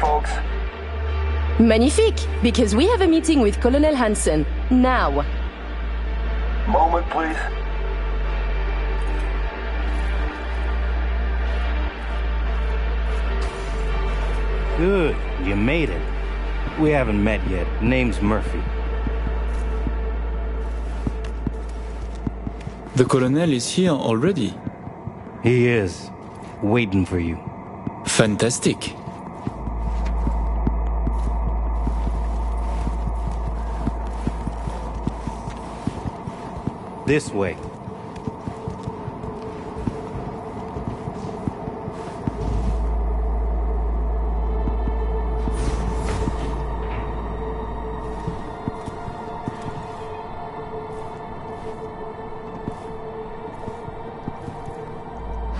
folks? Magnifique, because we have a meeting with Colonel Hansen. Now. Moment, please. Good, you made it. We haven't met yet. Name's Murphy. The colonel is here already. He is. Waiting for you. Fantastic. This way.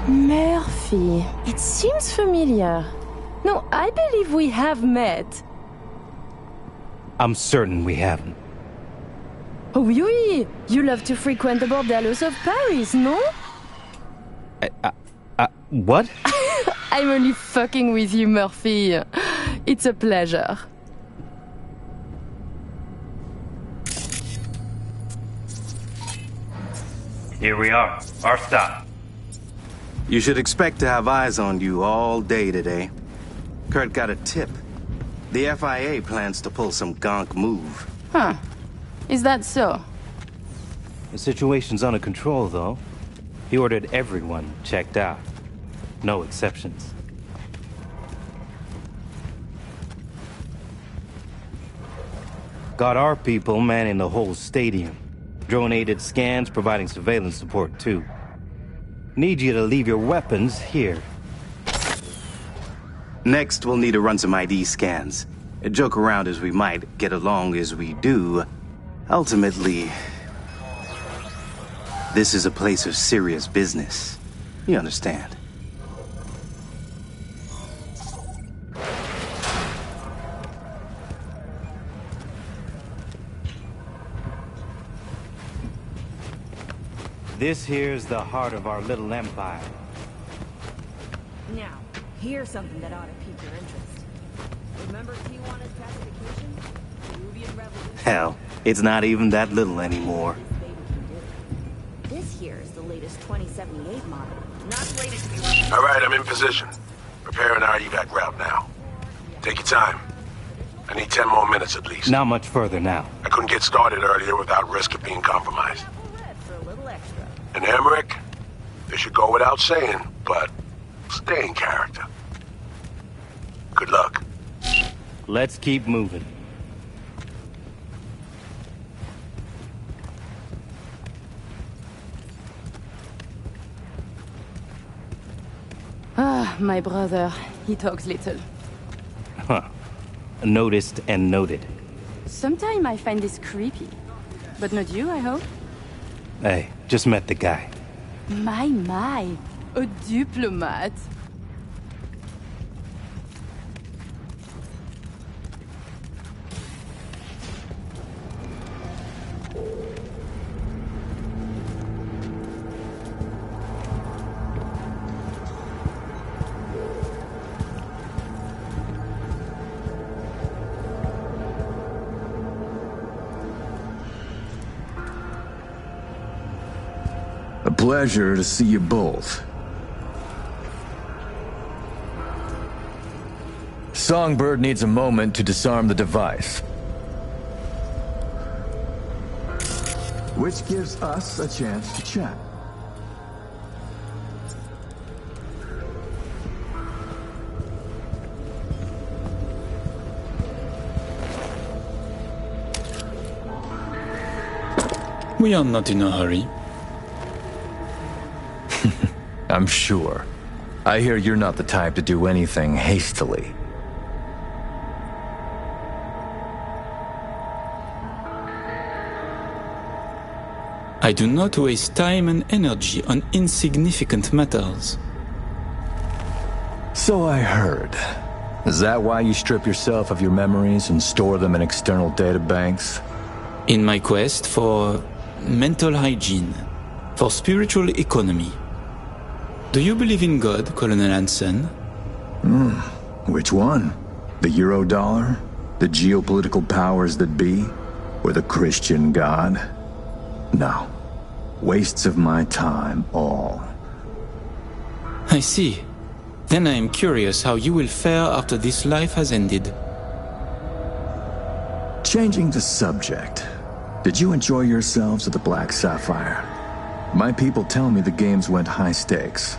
Murphy. It seems familiar. No, I believe we have met. I'm certain we haven't. Oh, oui! You love to frequent the bordellos of Paris, no? What? I'm only fucking with you, Murphy. It's a pleasure. Here we are. Our stop. You should expect to have eyes on you all day today. Kurt got a tip. The FIA plans to pull some gonk move. Huh. Is that so? The situation's under control, though. He ordered everyone checked out. No exceptions. Got our people manning the whole stadium. Drone-aided scans providing surveillance support, too. Need you to leave your weapons here. Next, we'll need to run some ID scans. Joke around as we might, get along as we do. Ultimately, this is a place of serious business. You understand? This here's the heart of our little empire. Now, here's something that ought to pique your interest. Remember Tijuana's pacification? Peruvian Revolution? Hell, it's not even that little anymore. This here is the latest 2078 model. Not slated to be... All right, I'm in position. Preparing our evac route now. Take your time. I need 10 more minutes at least. Not much further now. I couldn't get started earlier without risk of being compromised. For a little extra. And Emmerich, this should go without saying, but stay in character. Good luck. Let's keep moving. Ah, my brother. He talks little. Huh. Noticed and noted. Sometimes I find this creepy. But not you, I hope? Hey, just met the guy. My. A diplomat. A pleasure to see you both. Songbird needs a moment to disarm the device. Which gives us a chance to chat. We are not in a hurry. I'm sure. I hear you're not the type to do anything hastily. I do not waste time and energy on insignificant matters. So I heard. Is that why you strip yourself of your memories and store them in external databanks? In my quest for mental hygiene, for spiritual economy. Do you believe in God, Colonel Hansen? Which one? The Eurodollar? The geopolitical powers that be? Or the Christian God? No. Wastes of my time, all. I see. Then I am curious how you will fare after this life has ended. Changing the subject. Did you enjoy yourselves at the Black Sapphire? My people tell me the games went high stakes.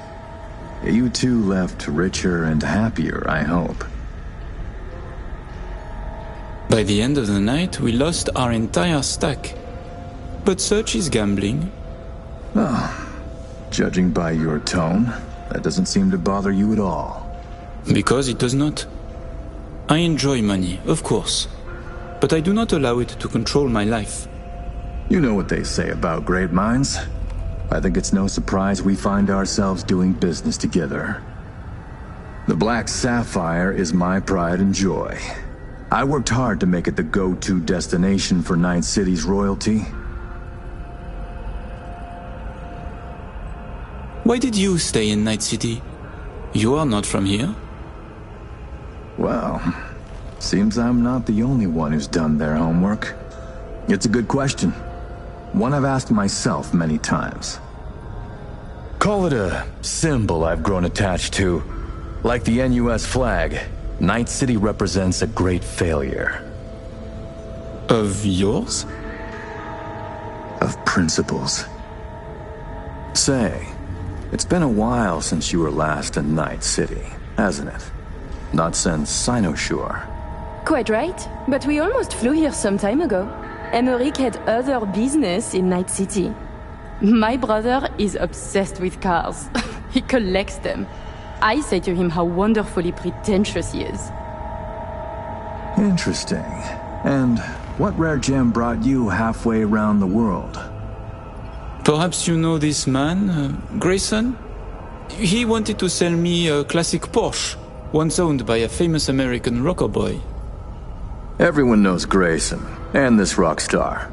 You two left richer and happier, I hope. By the end of the night, we lost our entire stack. But such is gambling. Oh, judging by your tone, that doesn't seem to bother you at all. Because it does not. I enjoy money, of course. But I do not allow it to control my life. You know what they say about great minds. I think it's no surprise we find ourselves doing business together. The Black Sapphire is my pride and joy. I worked hard to make it the go-to destination for Night City's royalty. Why did you stay in Night City? You are not from here. Well, seems I'm not the only one who's done their homework. It's a good question. One I've asked myself many times. Call it a symbol I've grown attached to. Like the NUS flag, Night City represents a great failure. Of yours? Of principles. Say, it's been a while since you were last in Night City, hasn't it? Not since Sinosure. Quite right, but we almost flew here some time ago. Emmerich had other business in Night City. My brother is obsessed with cars. He collects them. I say to him how wonderfully pretentious he is. Interesting. And what rare gem brought you halfway around the world? Perhaps you know this man, Grayson? He wanted to sell me a classic Porsche, once owned by a famous American rocker boy. Everyone knows Grayson, and this rock star.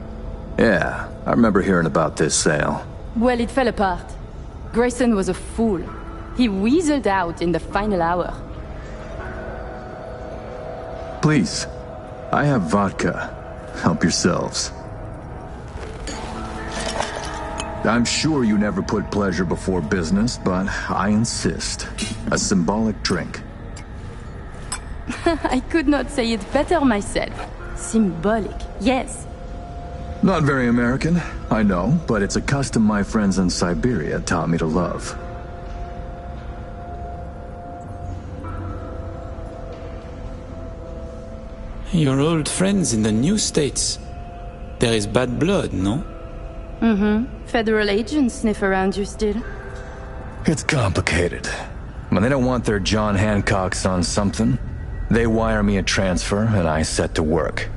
Yeah, I remember hearing about this sale. Well, it fell apart. Grayson was a fool. He weaseled out in the final hour. Please, I have vodka. Help yourselves. I'm sure you never put pleasure before business, but I insist. A symbolic drink. I could not say it better myself. Symbolic, yes. Not very American, I know, but it's a custom my friends in Siberia taught me to love. Your old friends in the new states. There is bad blood, no? Mm-hmm. Federal agents sniff around you still. It's complicated. When they don't want their John Hancocks on something, they wire me a transfer and I set to work.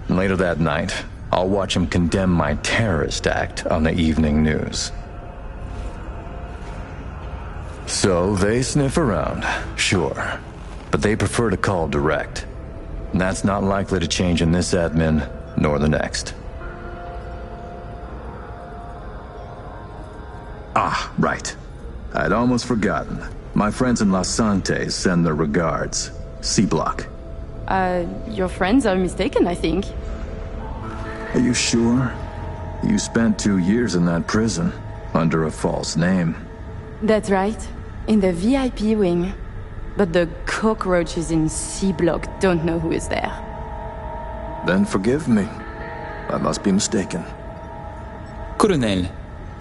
And later that night, I'll watch them condemn my terrorist act on the evening news. So they sniff around, sure. But they prefer to call direct. And that's not likely to change in this admin, nor the next. Ah, right. I'd almost forgotten. My friends in Los Santos send their regards. C-Block. Your friends are mistaken, I think. Are you sure? You spent 2 years in that prison, under a false name. That's right. In the VIP wing. But the cockroaches in C-Block don't know who is there. Then forgive me. I must be mistaken. Colonel,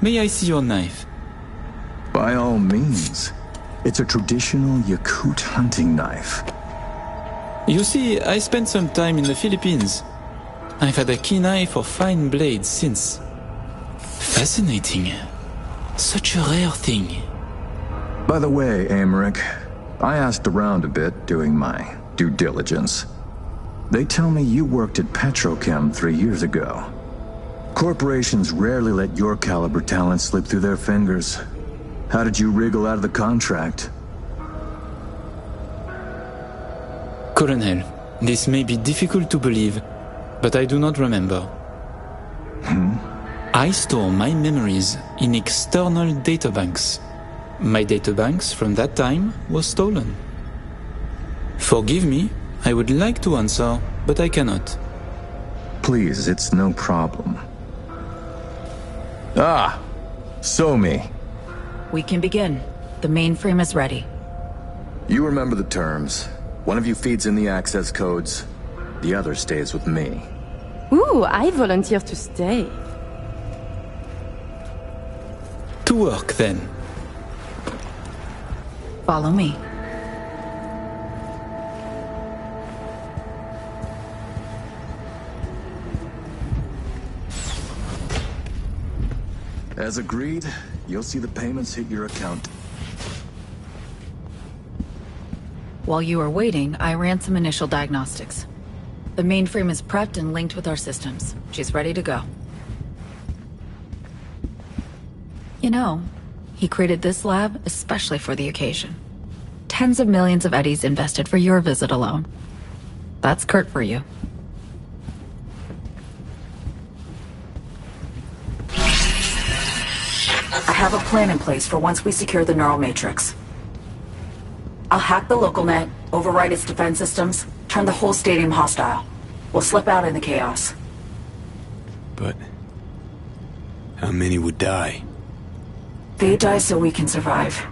may I see your knife? By all means. It's a traditional Yakut hunting knife. You see, I spent some time in the Philippines. I've had a keen eye for fine blades since. Fascinating. Such a rare thing. By the way, Emmerich, I asked around a bit doing my due diligence. They tell me you worked at Petrochem 3 years ago. Corporations rarely let your caliber talent slip through their fingers. How did you wriggle out of the contract? Colonel, this may be difficult to believe, but I do not remember. I store my memories in external databanks. My databanks from that time was stolen. Forgive me, I would like to answer, but I cannot. Please, it's no problem. Ah, Somi. We can begin. The mainframe is ready. You remember the terms. One of you feeds in the access codes, the other stays with me. Ooh, I volunteer to stay. To work, then. Follow me. As agreed, you'll see the payments hit your account. While you are waiting, I ran some initial diagnostics. The mainframe is prepped and linked with our systems. She's ready to go. You know, he created this lab especially for the occasion. Tens of millions of eddies invested for your visit alone. That's Kurt for you. I have a plan in place for once we secure the neural matrix. I'll hack the local net, override its defense systems, turn the whole stadium hostile. We'll slip out in the chaos. But how many would die? They die so we can survive.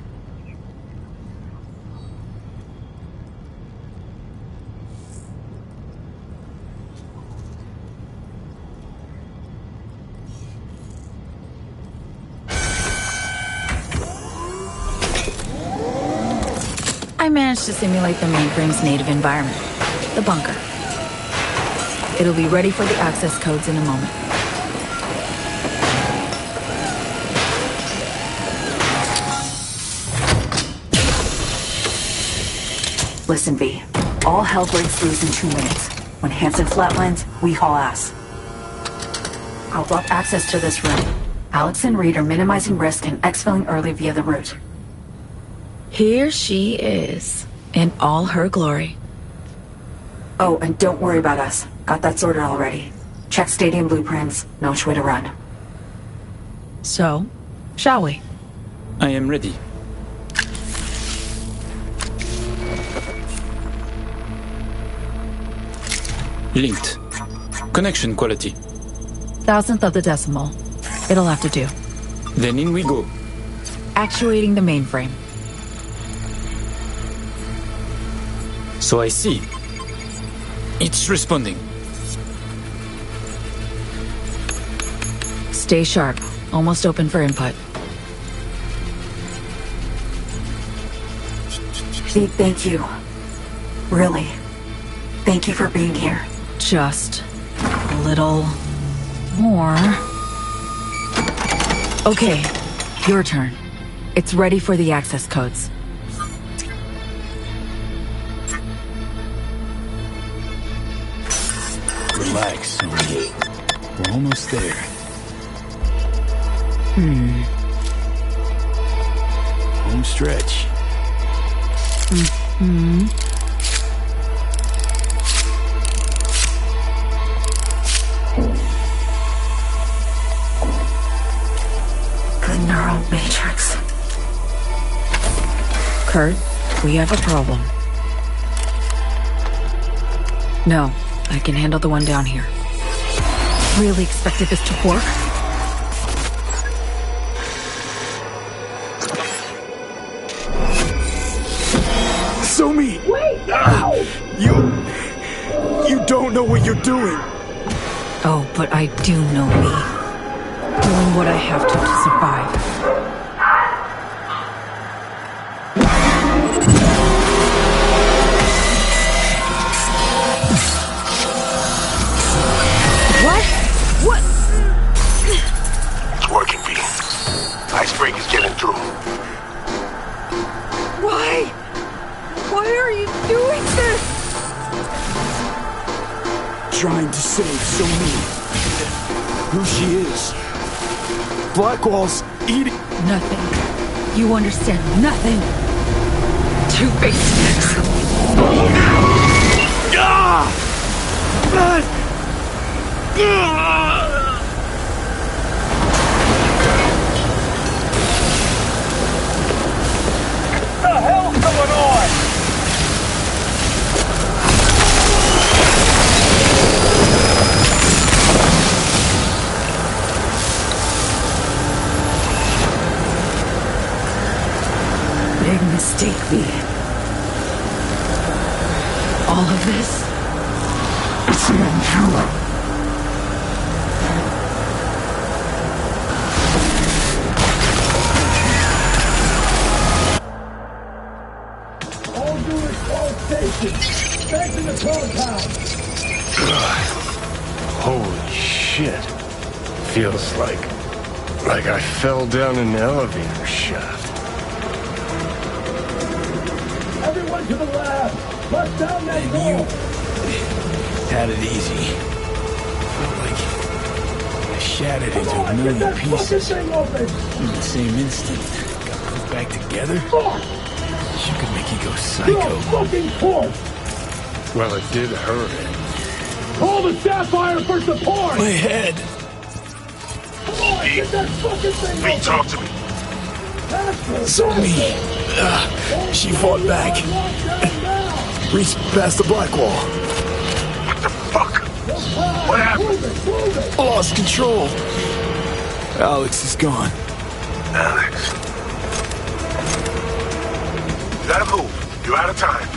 I managed to simulate the mainframe's native environment, the bunker. It'll be ready for the access codes in a moment. Listen, V. All hell breaks loose in 2 minutes. When Hansen flatlines, we haul ass. I'll block access to this room. Alex and Reed are minimizing risk and exfilling early via the route. Here she is, in all her glory. Oh, and don't worry about us. Got that sorted already. Check stadium blueprints, no which way to run. So, shall we? I am ready. Linked. Connection quality. 1,000th of the decimal. It'll have to do. Then in we go. Actuating the mainframe. So I see. It's responding. Stay sharp. Almost open for input. Pete, thank you. Really. Thank you for being here. Just a little more. Okay, your turn. It's ready for the access codes. Relax, Somi. We're almost there. Home stretch. The neural matrix. Kurt, we have a problem. No, I can handle the one down here. Really expected this to work? Somi! Wait! You don't know what you're doing. Oh, but I do know me. Doing what I have to survive. What? It's working, V. Icebreaker's getting through. Why? Why are you doing this? Trying to save Somi. Who she is. Blackwall's eating. Nothing. You understand nothing. Two-faced. What the hell's going on? big mistake, V. All of this? It's on you. All units, all stations. Back to the compound. Holy shit. Feels like I fell down an elevator shaft. Everyone to the lab. Bust down that door. Had it easy. Felt like I shattered into a million pieces. In the same instant, got put back together. She could make you go psycho. Fucking force. Well, it did hurt. Call the Sapphire for support. My head. Come on, get that fucking thing open. Talk to me. Somi. She fought back. Reached past the black wall. What the fuck? What happened? Move it. Lost control. Alex is gone. Alex. You gotta move. You're out of time.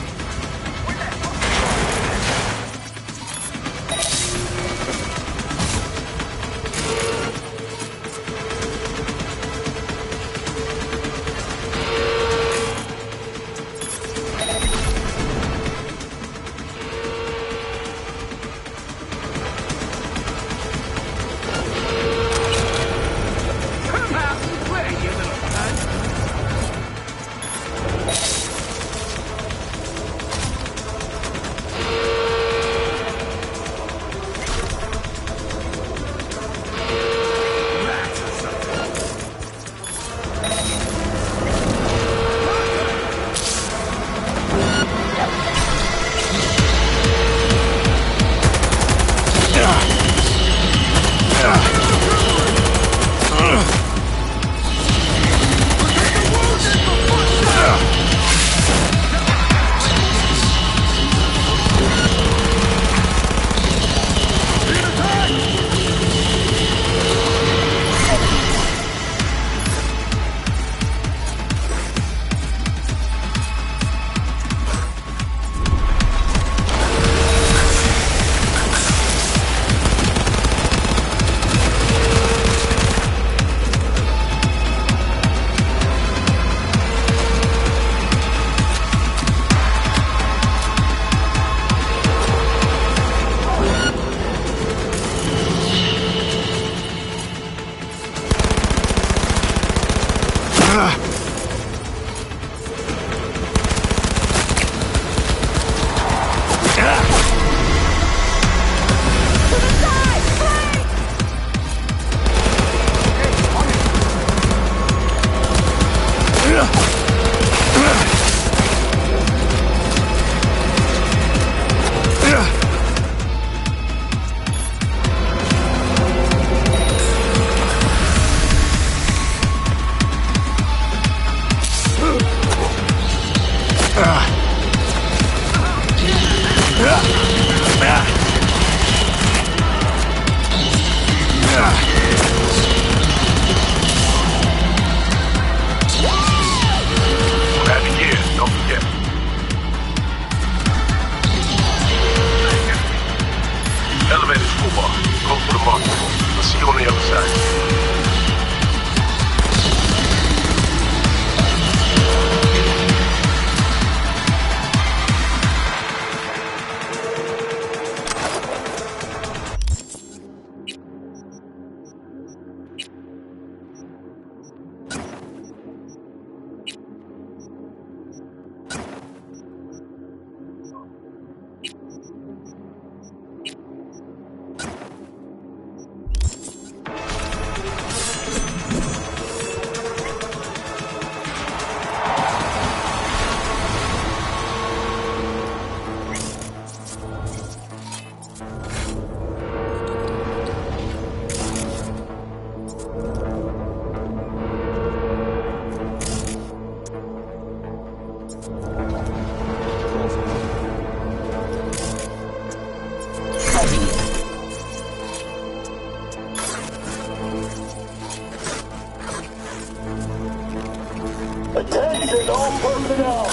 Attention all personnel.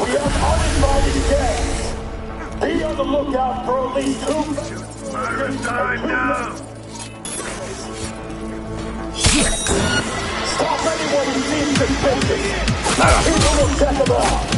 We have uninvited guests. Be on the lookout for at least 2 murder time now. Stop anyone who seems suspicious. People will check them out.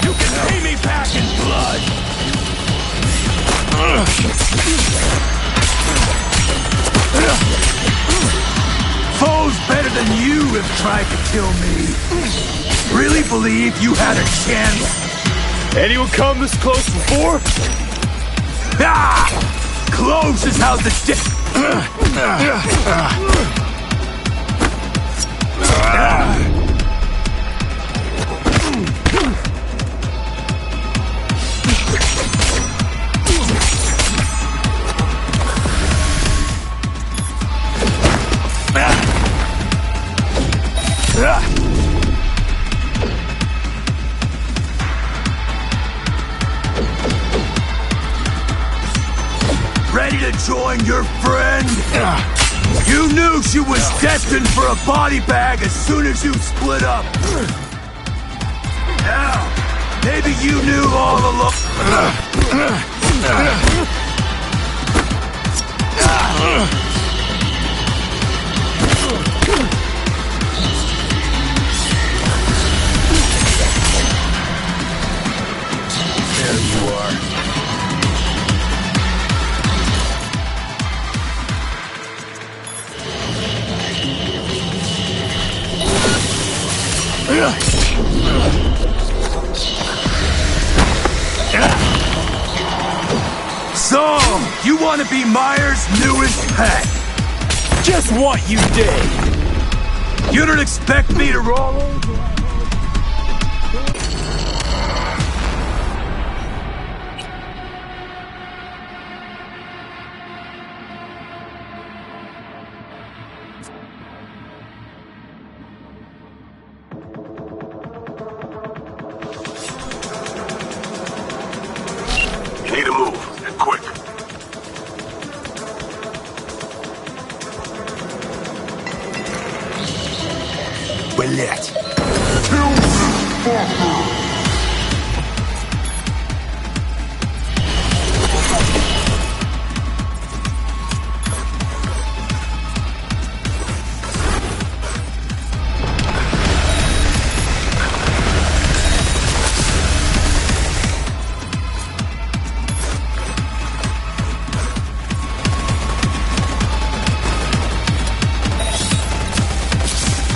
You can pay me back in blood! Foes better than you have tried to kill me. Really believe you had a chance? Anyone come this close before? Ah! Close is how the Ready to join your friend? You knew she was destined for a body bag as soon as you split up. Now, maybe you knew all along. There you are. So, you want to be Myers' newest pet? Just what you did. You don't expect me to roll over? You need to move, and quick. Bullet.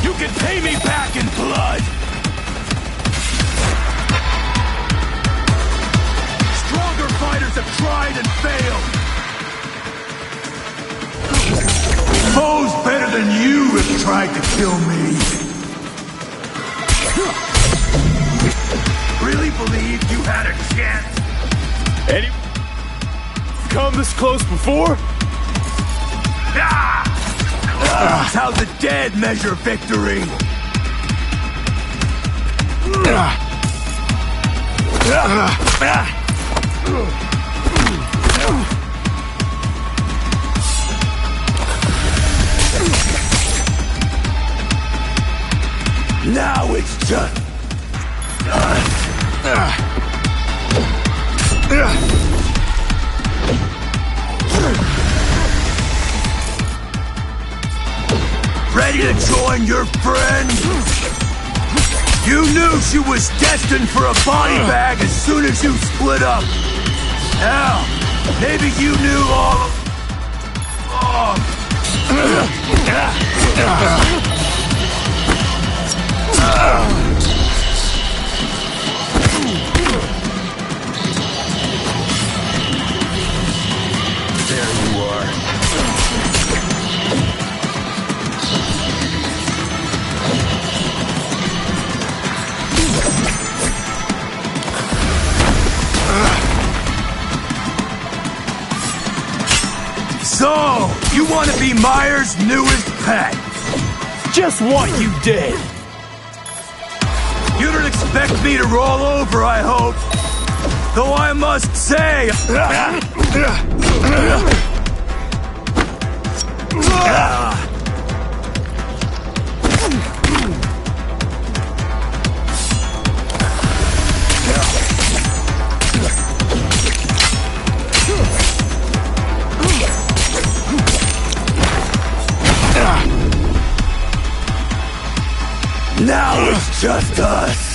You can pay me back in blood. Stronger fighters have tried and failed. Foes better than you have tried to kill me. Really believed you had a chance? Any come this close before? That's how the dead measure victory. Now it's just ready to join your friend? You knew she was destined for a body bag as soon as you split up. Hell, maybe you knew all There you are. So, you want to be Myers' newest pet? Just what you did. You don't expect me to roll over, I hope. Though I must say... Now it's just us.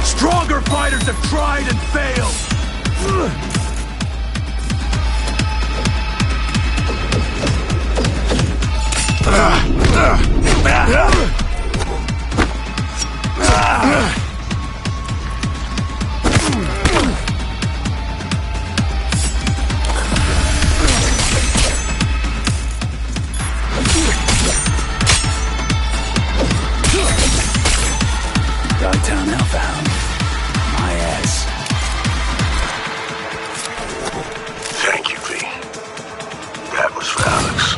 Stronger fighters have tried and failed. Dogtown Hellbound. My ass. Thank you, V. That was for Alex.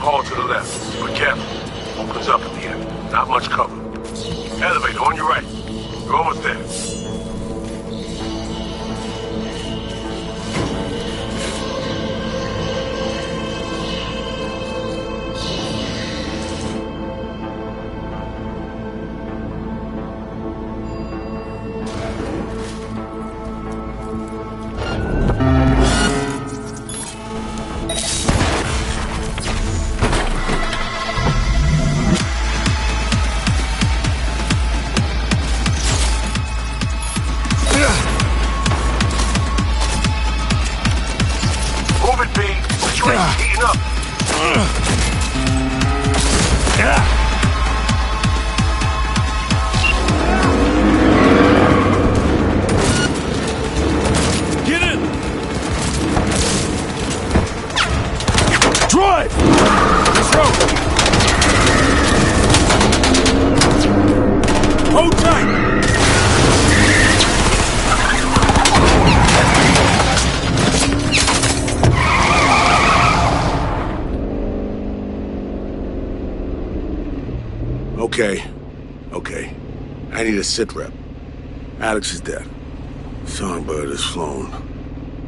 hall to the left. But careful. Opens up at the end. Not much cover. Elevator on your right. You're almost there. Okay. I need a sit rep. Alex is dead. Songbird is flown.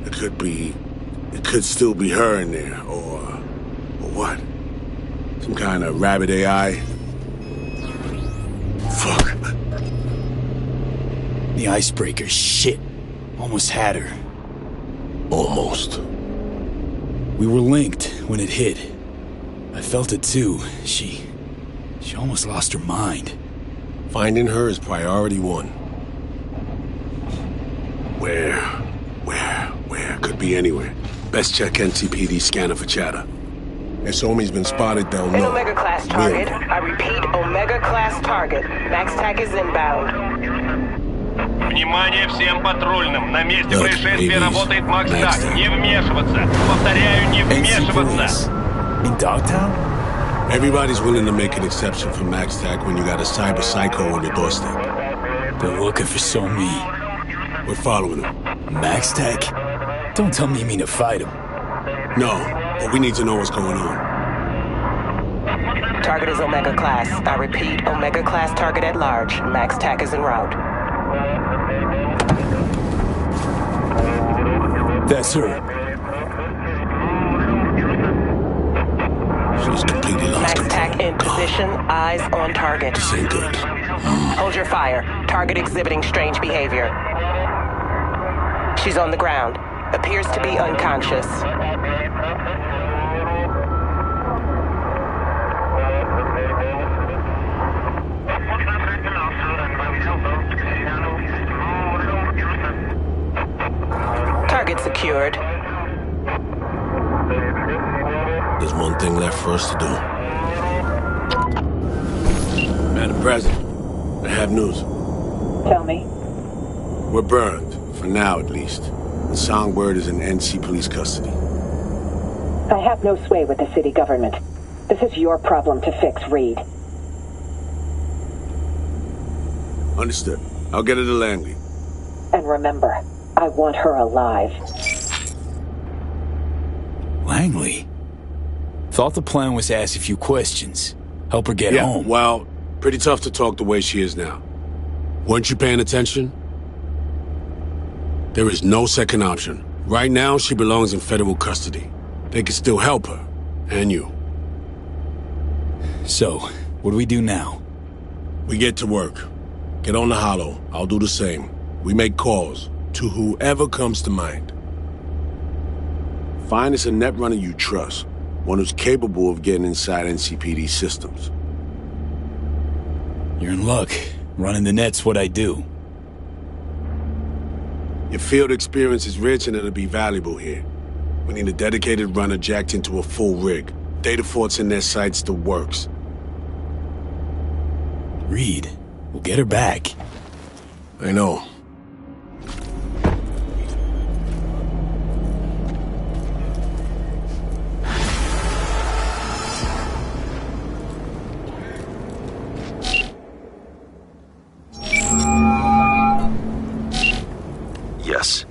It could still be her in there, or what? Some kind of rabbit AI? Fuck. The icebreaker, shit. Almost had her. Almost. We were linked when it hit. I felt it too. She almost lost her mind. Finding her is priority one. Where? Could be anywhere. Best check NCPD scanner for chatter. If Somi's been spotted, they'll know. An Omega class target. I repeat, Omega class target. Max TAC is inbound. Внимание всем патрульным. На месте происшествия работает Макс Так. Не вмешиваться. Повторяю, не вмешиваться. In Dogtown? Everybody's willing to make an exception for Max TAC when you got a cyber psycho on your doorstep. They're looking for Somi. We're following him. Max TAC? Don't tell me you mean to fight him. No, but we need to know what's going on. Target is Omega class. I repeat, Omega class target at large. Max TAC is en route. That's her. She's completely lost Max TAC in position, eyes on target. This ain't good. Hold your fire. Target exhibiting strange behavior. She's on the ground. Appears to be unconscious. Target secured. There's one thing left for us to do. Madam President, I have news. Tell me. We're burned, for now at least. The Songbird is in NC police custody. I have no sway with the city government. This is your problem to fix, Reed. Understood. I'll get her to Langley. And remember, I want her alive. Langley? Thought the plan was to ask a few questions. Help her get home. Well, pretty tough to talk the way she is now. Weren't you paying attention? There is no second option. Right now, she belongs in federal custody. They can still help her, and you. So, what do we do now? We get to work. Get on the hollow. I'll do the same. We make calls to whoever comes to mind. Find us a netrunner you trust. One who's capable of getting inside NCPD systems. You're in luck. Running the net's what I do. Your field experience is rich and it'll be valuable here. We need a dedicated runner jacked into a full rig. Data forts in their sights, the works. Reed, we'll get her back. I know. Yes.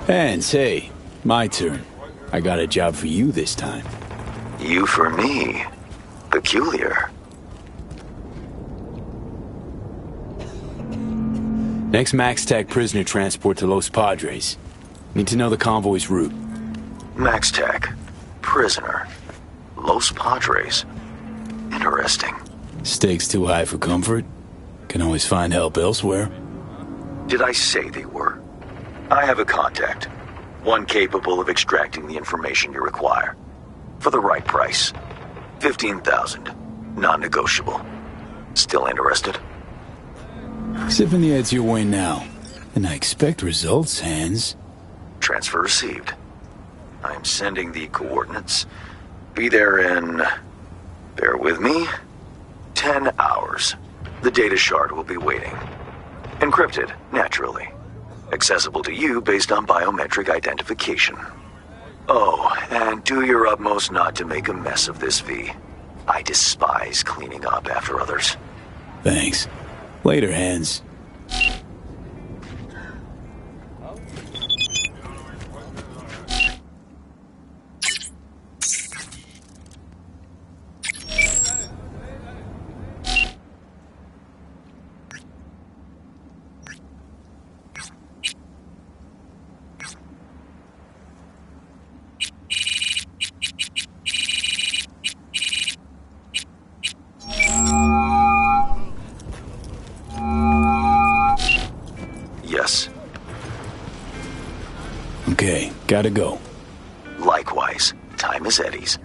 Hans, hey. My turn. I got a job for you this time. You for me. Peculiar. Next MaxTac prisoner transport to Los Padres. Need to know the convoy's route. MaxTac. Prisoner. Los Padres. Interesting. Stakes too high for comfort? Can always find help elsewhere. Did I say they were? I have a contact. One capable of extracting the information you require. For the right price. 15,000. Non-negotiable. Still interested? Sipping the heads your way now. And I expect results, Hans. Transfer received. I'm sending the coordinates. Be there in... bear with me. 10 hours. The data shard will be waiting. Encrypted, naturally. Accessible to you based on biometric identification. Oh, and do your utmost not to make a mess of this, V. I despise cleaning up after others. Thanks. Later, Hans. Yes. Okay, gotta go. Likewise. Time is Eddie's.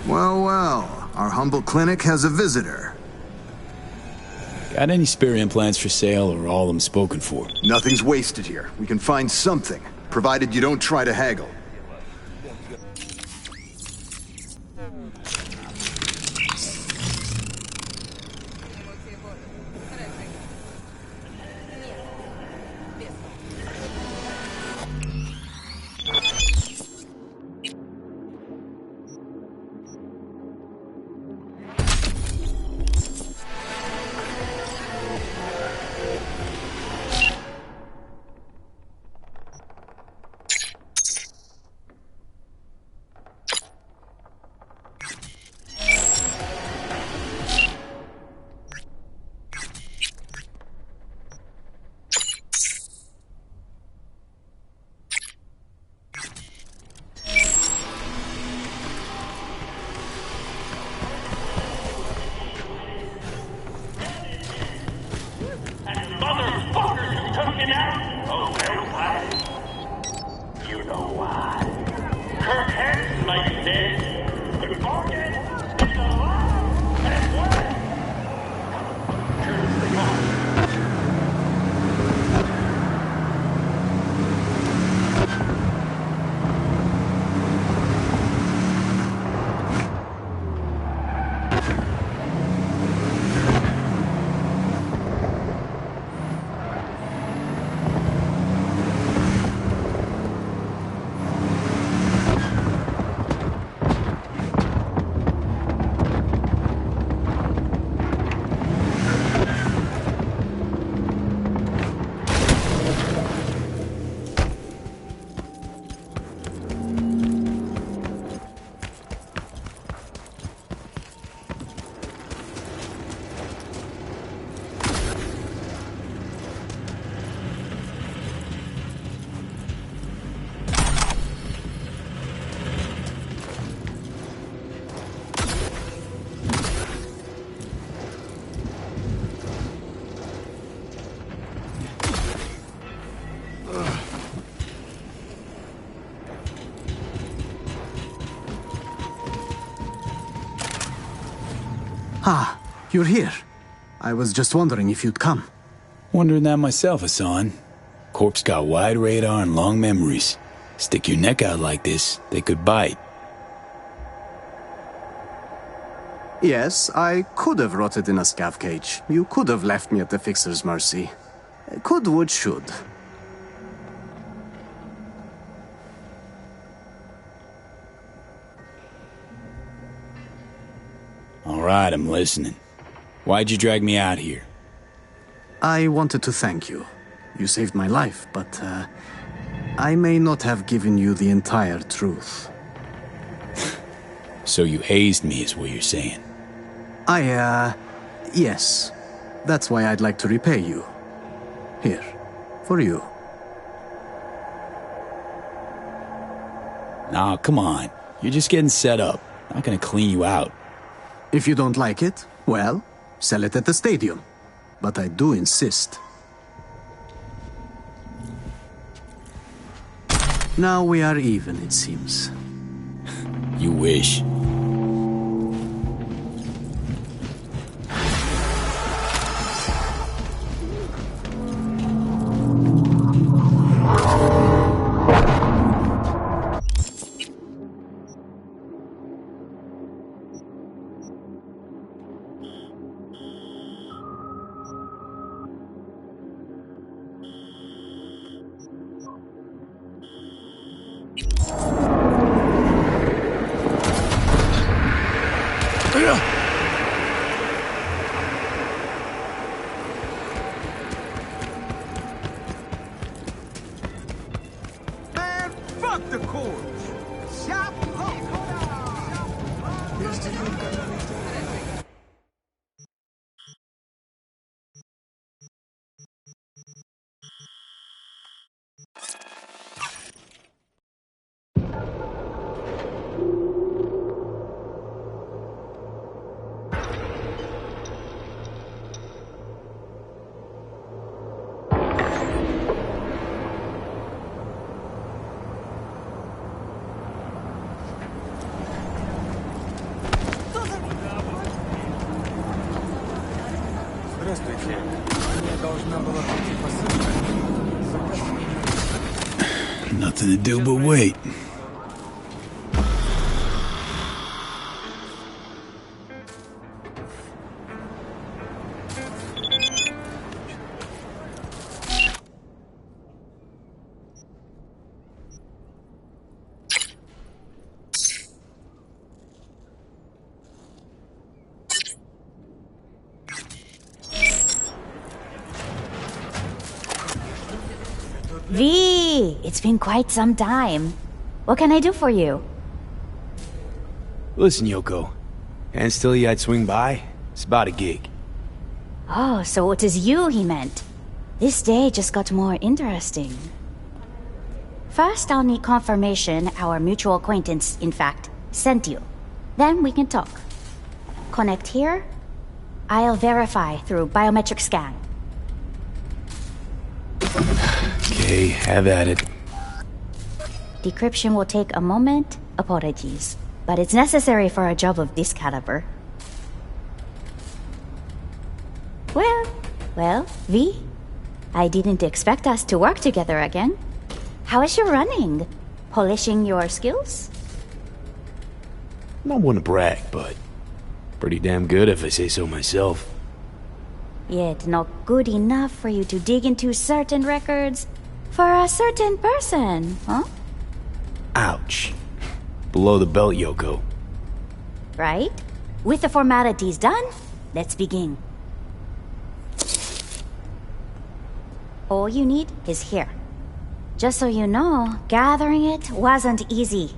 Well, our humble clinic has a visitor. Got any spare implants for sale, or all of them spoken for? Nothing's wasted here. We can find something, provided you don't try to haggle. Ah, you're here. I was just wondering if you'd come. Wondering that myself, Hassan. Corp's got wide radar and long memories. Stick your neck out like this, they could bite. Yes, I could have rotted in a scav cage. You could have left me at the Fixer's mercy. Could would should. All right, I'm listening. Why'd you drag me out here? I wanted to thank you. You saved my life, but I may not have given you the entire truth. So you hazed me is what you're saying? Yes. That's why I'd like to repay you. Here, for you. Nah, come on. You're just getting set up. I'm not gonna clean you out. If you don't like it, well, sell it at the stadium. But I do insist. Now we are even, it seems. You wish. Nothing to do but wait. V, it's been quite some time. What can I do for you? Listen, Yoko. And still I'd swing by? It's about a gig. Oh, so it is you he meant. This day just got more interesting. First, I'll need confirmation our mutual acquaintance, in fact, sent you. Then we can talk. Connect here. I'll verify through biometric scan. Okay, have at it. Decryption will take a moment. Apologies. But it's necessary for a job of this caliber. Well, V, I didn't expect us to work together again. How is your running? Polishing your skills? Not one to brag, but pretty damn good if I say so myself. Yet not good enough for you to dig into certain records for a certain person, huh? Ouch. Below the belt, Yoko. Right? With the formalities done, let's begin. All you need is here. Just so you know, gathering it wasn't easy.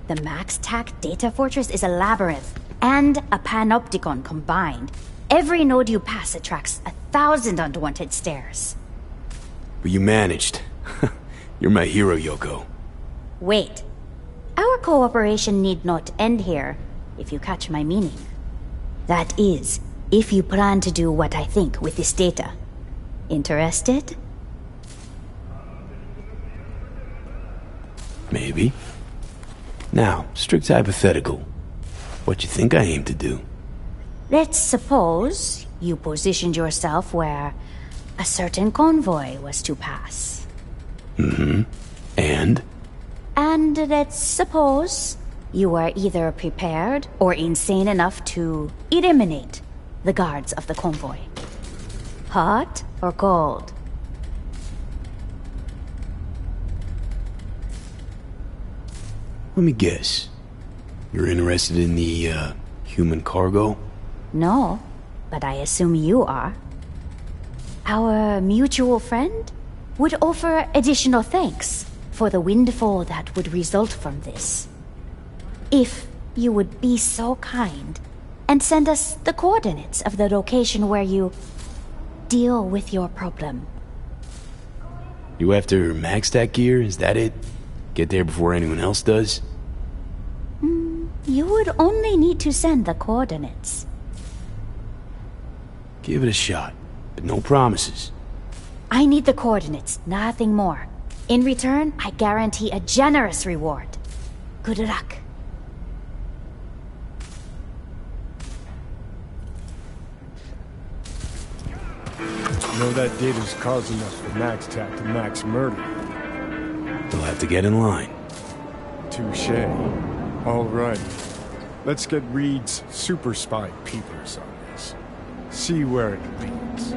The MaxTac data fortress is a labyrinth and a panopticon combined. Every node you pass attracts 1,000 unwanted stares. But you managed. You're my hero, Yoko. Wait. Our cooperation need not end here, if you catch my meaning. That is, if you plan to do what I think with this data. Interested? Maybe. Now, strict hypothetical. What you think I aim to do? Let's suppose you positioned yourself where a certain convoy was to pass. Mm-hmm. And? And let's suppose you were either prepared or insane enough to eliminate the guards of the convoy. Hot or cold? Let me guess. You're interested in the, human cargo? No, but I assume you are. Our mutual friend would offer additional thanks for the windfall that would result from this. If you would be so kind and send us the coordinates of the location where you deal with your problem. You after MaxTac gear, is that it? Get there before anyone else does? You would only need to send the coordinates. Give it a shot, but no promises. I need the coordinates, nothing more. In return, I guarantee a generous reward. Good luck. You know that data's causing us for MaxTac to max murder. They'll have to get in line. Touché. All right. Let's get Reed's super spy peepers on this. See where it leads.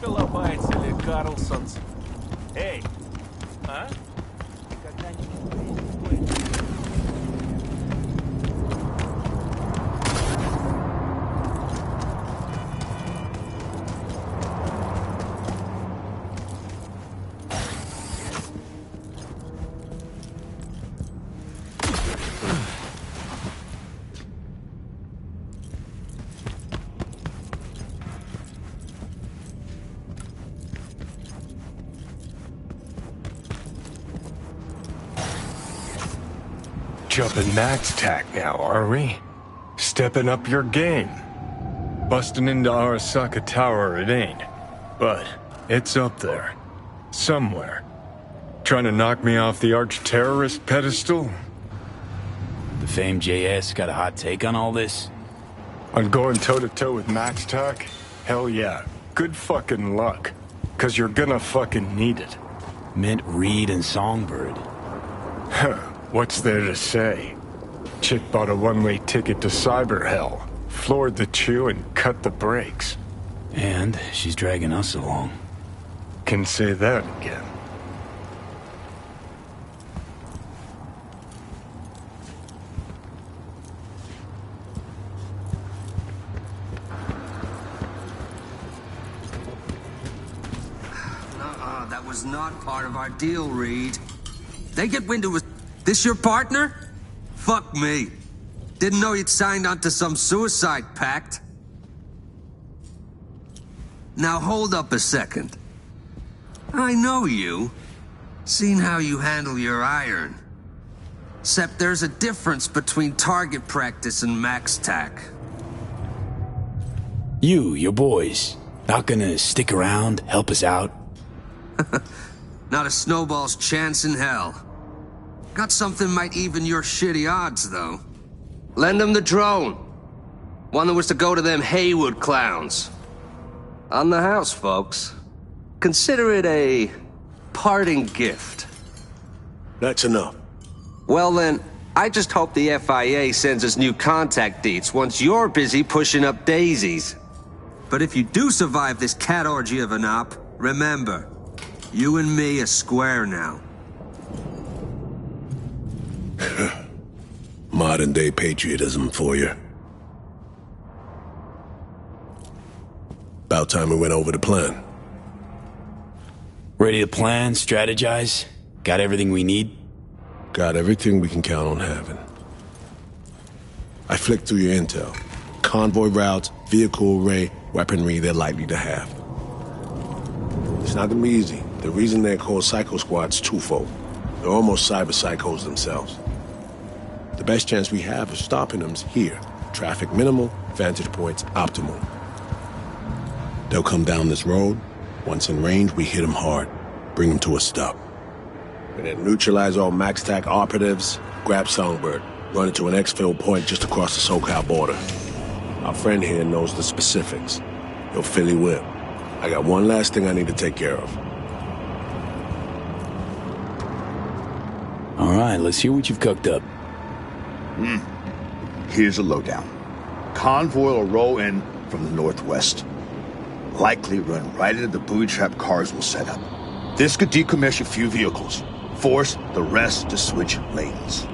Ломается ли Карлсонс? Эй! А? Jumping MaxTac now, are we? Stepping up your game. Busting into Arasaka Tower it ain't. But it's up there. Somewhere. Trying to knock me off the arch-terrorist pedestal? The famed JS got a hot take on all this? On going toe-to-toe with MaxTac? Hell yeah. Good fucking luck. 'Cause you're gonna fucking need it. Meant Reed and Songbird. Huh. What's there to say? Chick bought a one-way ticket to cyber hell, floored the chew and cut the brakes. And she's dragging us along. Can say that again. That was not part of our deal, Reed. They get wind of us. This your partner? Fuck me. Didn't know you'd signed onto some suicide pact. Now hold up a second. I know you. Seen how you handle your iron. Except there's a difference between target practice and max tack. You, your boys, not gonna stick around, help us out? Not a snowball's chance in hell. Got something might even your shitty odds, though. Lend them the drone. One that was to go to them Haywood clowns. On the house, folks. Consider it a parting gift. That's enough. Well then, I just hope the FIA sends us new contact deets once you're busy pushing up daisies. But if you do survive this cat orgy of an op, remember, you and me are square now. Modern day patriotism for you. About time we went over the plan. Ready to plan, strategize? Got everything we need? Got everything we can count on having. I flicked through your intel. Convoy routes, vehicle array, weaponry they're likely to have. It's not gonna be easy. The reason they're called Psycho Squad's twofold. They're almost cyber psychos themselves. The best chance we have of stopping them's here. Traffic minimal, vantage points optimal. They'll come down this road. Once in range, we hit them hard. Bring them to a stop. And then neutralize all max-tac operatives, grab Songbird, run into an exfil point just across the SoCal border. Our friend here knows the specifics. He'll fill you in. I got one last thing I need to take care of. All right, let's hear what you've cooked up. Here's a lowdown. Convoy will roll in from the northwest. Likely run right into the booby trap cars we'll set up. This could decommission a few vehicles. Force the rest to switch lanes.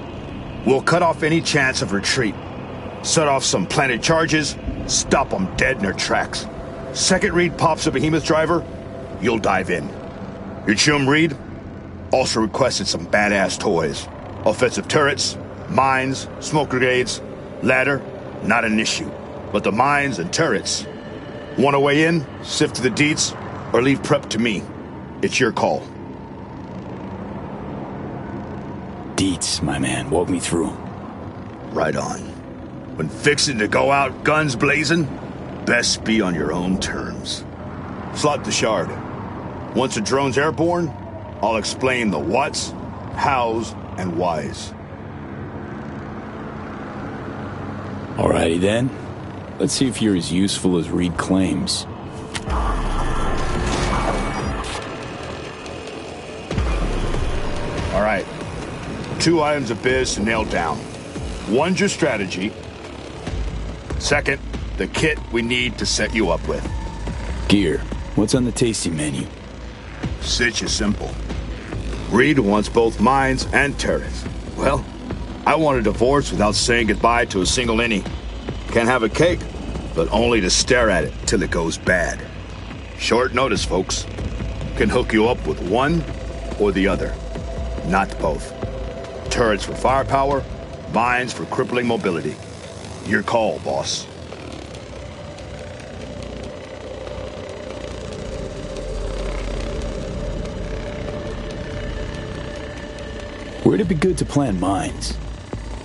We'll cut off any chance of retreat. Set off some planted charges, stop them dead in their tracks. Second Reed pops a behemoth driver, you'll dive in. Your chum Reed also requested some badass toys. Offensive turrets, mines, smoke grenades, ladder, not an issue. But the mines and turrets. Want to weigh in, sift to the deets, or leave prep to me? It's your call. Deets, my man, walk me through. Right on. When fixing to go out guns blazing, best be on your own terms. Slot the shard. Once the drone's airborne, I'll explain the whats, hows, and whys. Alrighty then. Let's see if you're as useful as Reed claims. All right. 2 items of biz to nail down. One's your strategy. Second, the kit we need to set you up with. Gear. What's on the tasty menu? Sitch is simple. Reed wants both mines and turrets. Well, I want a divorce without saying goodbye to a single innie. Can't have a cake, but only to stare at it till it goes bad. Short notice, folks. Can hook you up with one or the other, not both. Turrets for firepower, mines for crippling mobility. Your call, boss. Where'd it be good to plant mines?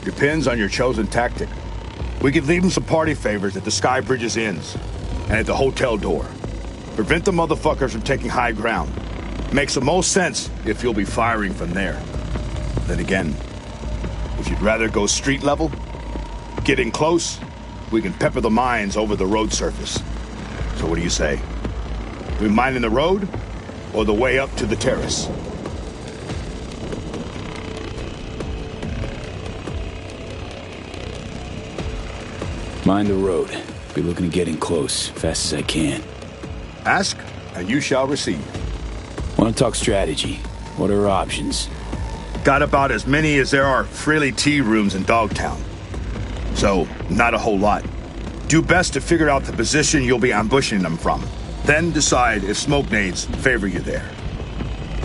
Depends on your chosen tactic. We could leave them some party favors at the Sky Bridge's inns and at the hotel door. Prevent the motherfuckers from taking high ground. Makes the most sense if you'll be firing from there. Then again, if you'd rather go street level, get in close, we can pepper the mines over the road surface. So what do you say? We mining the road or the way up to the terrace? Mind the road. Be looking to get in close, fast as I can. Ask, and you shall receive. Want to talk strategy? What are our options? Got about as many as there are Freely tea rooms in Dogtown. So, not a whole lot. Do best to figure out the position you'll be ambushing them from. Then decide if smoke nades favor you there.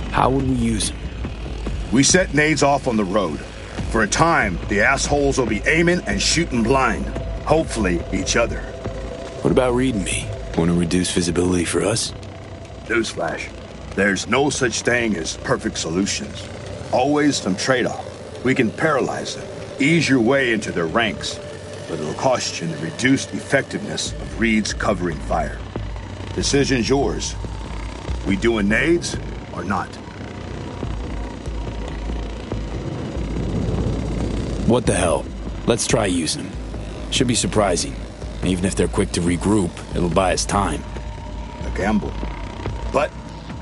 How would we use them? We set nades off on the road. For a time, the assholes will be aiming and shooting blind. Hopefully, each other. What about reading me? Want to reduce visibility for us? Newsflash. There's no such thing as perfect solutions. Always some trade-off. We can paralyze them, ease your way into their ranks, but it'll cost you the reduced effectiveness of Reed's covering fire. Decision's yours. We doing nades or not? What the hell? Let's try using them. Should be surprising. Even if they're quick to regroup, it'll buy us time. A gamble. But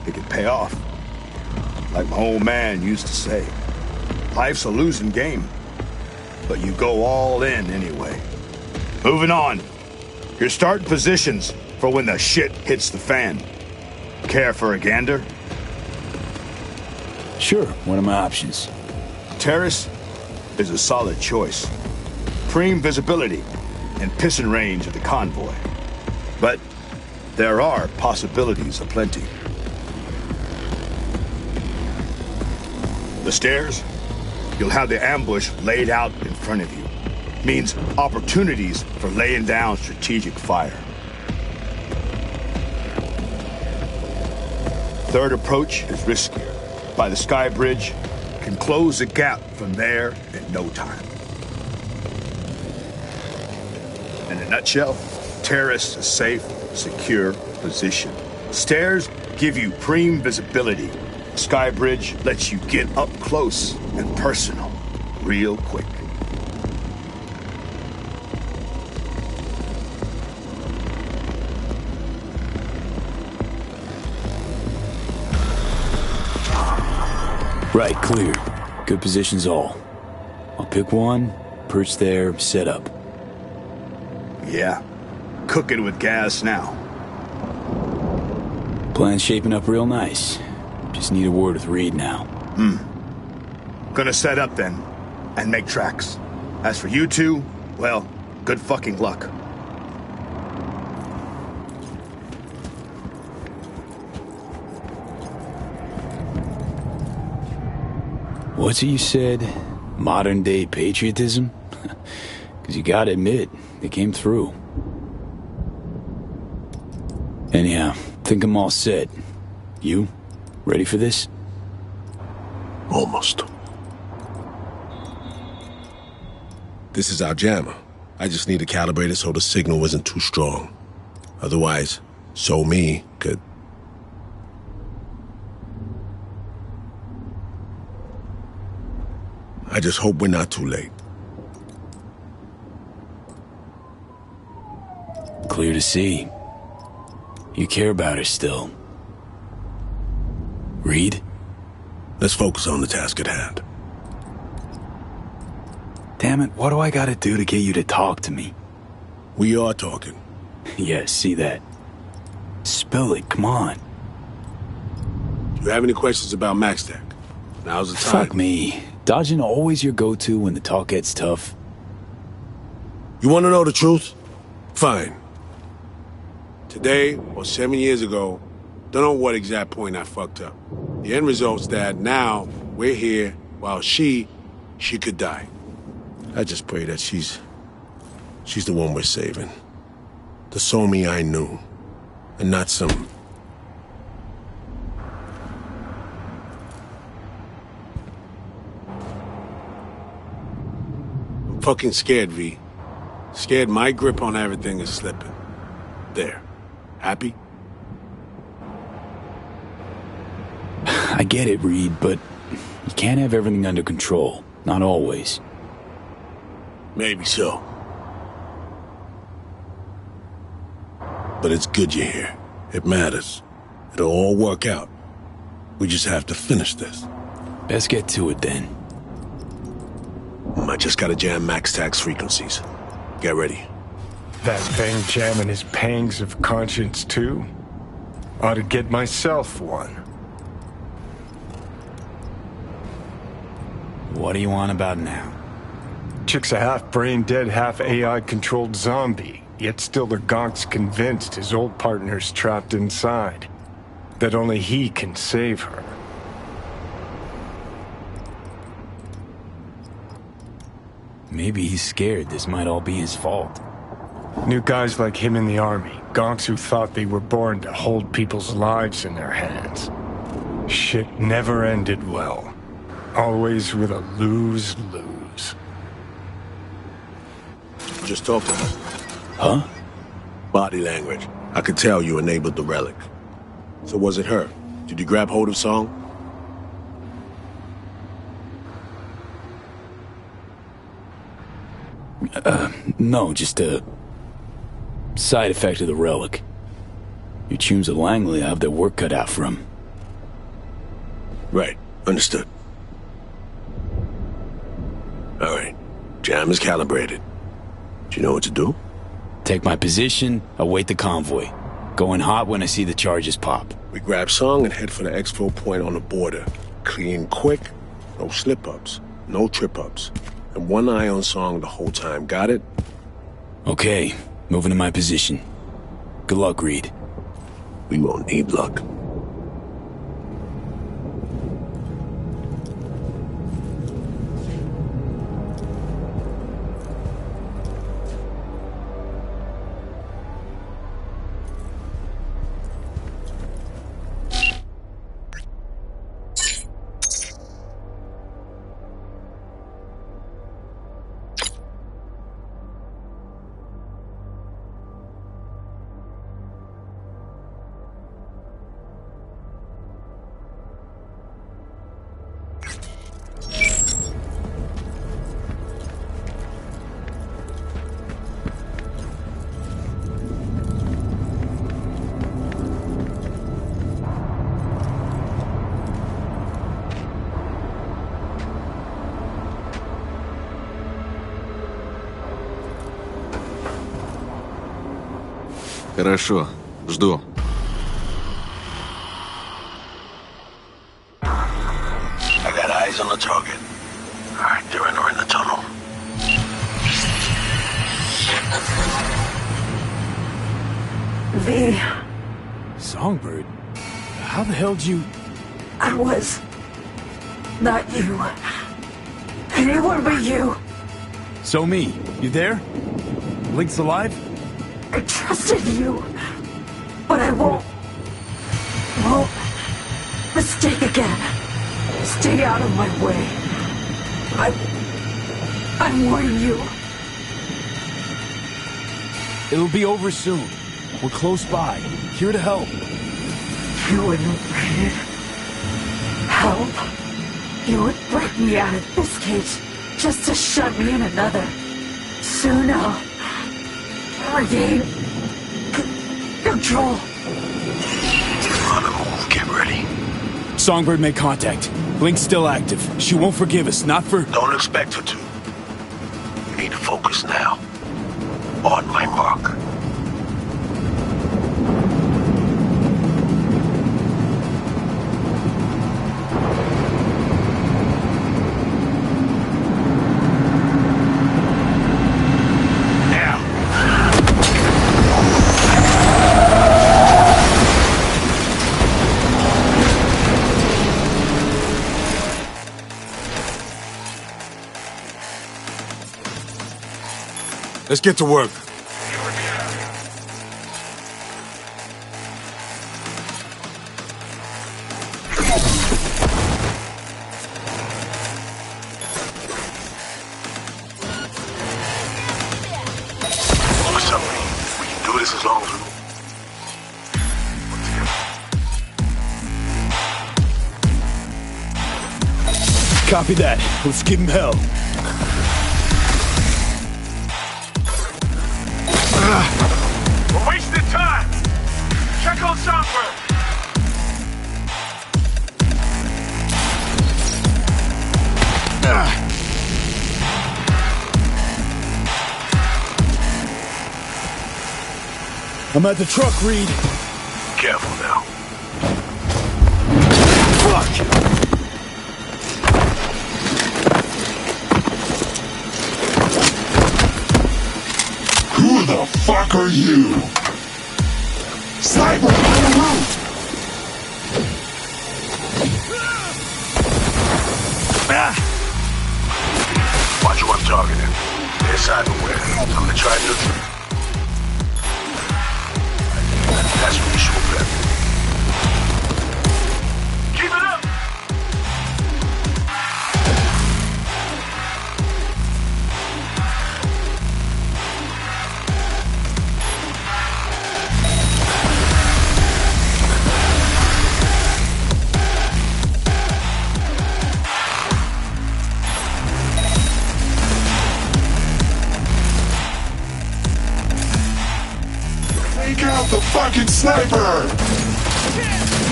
it can pay off. Like my old man used to say, life's a losing game, but you go all in anyway. Moving on. Your starting positions for when the shit hits the fan. Care for a gander? Sure, what are my options? Terrace is a solid choice. Prime visibility and pissing range of the convoy. But there are possibilities aplenty. The stairs, you'll have the ambush laid out in front of you. Means opportunities for laying down strategic fire. Third approach is riskier. By the sky bridge, can close the gap from there in no time. In a nutshell, Terrace is a safe, secure position. Stairs give you prime visibility. Sky bridge lets you get up close and personal, real quick. Right, clear. Good positions all. I'll pick one, perch there, set up. Yeah, cooking with gas now. Plan's shaping up real nice. Just need a word with Reed now. Gonna set up then, and make tracks. As for you two, well, good fucking luck. What's it you said? Modern day patriotism? Because you gotta admit, they came through. Anyhow, think I'm all set. You? Ready for this? Almost. This is our jammer. I just need to calibrate it so the signal isn't too strong. Otherwise, Somi could... I just hope we're not too late. Clear to see. You care about her still. Reed? Let's focus on the task at hand. Damn it, what do I gotta do to get you to talk to me? We are talking. Yeah, see that. Spill it, come on. Do you have any questions about MaxTech? Now's the time. Fuck me. Dodging always your go-to when the talk gets tough. You want to know the truth? Fine. Today, or 7 years ago, don't know what exact point I fucked up. The end result's that now we're here while she could die. I just pray that she's the one we're saving. The Somi I knew, and not some... I'm fucking scared, V. Scared my grip on everything is slipping. There. Happy? I get it, Reed, but you can't have everything under control. Not always. Maybe so. But it's good you're here. It matters. It'll all work out. We just have to finish this. Best get to it then. I just gotta jam MaxTech's frequencies. Get ready. That thing jamming his pangs of conscience too? Ought to get myself one. What do you want about now? Chick's a half brain dead, half AI controlled zombie, yet still the gonk's convinced his old partner's trapped inside. That only he can save her. Maybe he's scared this might all be his fault. Knew guys like him in the army. Gonks who thought they were born to hold people's lives in their hands. Shit never ended well. Always with a lose-lose. Just talk to her. Huh? Body language. I could tell you enabled the relic. So was it her? Did you grab hold of Song? No, just a side effect of the relic. Your chums at Langley have their work cut out for them. Right. Understood. All right. Jam is calibrated. Do you know what to do? Take my position, await the convoy. Going hot when I see the charges pop. We grab Song and head for the exfil point on the border. Clean quick, no slip-ups, no trip-ups. And one eye on Song the whole time, got it? Okay, moving to my position. Good luck, Reed. We won't need luck. Хорошо, жду. I got eyes on the target. All right, they're in the tunnel. V. Songbird? How the hell did you... I was... not you. Anyone but you. Somi, you there? Link's alive? I trusted you, but I won't mistake again. Stay out of my way. I'm warning you. It'll be over soon. We're close by. Here to help. You wouldn't help. You would break me out of this cage just to shut me in another. Soon I'll regain control. On the move, get ready. Songbird made contact. Link's still active. She won't forgive us, not for... Don't expect her to. We need to focus now. On my mark. Let's get to work. What's up, man? We can do this as long as we... Copy that. Let's give him hell. We're wasting time! Check on Songbird! I'm at the truck, Reed. Careful now. Fuck! Who the fuck are you? Sniper on the roof! Watch who I'm targeting. They're cyberware. I'm gonna try neutral. fucking sniper!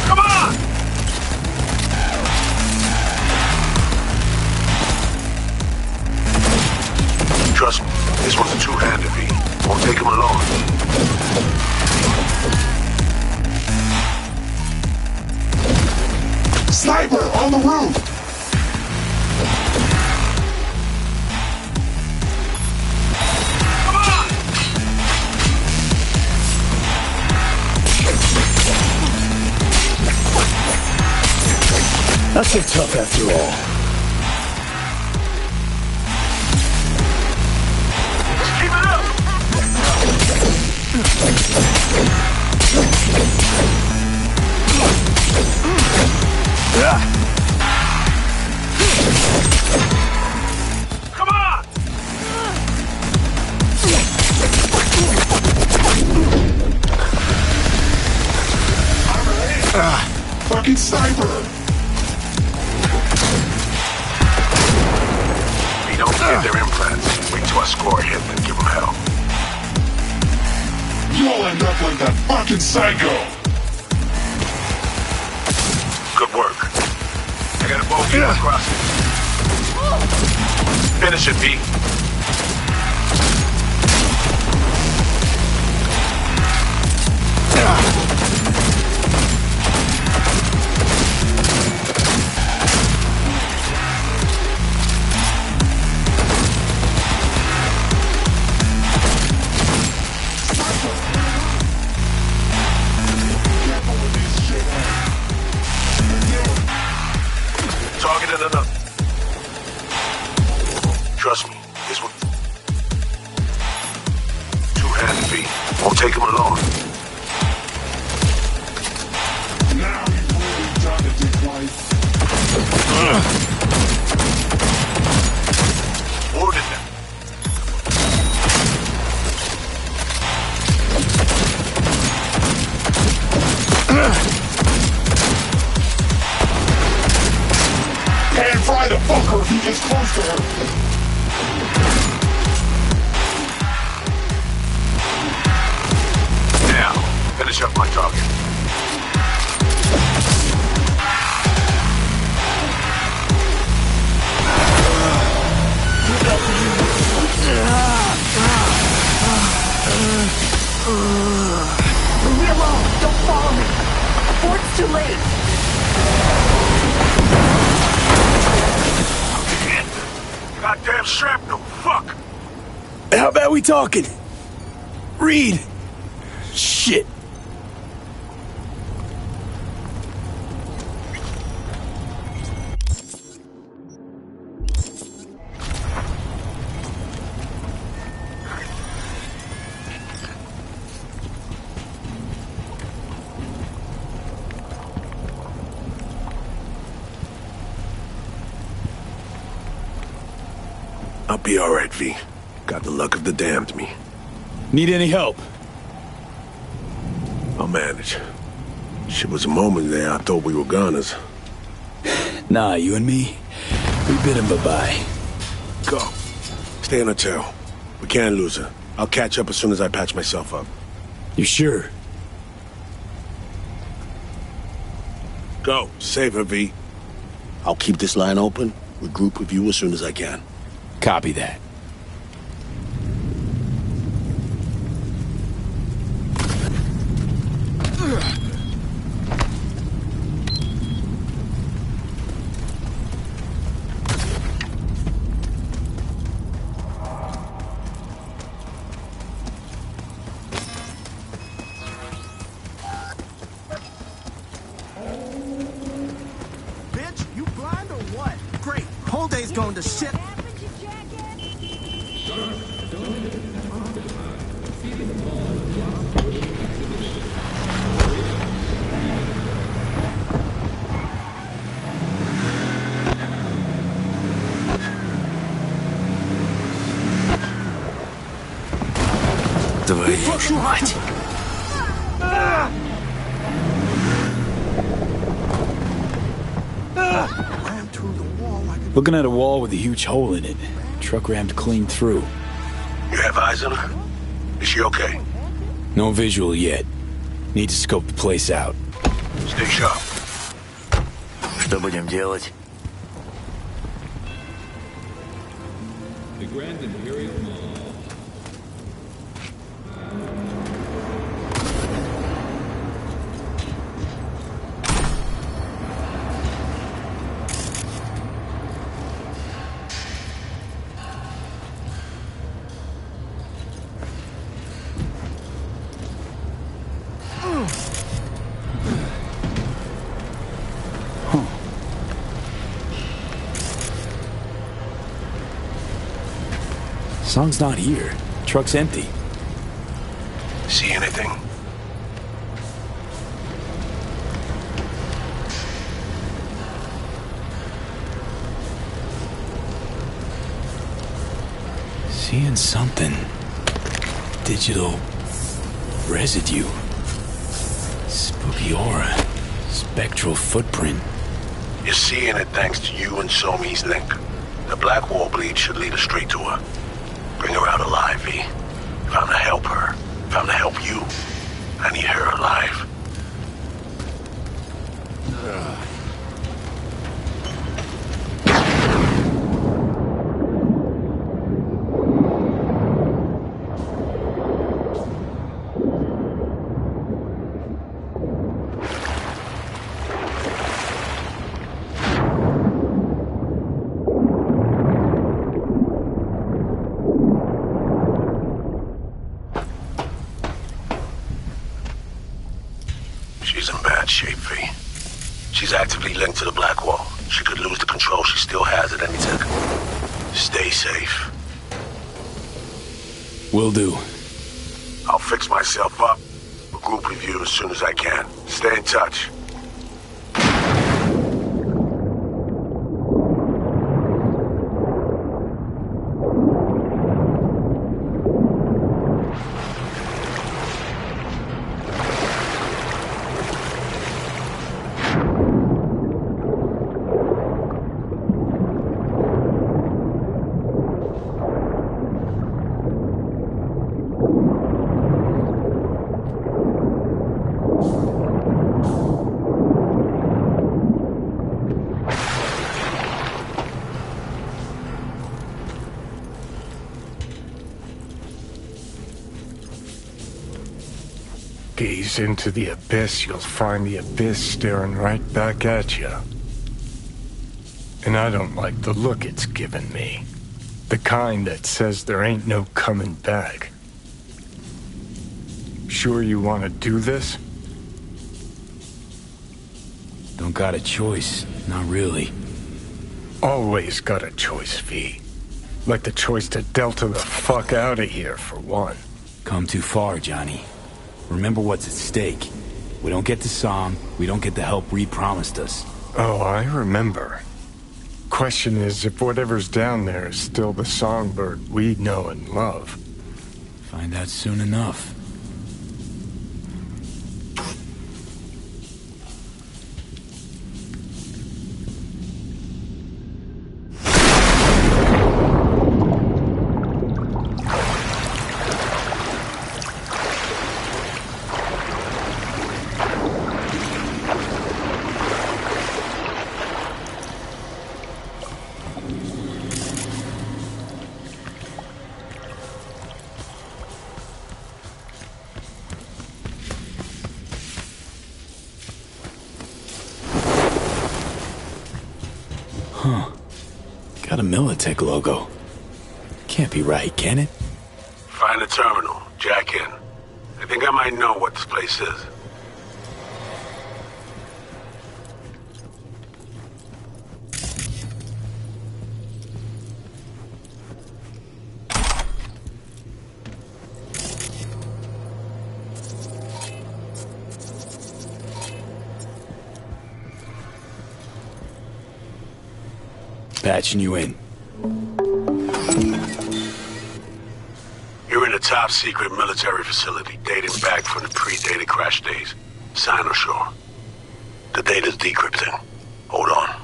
Come on! Trust me, this one's a two-hander, V. Won't take him alone. Sniper on the roof! Come on! Not so tough after all. Keep it up! Come on! Fucking sniper! We don't get their implants. Wait till our score hit and give them hell. You'll end up like that fucking psycho! Good work. I got a bogey across it. Finish it, V. Targeted enough. Trust me, this one. Two-handed, V. Won't take him alone. Now you've really done it, Dick White. Wounded them. Can't fry the fucker if he gets close to her. Now, finish up my target. Leave me alone. Don't follow me. Fort's too late. Goddamn shrapnel, fuck! How about we talking? Read. Shit. I'll be alright, V. Got the luck of the damned me. Need any help? I'll manage. Shit was a moment there I thought we were goners. Nah, you and me, we bid him bye-bye. Go. Stay on the tail. We can't lose her. I'll catch up as soon as I patch myself up. You sure? Go. Save her, V. I'll keep this line open. Regroup with you as soon as I can. Copy that. Bitch, you blind or what? Great. Whole day's going to shit. Твою мать. Looking at a wall with a huge hole in it. Truck rammed clean through. You have eyes on her? Is she okay? No visual yet. Need to scope the place out. Stay sharp. Что будем делать? The Grand Imperial Mall. Song's not here. Truck's empty. See anything? Seeing something. Digital residue. Spooky aura. Spectral footprint. You're seeing it thanks to you and Somi's link. The black wall bleed should lead us straight to her. Bring her out alive, V. If I'm to help her, if I'm to help you, I need her alive. She's in bad shape, V. She's actively linked to the black wall. She could lose the control she still has at any second. Stay safe. Will do. I'll fix myself up. A group review as soon as I can. Stay in touch. Gaze into the abyss, you'll find the abyss staring right back at you. And I don't like the look it's given me. The kind that says there ain't no coming back. Sure you want to do this? Don't got a choice. Not really. Always got a choice, V. Like the choice to Delta the fuck out of here, for one. Come too far, Johnny. Remember what's at stake. We don't get the song, we don't get the help Reed promised us. Oh, I remember. Question is if whatever's down there is still the songbird we know and love. Find out soon enough. Huh. Got a Militech logo. Can't be right, can it? Find the terminal. Jack in. I think I might know what this place is. Patching you in. You're in a top-secret military facility dating back from the pre-data crash days. Shore. The data's decrypting. Hold on.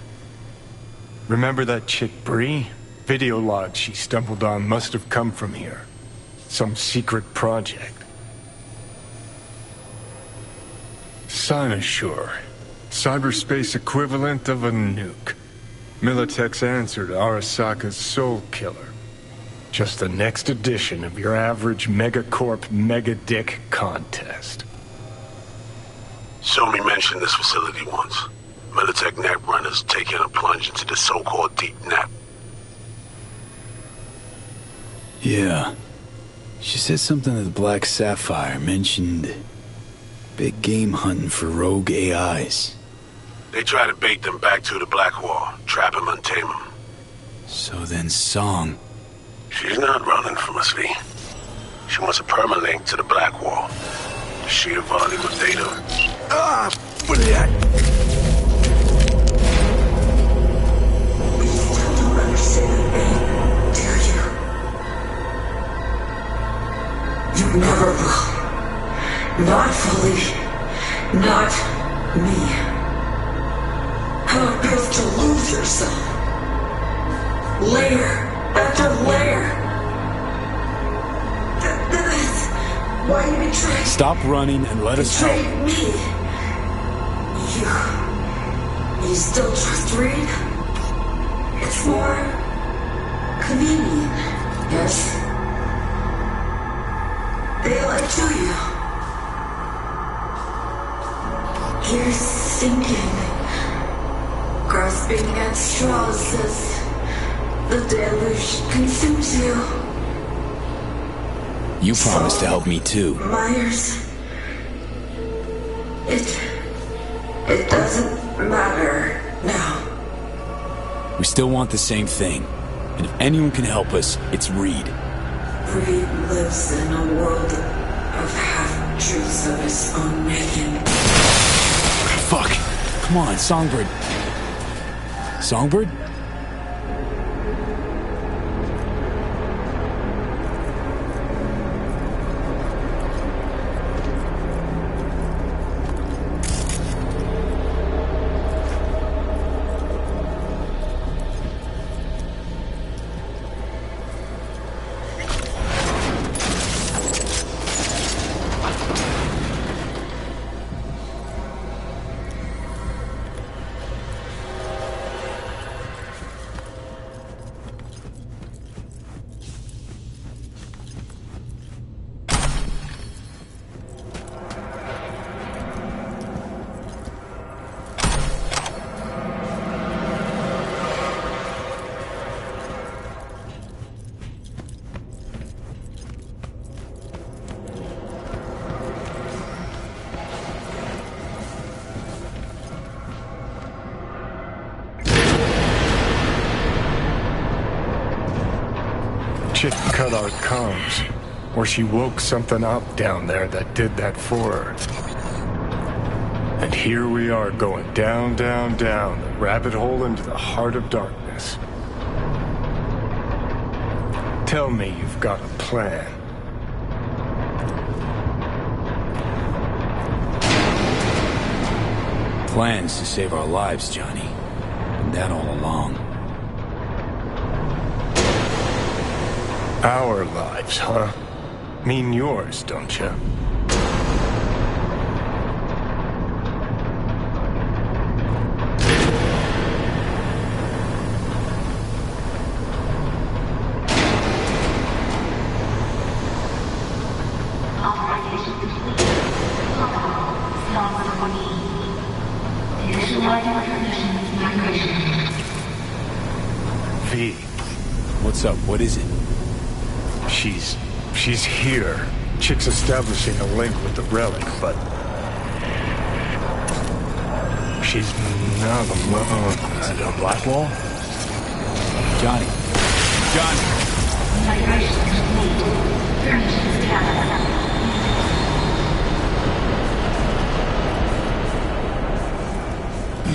Remember that chick Bree? Video log she stumbled on must have come from here. Some secret project. Cynosure. Cyberspace equivalent of a nuke. Militech's answer to Arasaka's Soul Killer. Just the next edition of your average Megacorp Mega-Dick contest. Somi mentioned this facility once. Militech net runners taking a plunge into the so-called deep net. Yeah. She said something to the Black Sapphire, mentioned big game hunting for rogue AIs. They try to bait them back to the Black Wall, trap them and tame them. So then Song... She's not running from us, V. She wants a permalink to the Black Wall. The sheer volume of data. Ah! What is that? You still don't understand me, do you? You never will. Not fully. Not me. How it feels to lose yourself. Layer after layer. That's why you betrayed. Stop running and let us help. Betrayed me. You still trust Reed? It's more convenient, yes? They lied to you. You're sinking, grasping at straws as the deluge consumes you. You promised to help me too. Myers, it doesn't matter now. We still want the same thing. And if anyone can help us, it's Reed. Reed lives in a world of half-truths of his own making. Fuck! Come on, Songbird. Songbird? Chick cut our comms, or she woke something up down there that did that for her. And here we are going down, down, down, the rabbit hole into the heart of darkness. Tell me you've got a plan. Plans to save our lives, Johnny. And that all along. Our lives, huh? Mean yours, don't you? V. What's up? What is it? She's here. Chick's establishing a link with the relic, but she's not alone. Is it a black wall? Johnny. Johnny! Migration complete. Permissions Canada.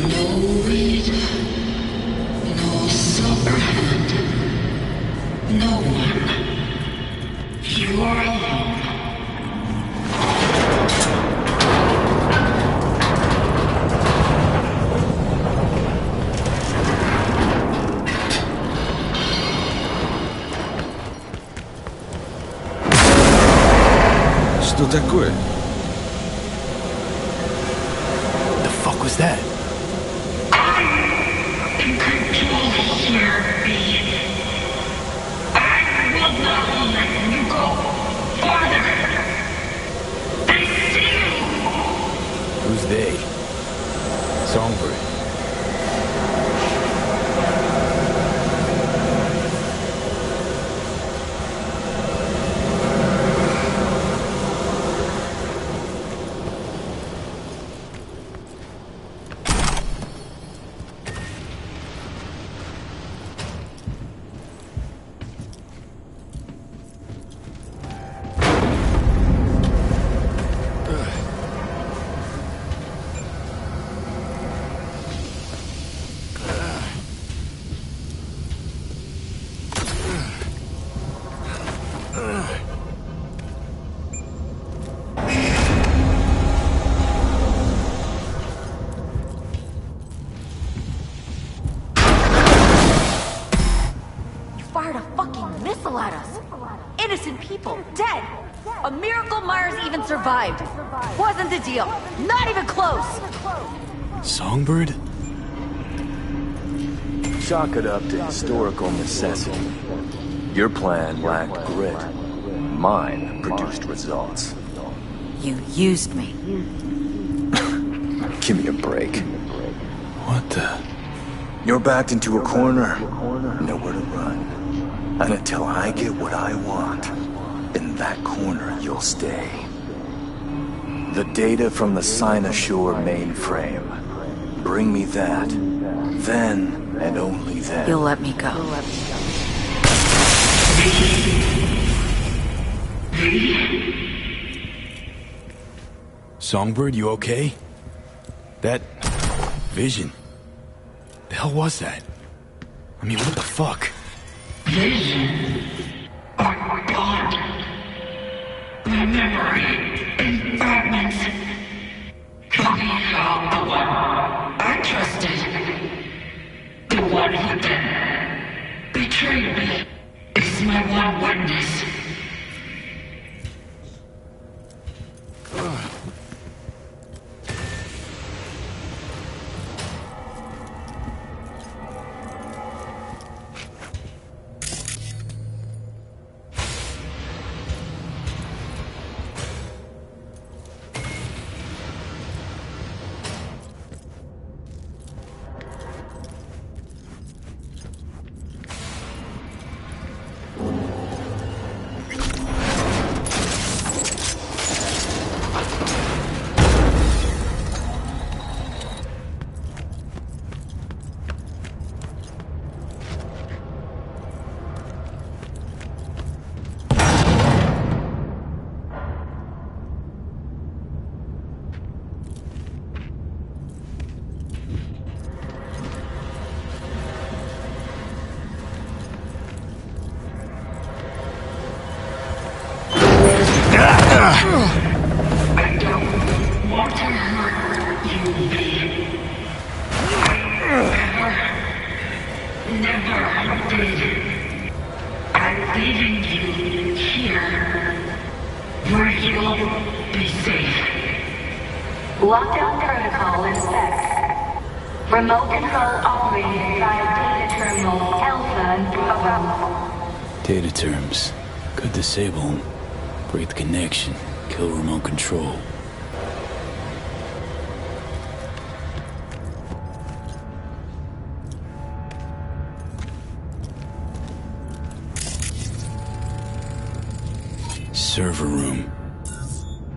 No Reed. No Silverhand. No one. You are alone. Что такое? Songbird. Fired a fucking missile at us. Innocent people, dead. A miracle Myers even survived. Wasn't the deal. Not even close. Songbird? Chalk it up to historical necessity. Your plan lacked grit. Mine produced results. You used me. Give me a break. What the? You're backed into a corner. Nowhere to run. And until I get what I want, in that corner you'll stay. The data from the Cynosure mainframe. Bring me that. Then, and only then. You'll let me go. Songbird, you okay? That vision. The hell was that? I mean, what the fuck? Vision or God. Memory in fragments. Coming from the one I trusted. The one who then betrayed me is my one witness. I don't want to hurt you, babe. Never did. I'm leaving you here, where you'll be safe. Lockdown protocol is set. Remote control operated via data terminal Alpha and Bravo. Data terms. Could disable them. Break the connection. Kill remote control. Server room.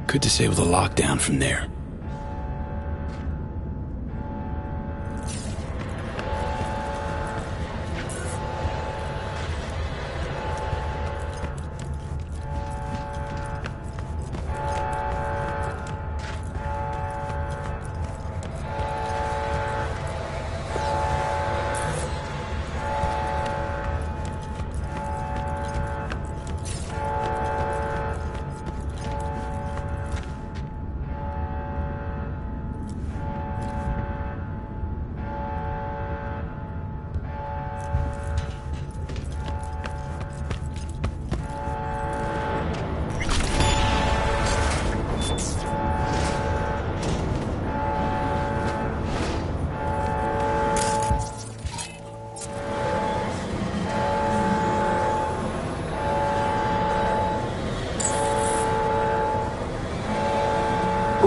Could disable the lockdown from there.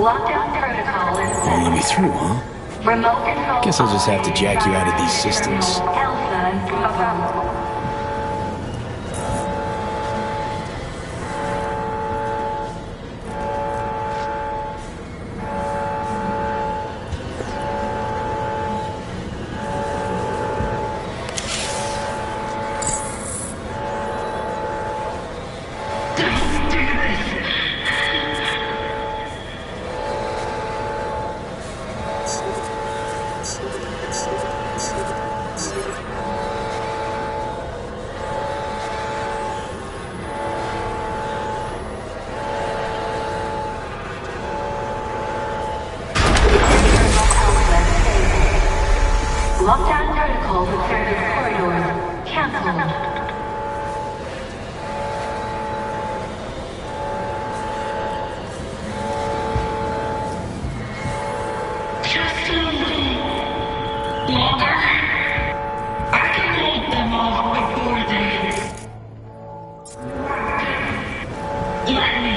Lockdown protocol is set. Won't let me through, huh? Remote control. Guess I'll just have to jack you out of these systems. Alpha and Bravo. Lockdown protocol for service corridors cancelled. Just a little longer. I can hold them off before they... Let me.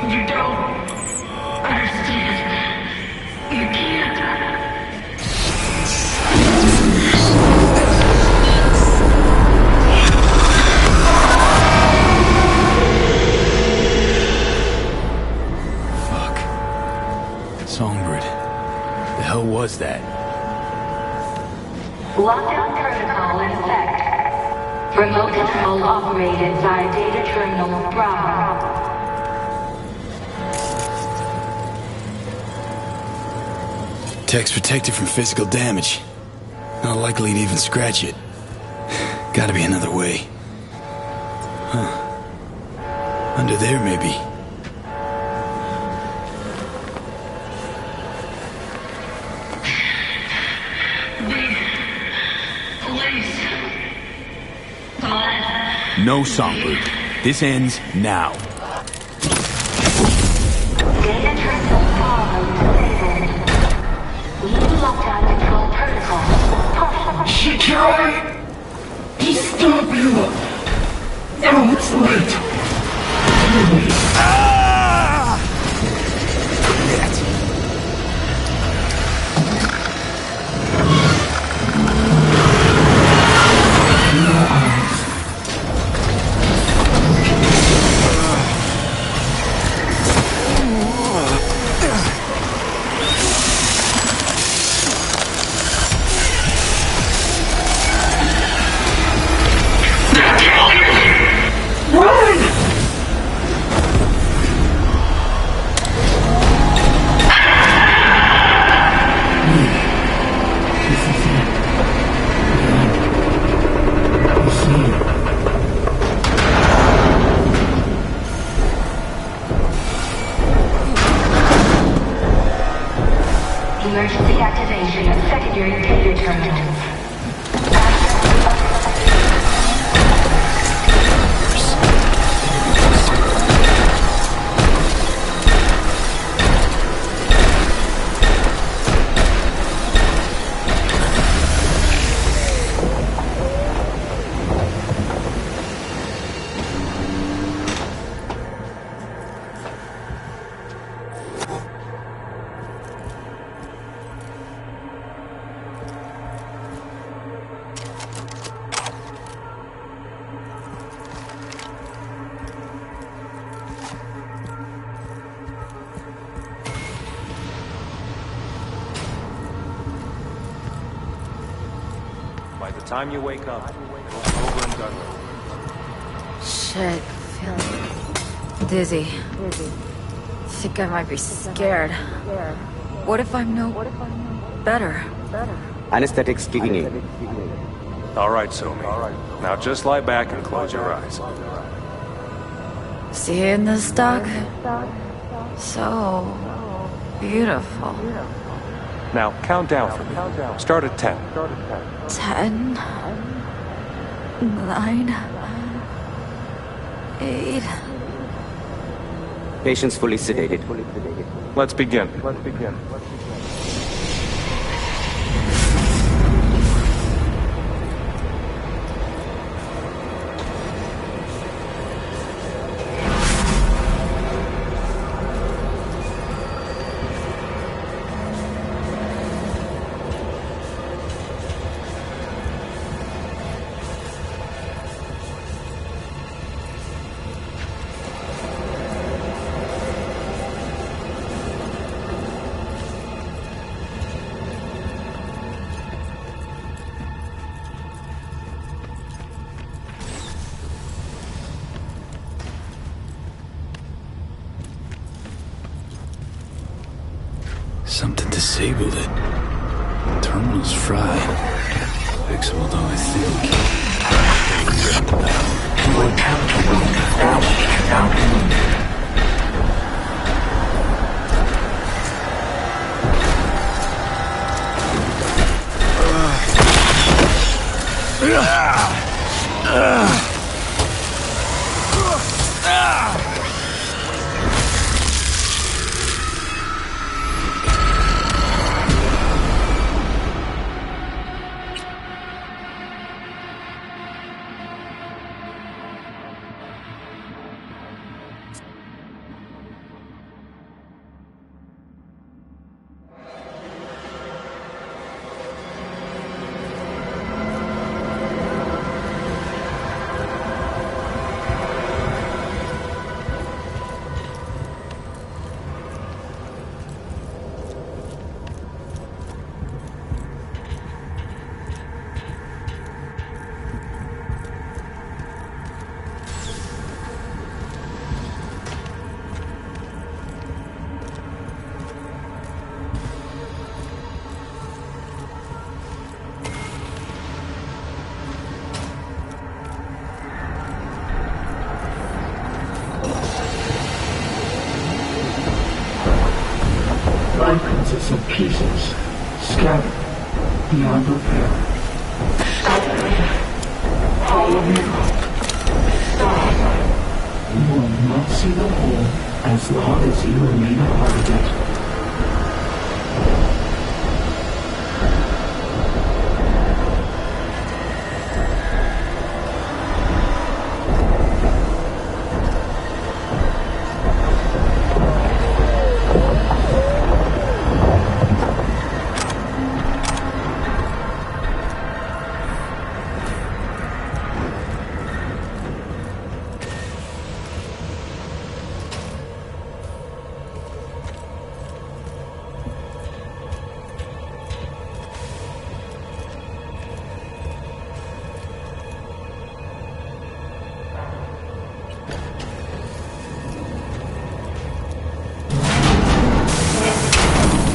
You don't understand. You can't. Fuck. Songbird. The hell was that? Lockdown protocol in effect. Remote control operated via data terminal Bravo. Tech's protected from physical damage. Not likely to even scratch it. Gotta be another way. Huh. Under there, maybe. Please. No, Songbird. This ends now. Data terminal Bravo disabled. New lockdown control protocol. She to stop you. Now it's late. By the time you wake up, it'll be over and done with. Shit. Dizzy. Think I might be scared. What if I'm no better? Anesthetics kicking in. All right, Somi. Now just lie back and close your eyes. Seeing this, Doc? So beautiful. Now count down for me. Start at 10. 10, 9, 8. Patient's fully sedated. Let's begin. Something disabled it. Terminal's fried. Fixable though, I think. Life consists of pieces, scattered beyond repair. Follow me. Stop. You will not see the whole as long as you remain a part of it.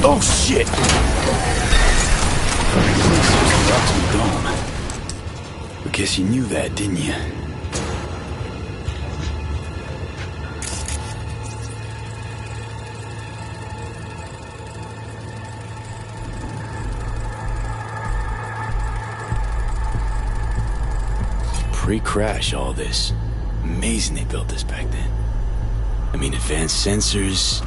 Oh shit! About to be gone. I guess you knew that, didn't you? Pre-crash, all this. Amazing they built this back then. I mean, advanced sensors,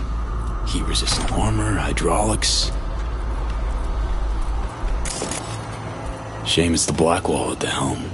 heat-resistant armor, hydraulics. Shame it's the Blackwall at the helm.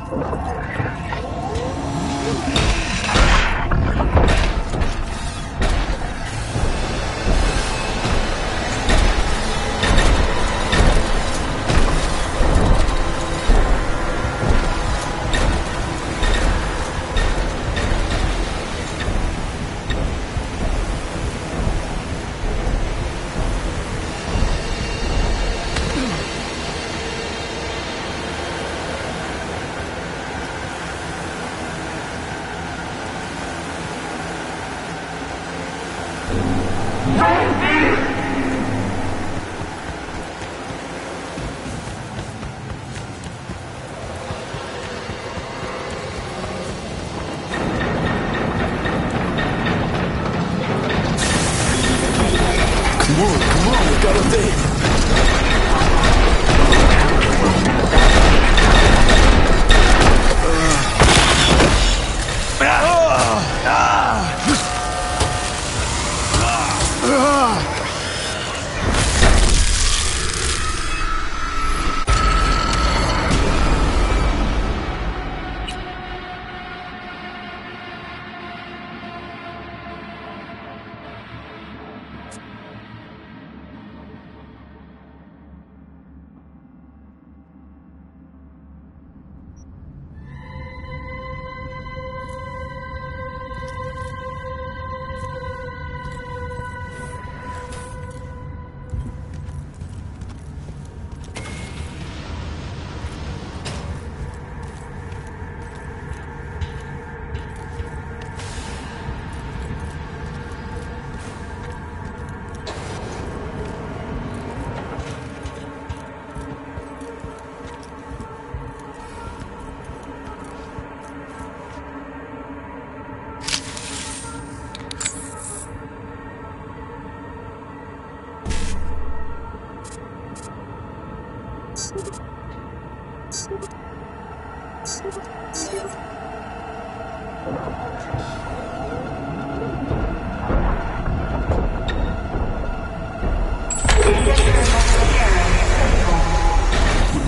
One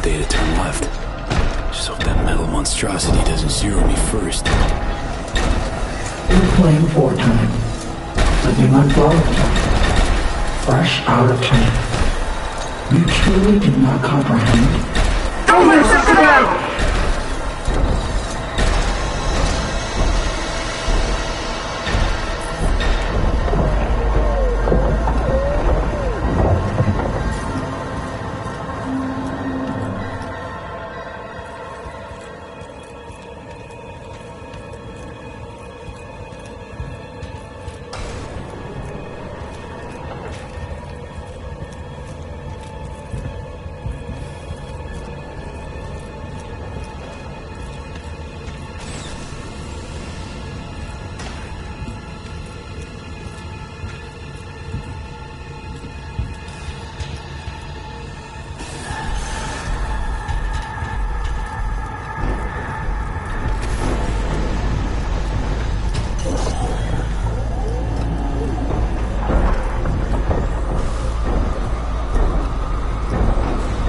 day to turn left. Just hope that metal monstrosity doesn't zero me first. You're playing 4 time. Living on borrowed time. Fresh out of time. You truly did not comprehend. Don't listen to them!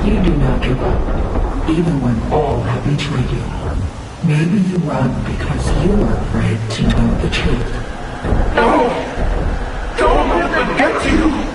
You do not give up, even when all have betrayed you. Maybe you run because you are afraid to know the truth. No! Don't let them get to you!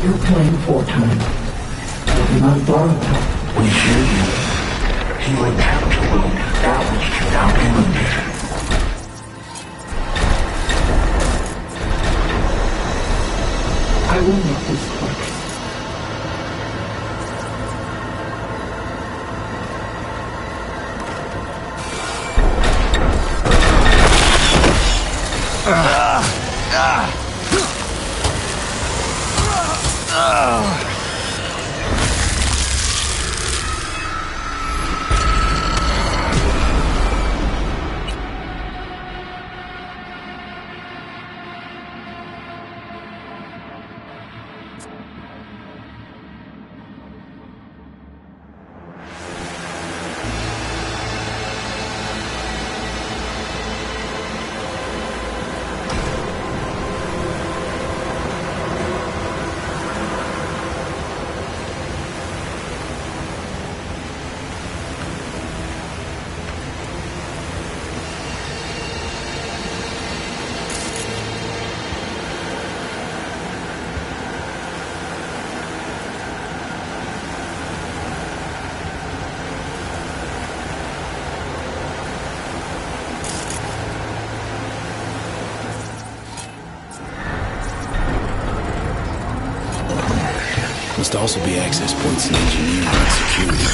You're playing 4 time. Living on borrowed time. We hear you. You attempt to load damage without eliminator. I will make this quick. Must also be access points in engineering and security.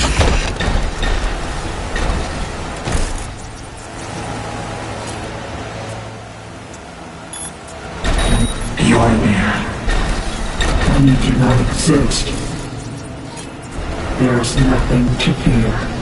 You're there. We do not exist. There's nothing to fear.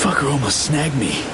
Fucker almost snagged me.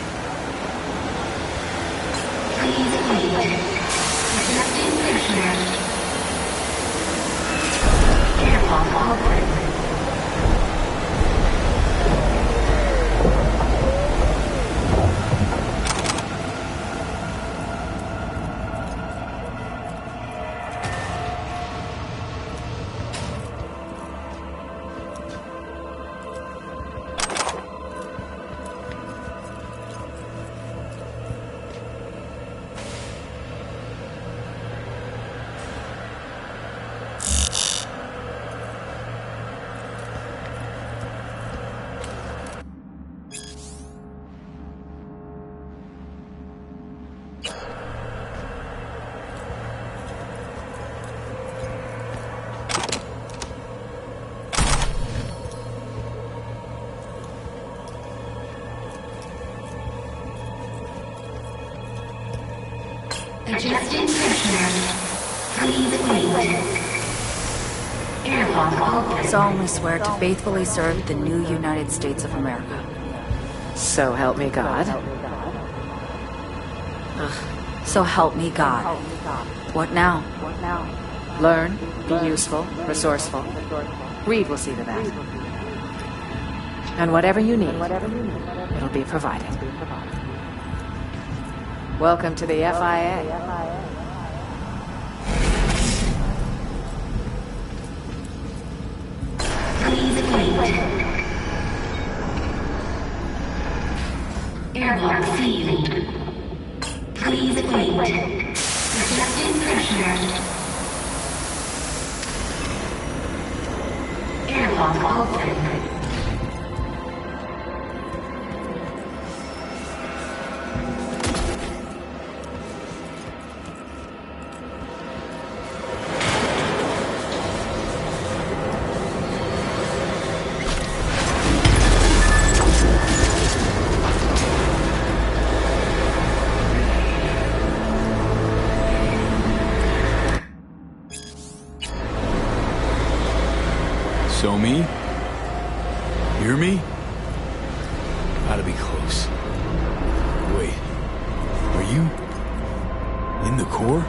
Adjusting pressure. Please wait. Airlock open. Solemnly swear to faithfully serve the new United States of America. So help me God. So help me God. What now? Learn, be useful, resourceful. Reed will see to that. And whatever you need, it'll be provided. Welcome to the FIA. Please wait. Airlock sealed. Please wait. Adjusting pressure. Airlock open. Somi? Hear me? Gotta be close. Wait. Are you in the core?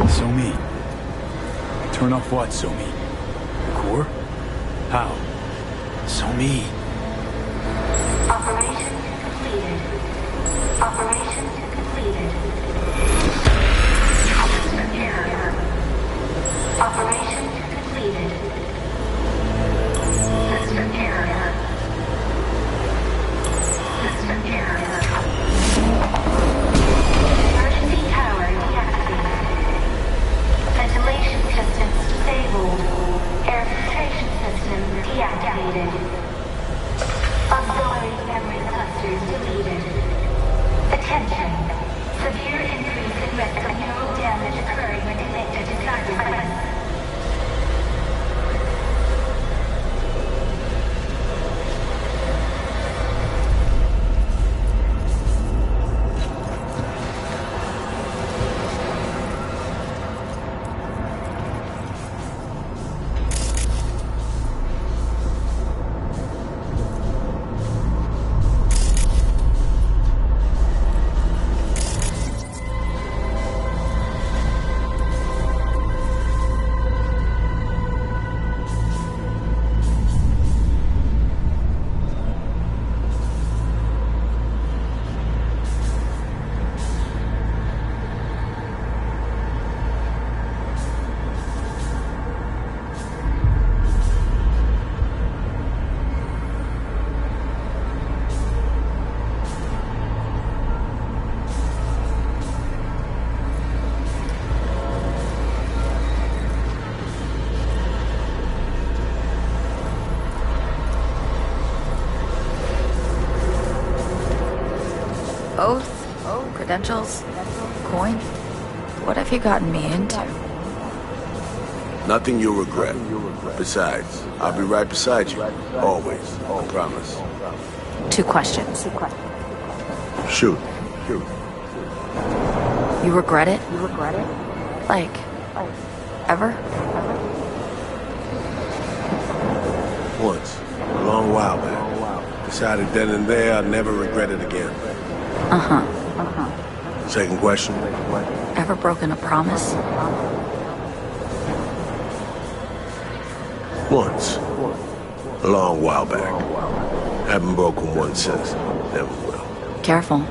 Somi. Turn off what, Somi? The core? How? Somi. Operation completed. Operation completed. System error. Operation completed. System error. System error. Emergency power deactivated. Ventilation systems disabled. Air filtration system deactivated. Auxiliary memory clusters deleted. Attention. Severe increase in risk of neural damage occurring when connected to Cyberpunk. Oath? Credentials? Coin? What have you gotten me into? Nothing you'll regret. Besides, I'll be right beside you. Always. I promise. 2 questions. Shoot. You regret it? Like, ever? Once. A long while back. Decided then and there I'd never regret it again. Second question? Ever broken a promise? Once. A long while back. Haven't broken one since. Never will. Careful.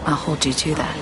I'll hold you to that.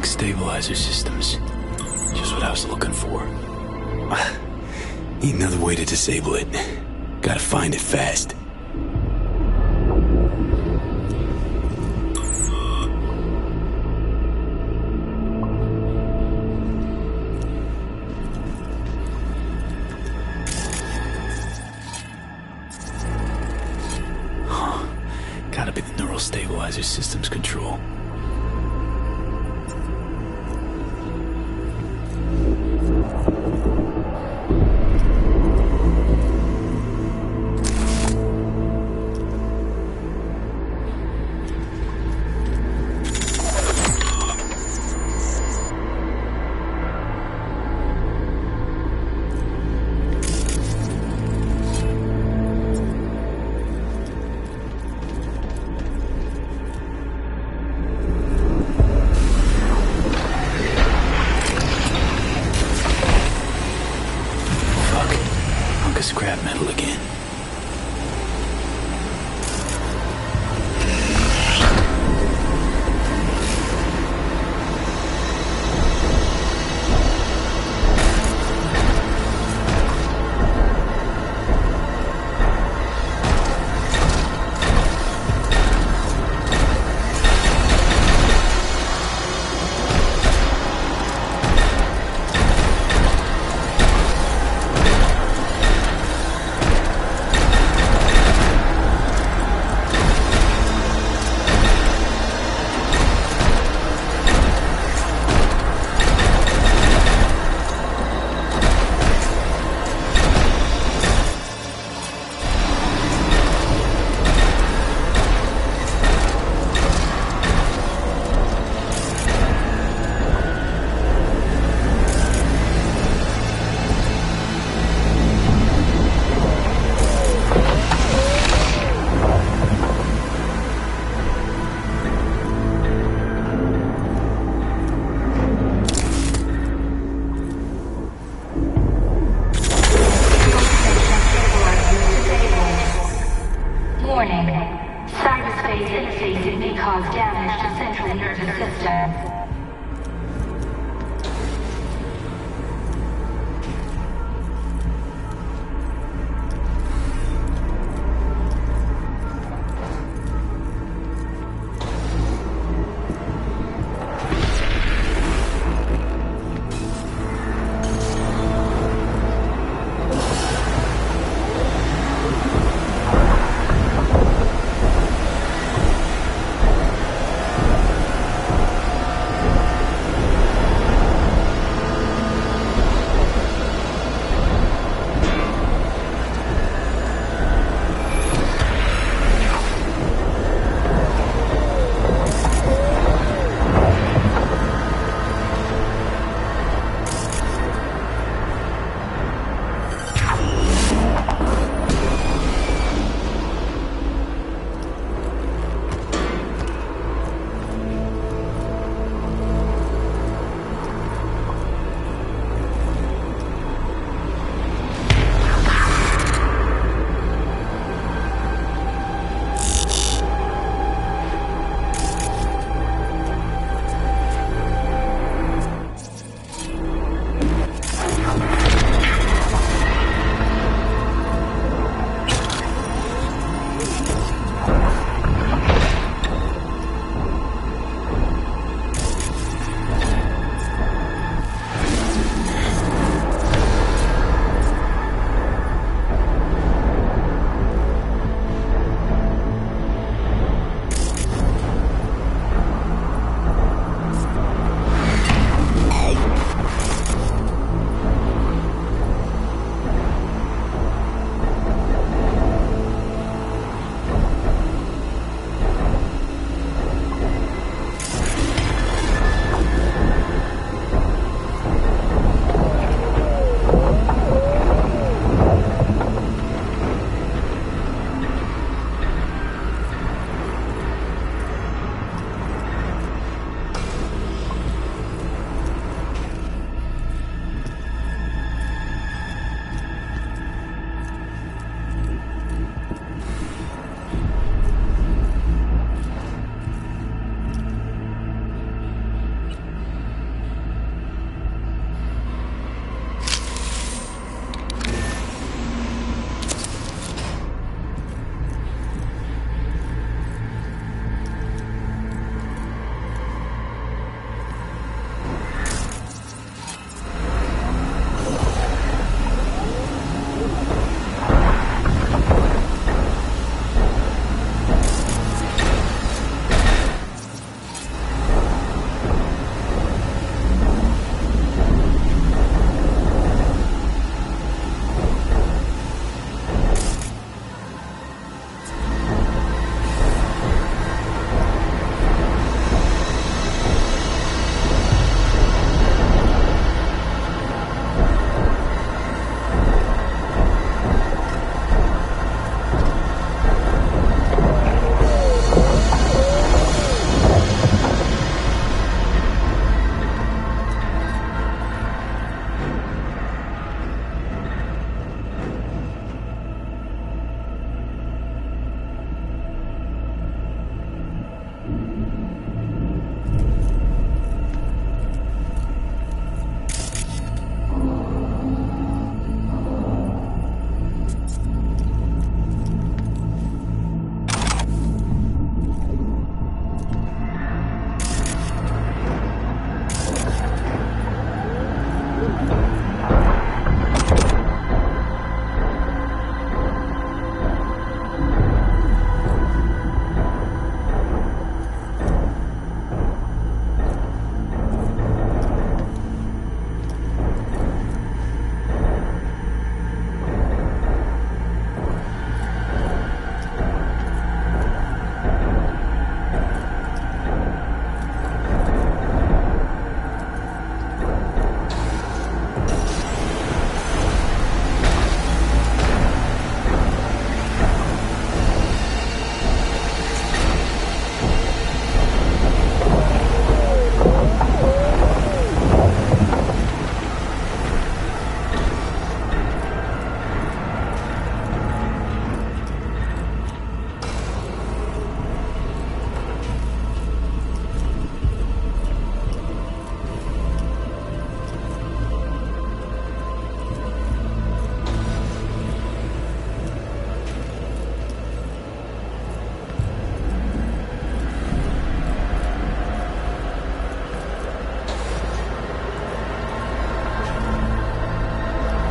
Stabilizer systems. Just what I was looking for. Need another way to disable it. Gotta find it fast. Gotta be the neural stabilizer systems control. Scrap metal again. cause damage to central nervous system.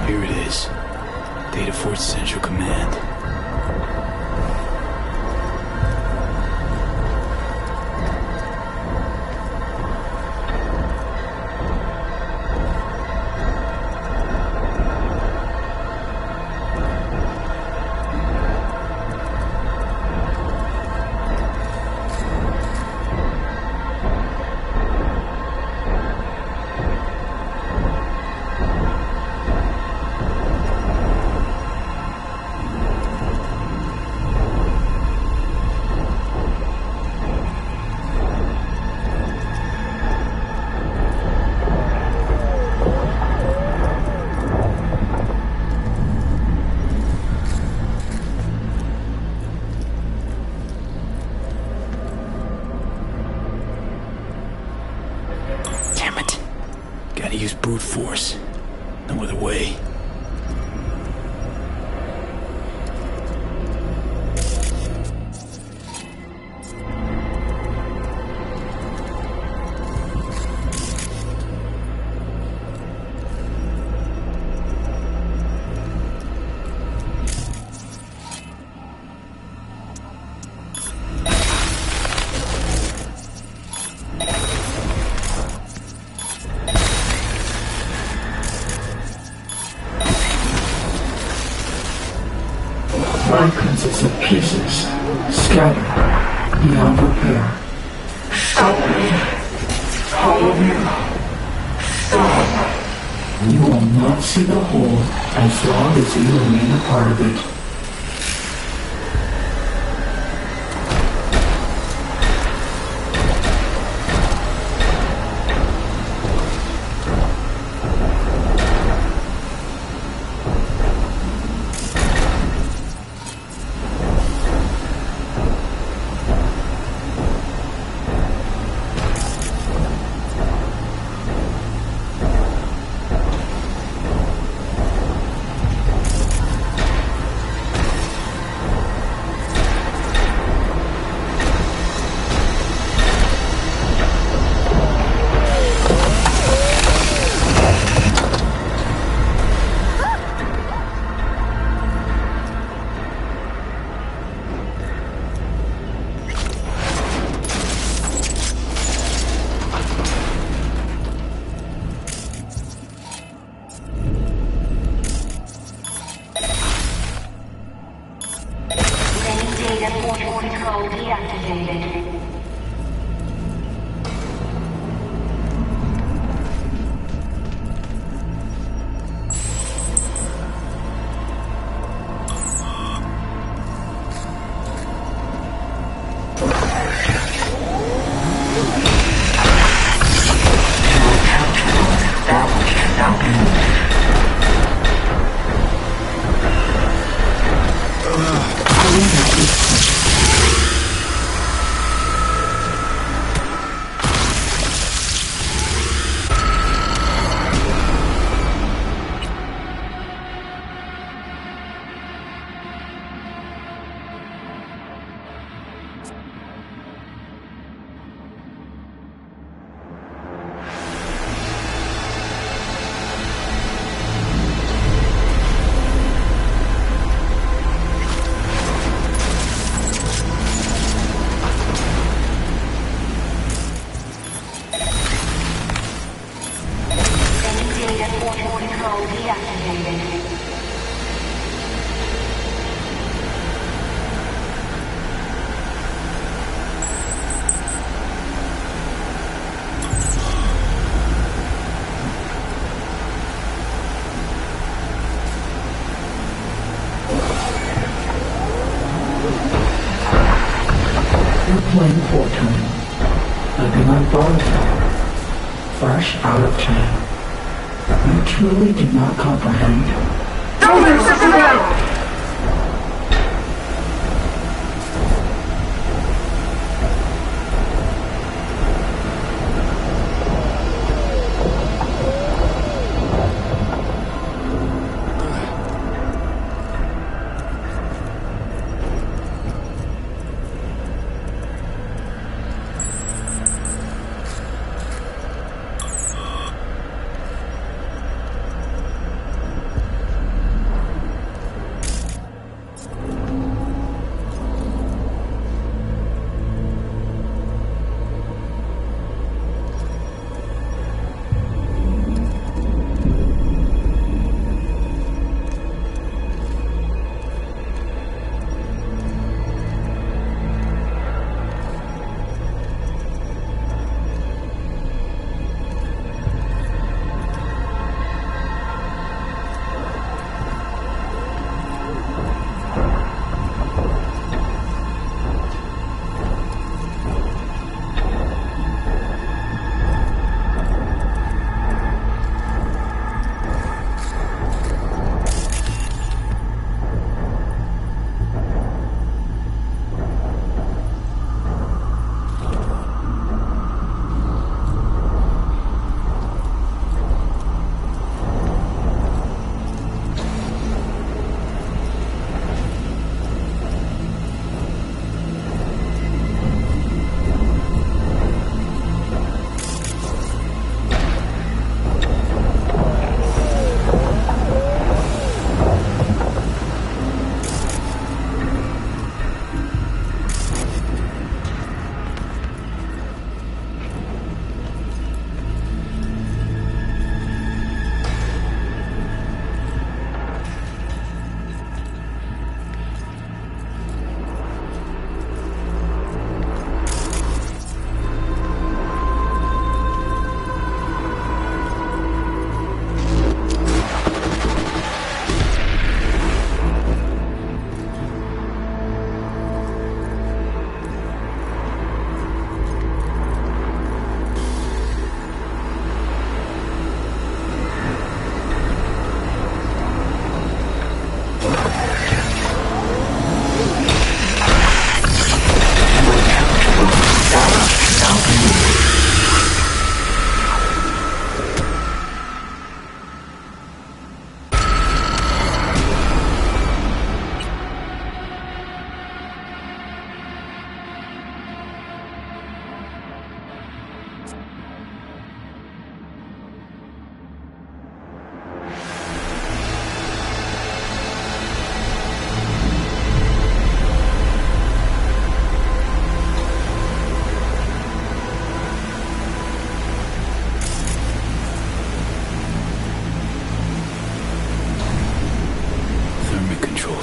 Here it is. Data Force Central Command. Use brute force. No other way. Fragments of pieces scattered beyond repair. Stop it! All of you! Stop! You will not see the whole as long as you remain a part of it. Portal control deactivated. Playing full-time. I've been on volatile. Fresh out of time. You truly do not comprehend. Don't make such a battle!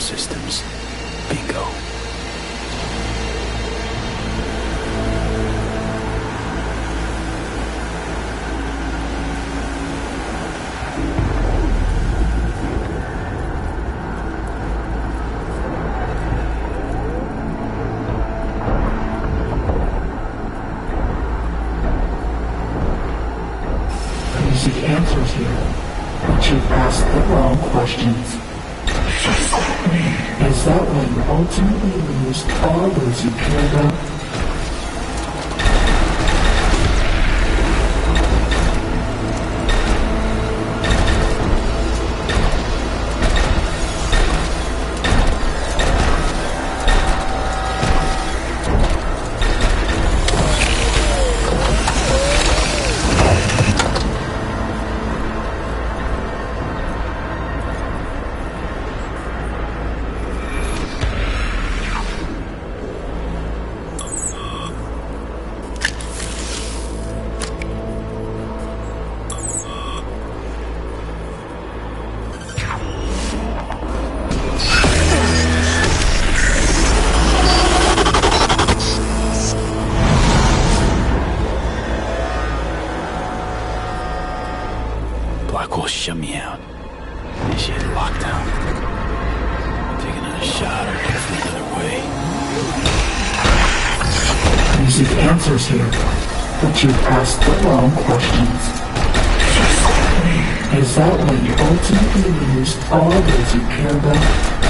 systems. Bingo. Seek answers here, but you've asked the wrong questions. Is that why you ultimately lose all those you care about? shut me out. Initiate lockdown. Take another shot or look for another way. You seek answers here, but you've asked the wrong questions. Is that why you ultimately lose all those you care about?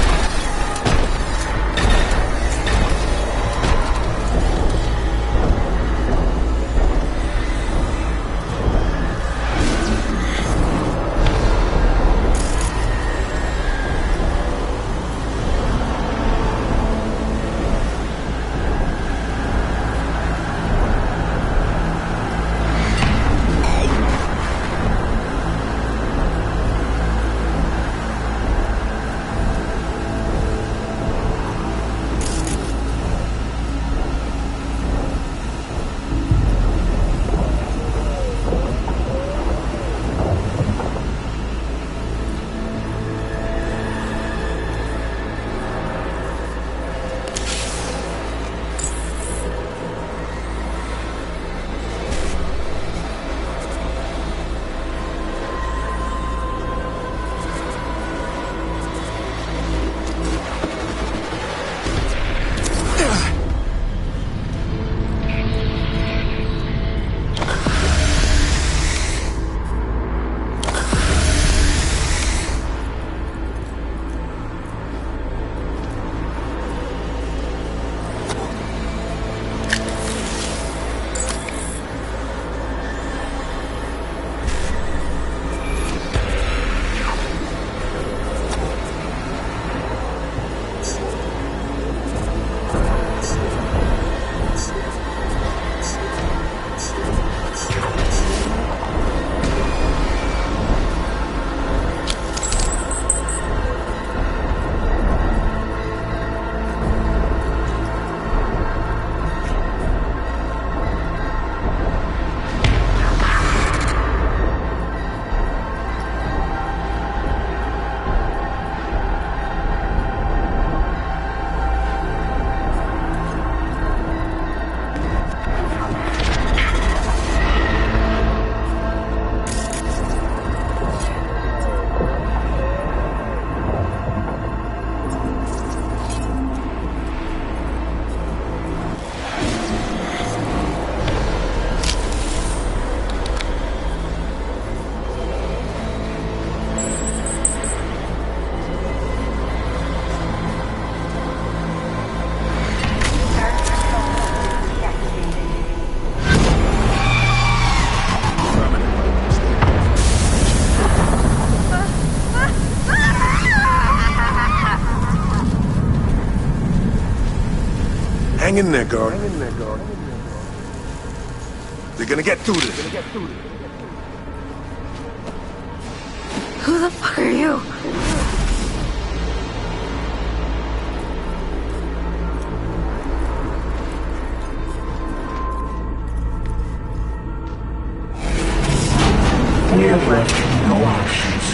Hang in there, guard. They're gonna get through this. Who the fuck are you? We have left no options.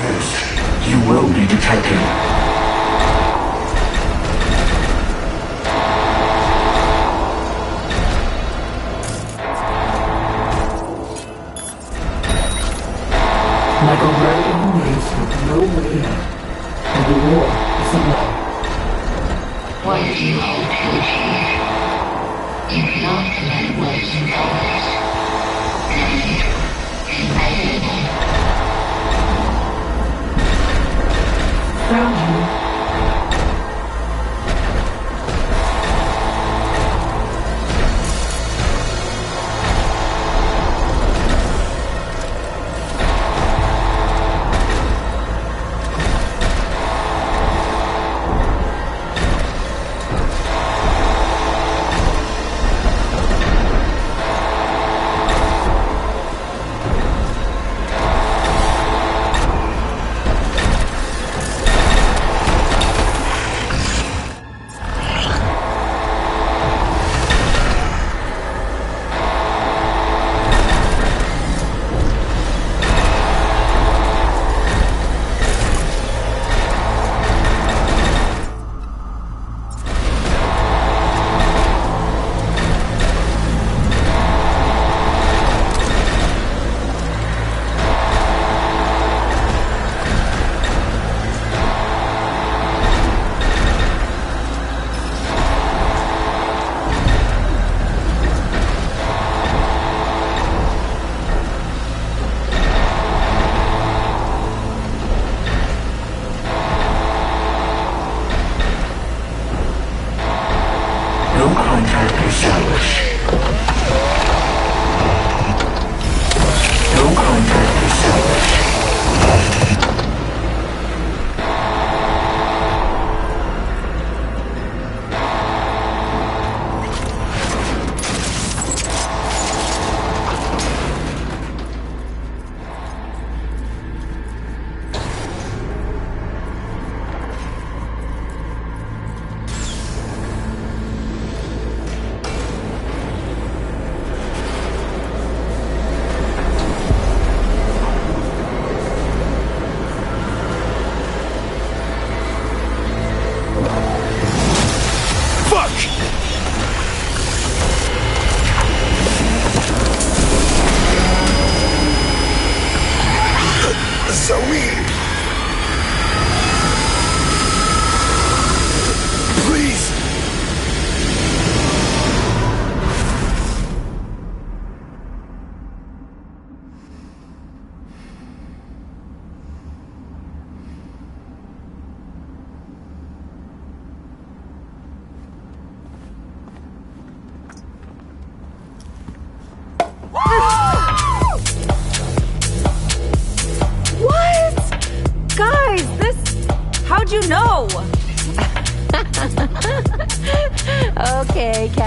First, you will be detected.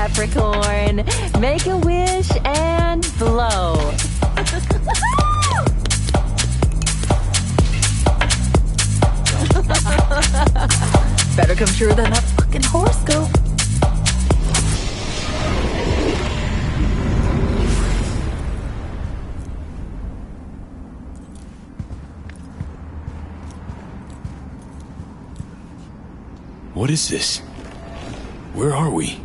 Capricorn. Make a wish and blow. Better come true than that fucking horoscope. What is this? Where are we?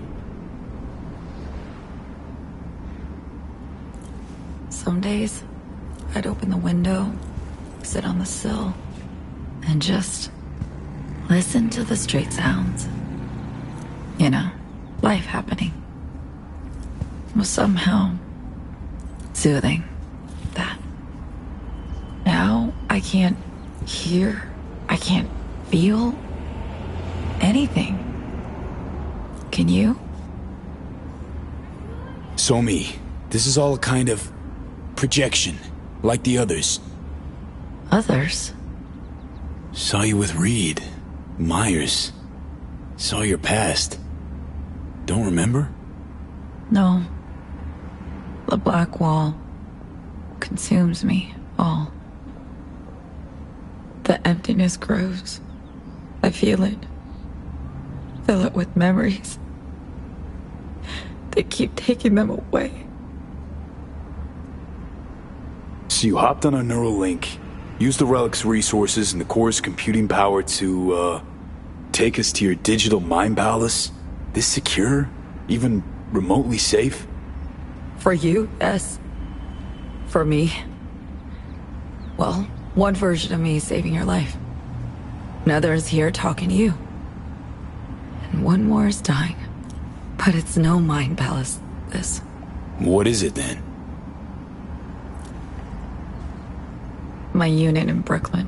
Some days, I'd open the window, sit on the sill, and just listen to the street sounds. You know, life happening. It was somehow soothing, that. Now, I can't hear, I can't feel anything. Can you? Somi, this is all a kind of projection, like the others. Others? Saw you with Reed, Myers. Saw your past. Don't remember? No. The black wall consumes me all. The emptiness grows. I feel it. Fill it with memories. They keep taking them away. So you hopped on a neural link, used the relic's resources and the core's computing power to, take us to your digital mind palace? This secure? Even remotely safe? For you, yes. For me, well, one version of me is saving your life. Another is here talking to you. And one more is dying. But it's no mind palace, this. What is it then? My unit in Brooklyn.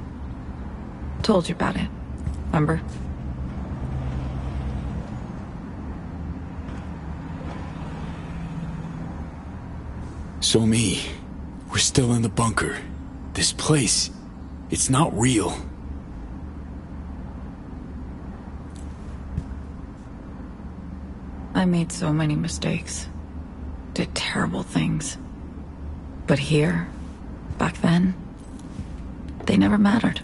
Told you about it, remember? Somi, we're still in the bunker. This place, it's not real. I made so many mistakes. Did terrible things. But here, back then, they never mattered.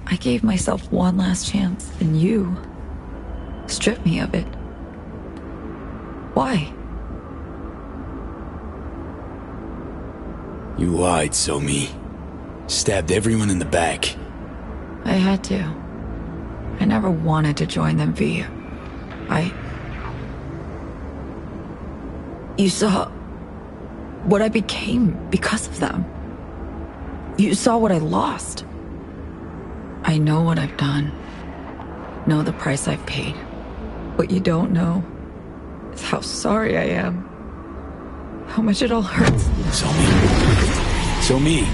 I gave myself one last chance, and you stripped me of it. Why? You lied, Somi. Stabbed everyone in the back. I had to. I never wanted to join them, V. You saw what I became because of them. You saw what I lost. I know what I've done. Know the price I've paid. What you don't know is how sorry I am. How much it all hurts. Somi.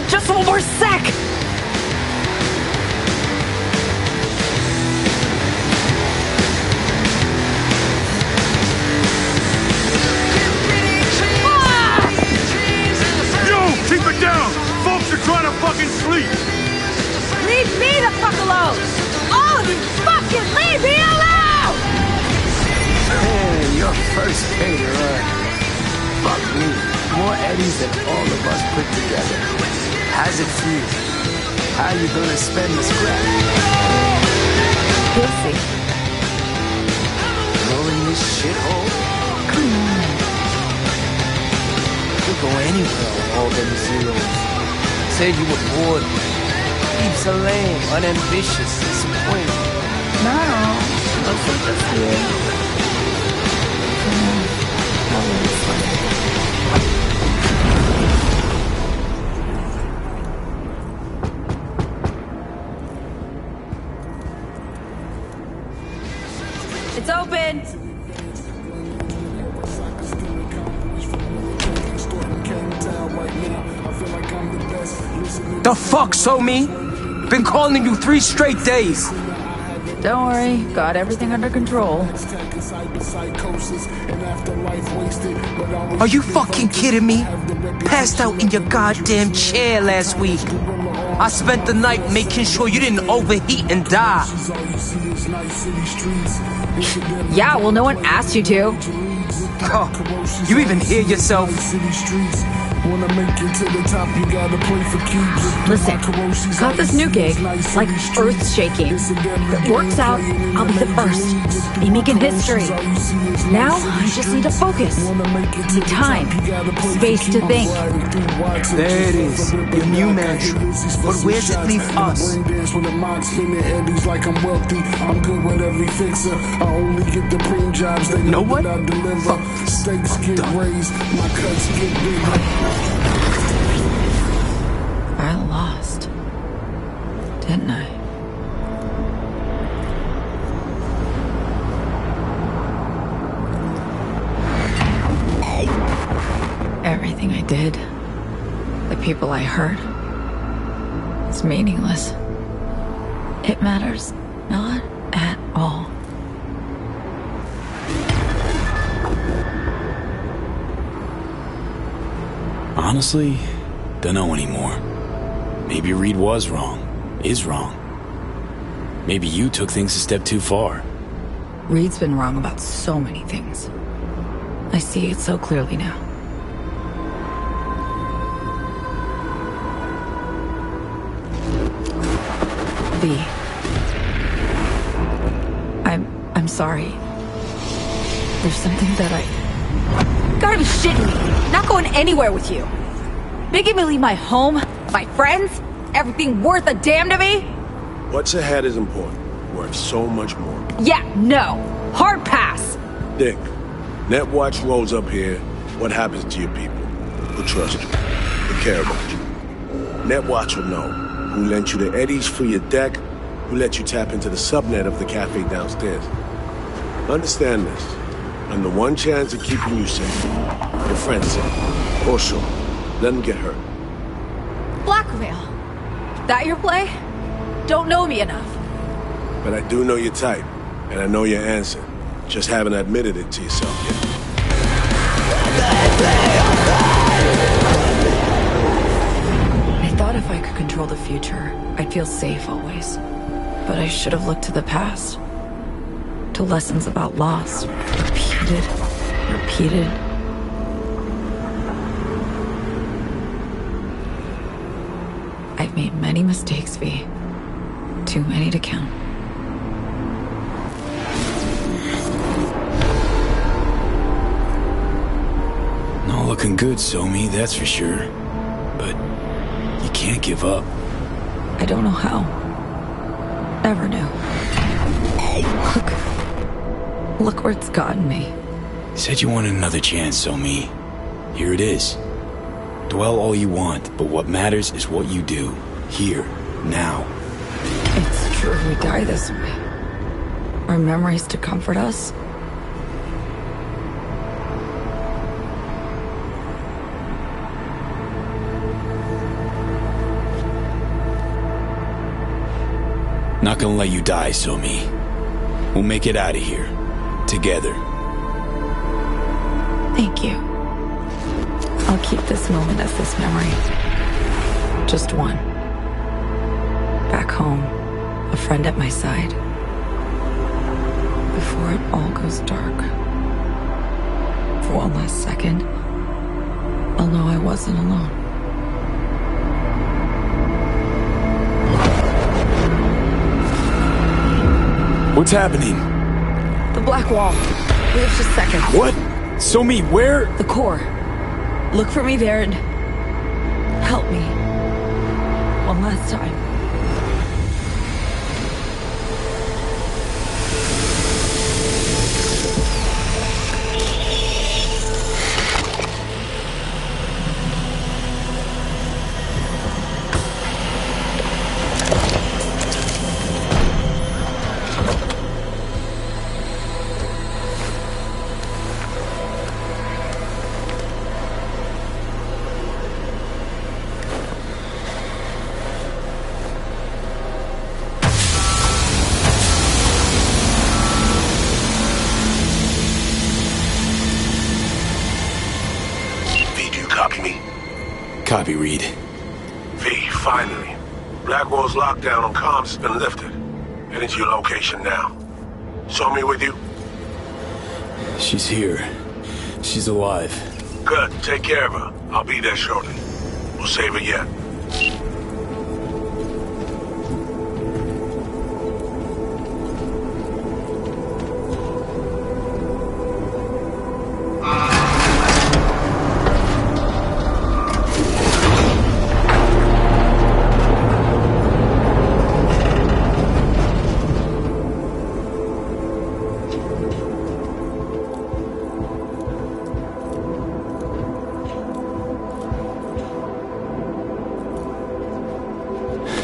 Just one more sec! Yo, keep it down! Folks are trying to fucking sleep! Leave me the fuck alone! All of you fucking leave me alone! Man, your first hater, fuck me. More Eddies than all of us put together. How's it feel? How you gonna spend the scrap? We'll see. Rolling this shithole? Come on. Could go anywhere on all them zeros. Said you were bored. Heaps of lame, unambitious, disappointed. No, mostly just here. It's open! The fuck, Somi? Been calling you 3 straight days. Don't worry, got everything under control. Are you fucking kidding me? Passed out in your goddamn chair last week. I spent the night making sure you didn't overheat and die. Yeah, well, no one asked you to. Oh, you even hear yourself? Listen, got this new gig, like earth-shaking. If it works out, I'll be the first. Be making history. Now, I just need to focus. Need time, space to think. There it is, your new mantra. But where's it leave us? No one? Fuck this. I'm done. I lost, didn't I? Everything I did, the people I hurt, it's meaningless. It matters not at all. Honestly, don't know anymore. Maybe Reed was wrong, is wrong. Maybe you took things a step too far. Reed's been wrong about so many things. I see it so clearly now. V. I'm sorry. There's something that I... Gotta be shitting me! Not going anywhere with you! Making me leave my home, my friends, everything worth a damn to me? What's ahead is important. Worth so much more. Yeah, no. Hard pass. Dick, Netwatch rolls up here. What happens to your people? Who trust you? Who care about you? Netwatch will know who lent you the eddies for your deck, who let you tap into the subnet of the cafe downstairs. Understand this. And the one chance of keeping you safe, your friends safe, or sure, let them get hurt. Blackmail. That your play? Don't know me enough. But I do know your type, and I know your answer. Just haven't admitted it to yourself yet. I thought if I could control the future, I'd feel safe always. But I should have looked to the past. To lessons about loss. Repeated. I've made many mistakes, V. Too many to count. Not looking good, Somi, that's for sure. But you can't give up. I don't know how. Never knew. Look where it's gotten me. You said you wanted another chance, Somi. Here it is. Dwell all you want, but what matters is what you do. Here, now. It's true we die this way. Our memories to comfort us. Not gonna let you die, Somi. We'll make it out of here. Together. Thank you. I'll keep this moment as this memory. Just one. Back home, a friend at my side. Before it all goes dark. For one last second, I'll know I wasn't alone. What's happening? The black wall. We have just seconds. What? Somi, where? The core. Look for me there and help me. One last time. Copy, Reed. V, finally. Blackwall's lockdown on comms has been lifted. Heading to your location now. Somi with you? She's here. She's alive. Good. Take care of her. I'll be there shortly. We'll save her yet.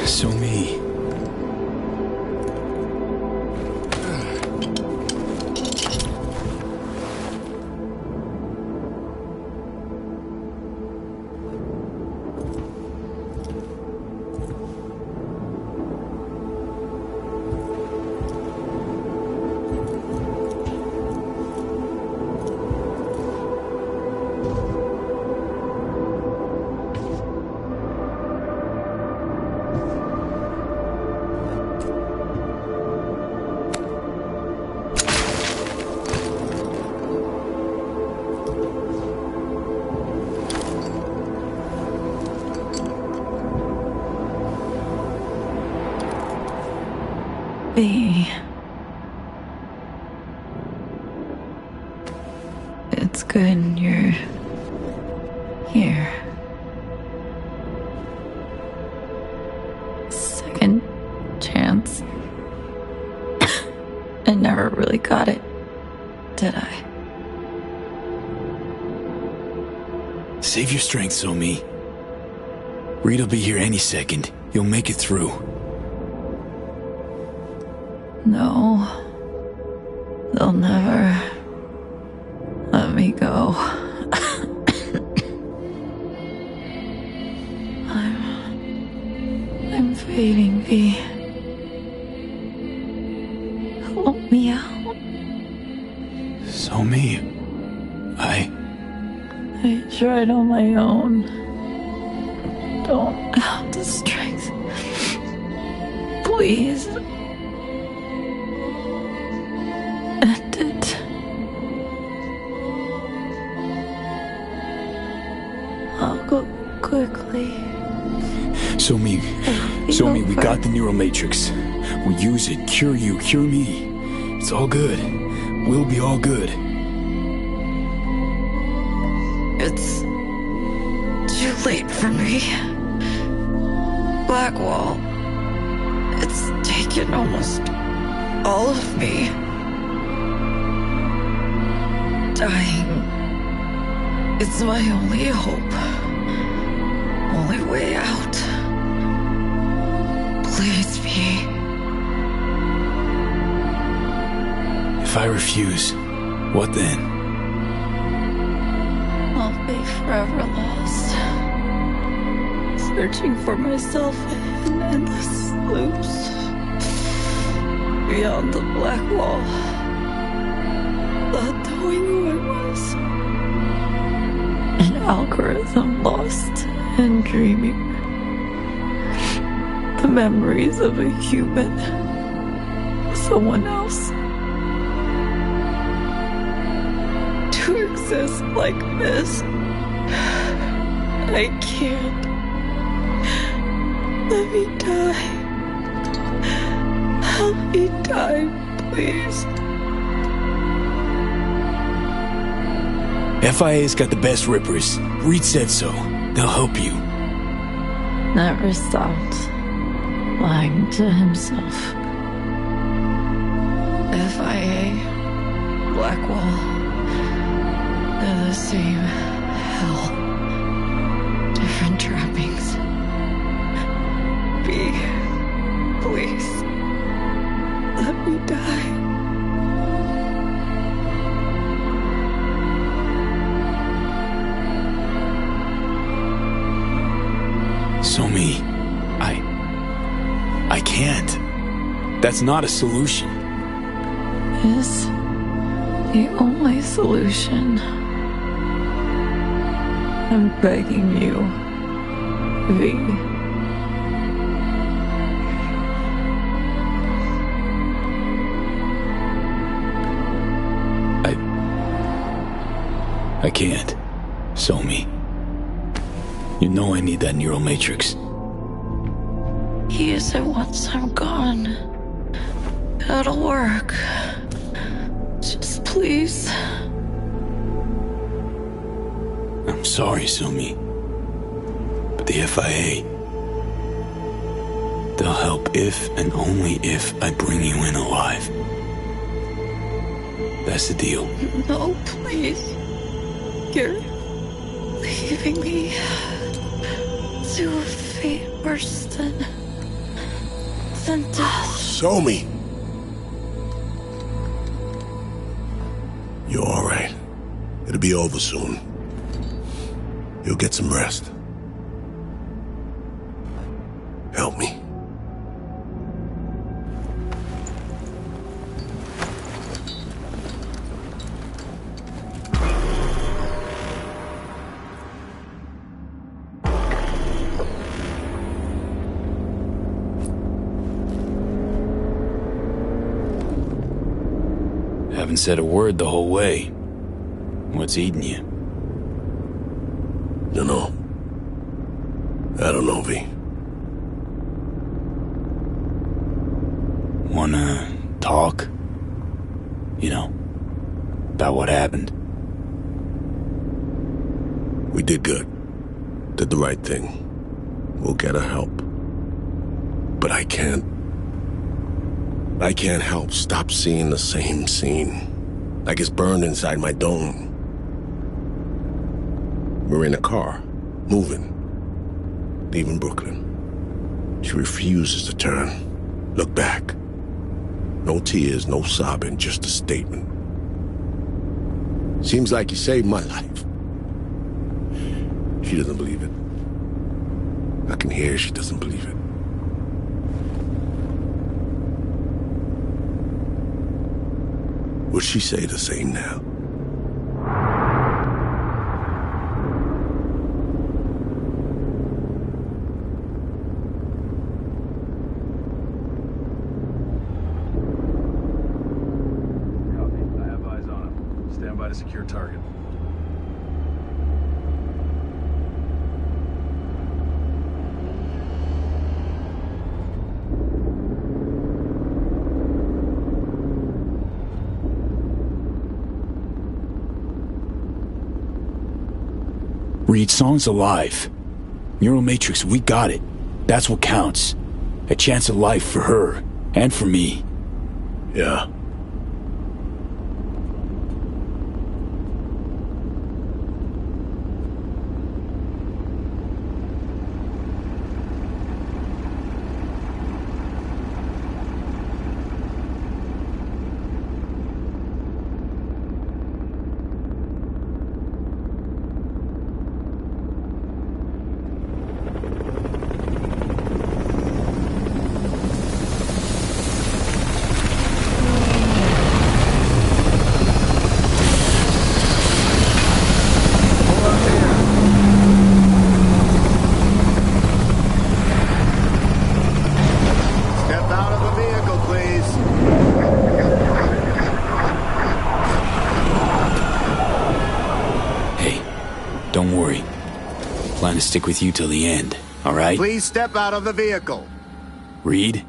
Somi. V. It's good you're here. Second chance. I never really got it, did I? Save your strength, Somi. Reed'll be here any second. You'll make it through. No. They'll never let me go. I'm fading, V. Help me out. Somi, I tried on my own. Don't have the strength. Please. End it. I'll go quickly. Somi, we got the neural matrix. We'll use it. Cure you, cure me. It's all good. We'll be all good. It's too late for me. Blackwall. It's taken almost all of me. Dying. It's my only hope. Only way out. Please be. If I refuse, what then? I'll be forever lost. Searching for myself in endless loops. Beyond the black wall. Not knowing who I was. An algorithm lost and dreaming. The memories of a human. Someone else. To exist like this. I can't. Let me die. Help me die, please. FIA's got the best rippers. Reed said so. They'll help you. Never stopped lying to himself. FIA, Blackwall, they're the same hell. Different trappings. B, please, let me die. Somi, I can't. That's not a solution. Is the only solution. I'm begging you, V. I can't. Somi. You know I need that neural matrix. He is it once I'm gone. It'll work. Just please. I'm sorry, Somi. But the FIA... they'll help if and only if I bring you in alive. That's the deal. No, please. You're leaving me to a fate worse than death. Somi! You're alright. It'll be over soon. You'll get some rest. Help me. Haven't said a word the whole way. What's eating you? Dunno. I don't know, V. Wanna talk? You know, about what happened. We did good. Did the right thing. We'll get her help. But I can't help stop seeing the same scene. Like it's burned inside my dome. We're in a car, moving, leaving Brooklyn. She refuses to turn, look back. No tears, no sobbing, just a statement. Seems like you saved my life. She doesn't believe it. I can hear she doesn't believe it. Would she say the same now? I have eyes on him. Stand by to secure target. Reed, song's alive. Neural Matrix, we got it. That's what counts. A chance of life for her, and for me. Yeah. Don't worry. Plan to stick with you till the end, all right? Please step out of the vehicle. Reed?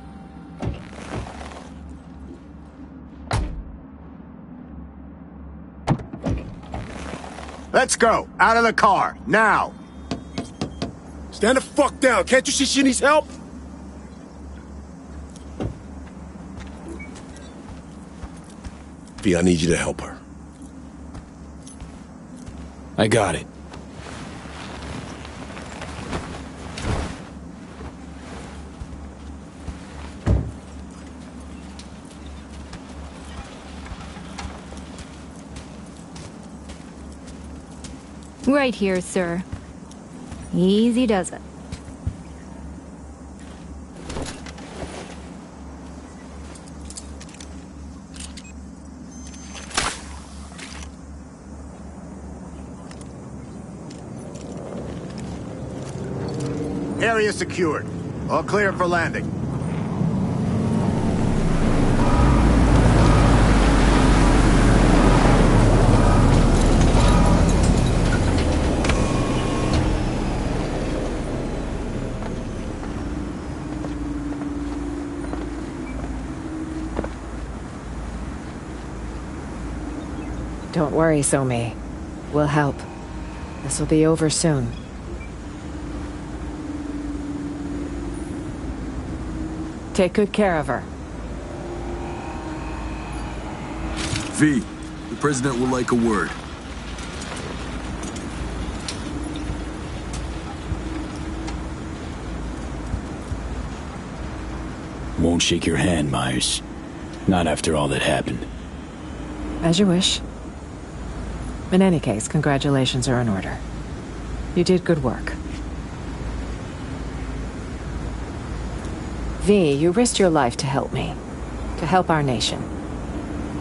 Let's go. Out of the car. Now. Stand the fuck down. Can't you see she needs help? V, I need you to help her. I got it. Right here, sir. Easy does it. Area secured. All clear for landing. Don't worry, Somi. We'll help. This will be over soon. Take good care of her. V, the President will like a word. Won't shake your hand, Myers. Not after all that happened. As you wish. In any case, congratulations are in order. You did good work. V, you risked your life to help me. To help our nation.